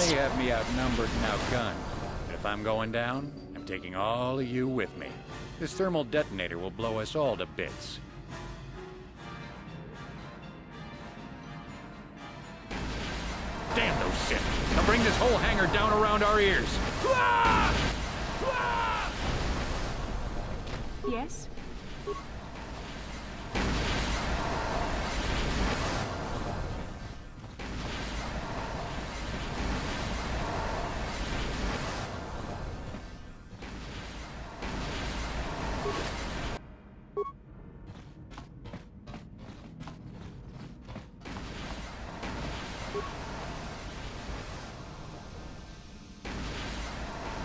may have me outnumbered and outgunned, but if I'm going down, I'm taking all of you with me. This thermal detonator will blow us all to bits. Damn those Sith! They'll bring this whole hangar down around our ears! Yes?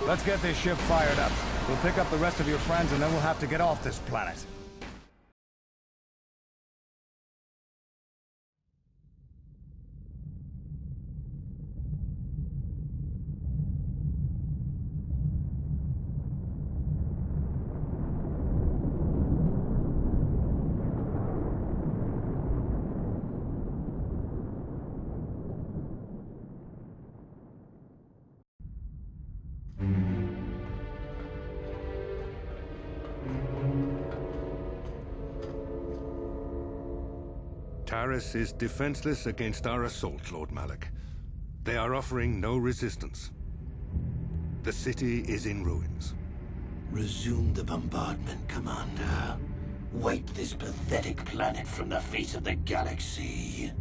Let's get this ship fired up. We'll pick up the rest of your friends and then we'll have to get off this planet. Taris is defenseless against our assault, Lord Malak. They are offering no resistance. The city is in ruins. Resume the bombardment, Commander. Wipe this pathetic planet from the face of the galaxy.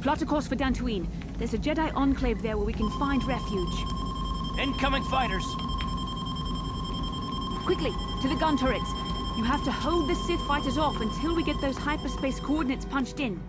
Plot a course for Dantooine. There's a Jedi enclave there where we can find refuge. Incoming fighters! Quickly, to the gun turrets. You have to hold the Sith fighters off until we get those hyperspace coordinates punched in.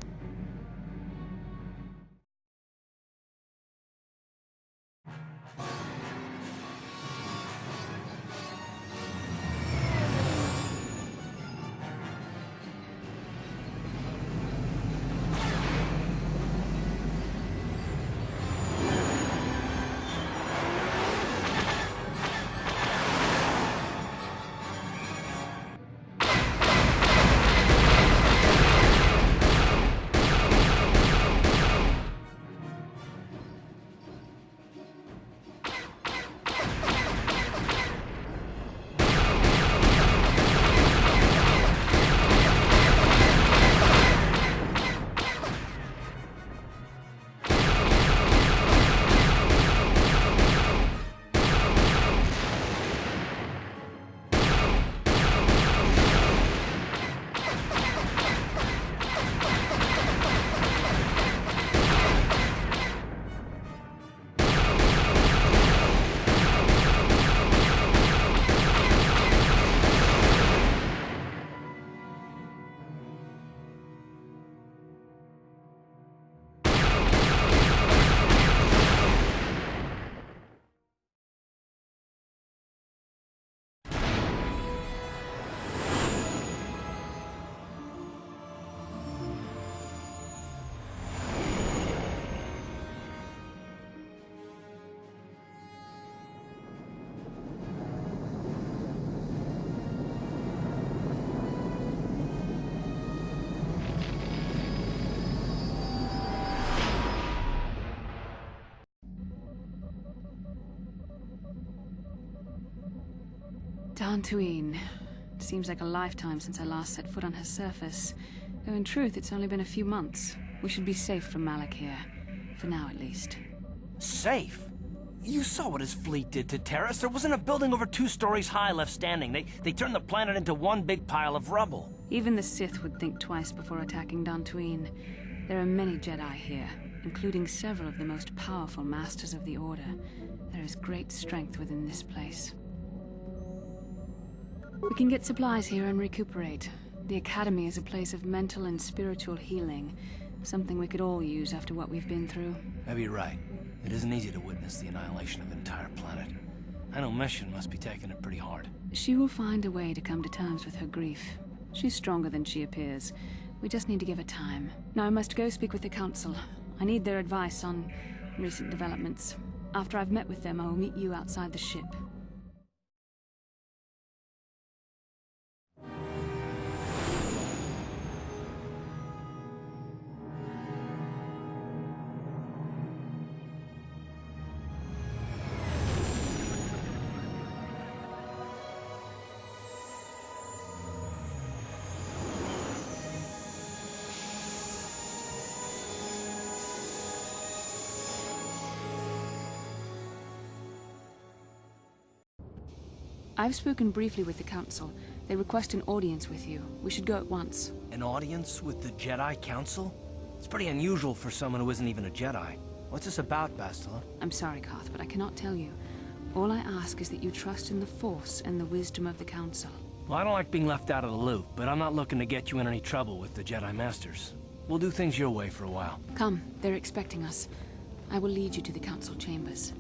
Dantooine. Seems like a lifetime since I last set foot on her surface. Though in truth, it's only been a few months. We should be safe from Malik here. For now, at least. Safe? You saw what his fleet did to Terrace. There wasn't a building over 2 stories high left standing. They turned the planet into one big pile of rubble. Even the Sith would think twice before attacking Dantooine. There are many Jedi here, including several of the most powerful Masters of the Order. There is great strength within this place. We can get supplies here and recuperate. The Academy is a place of mental and spiritual healing. Something we could all use after what we've been through. Maybe you're right. It isn't easy to witness the annihilation of an entire planet. I know Mission must be taking it pretty hard. She will find a way to come to terms with her grief. She's stronger than she appears. We just need to give her time. Now I must go speak with the Council. I need their advice on recent developments. After I've met with them, I will meet you outside the ship. I've spoken briefly with the Council. They request an audience with you. We should go at once. An audience with the Jedi Council? It's pretty unusual for someone who isn't even a Jedi. What's this about, Bastila? I'm sorry, Koth, but I cannot tell you. All I ask is that you trust in the Force and the wisdom of the Council. Well, I don't like being left out of the loop, but I'm not looking to get you in any trouble with the Jedi Masters. We'll do things your way for a while. Come, they're expecting us. I will lead you to the Council chambers.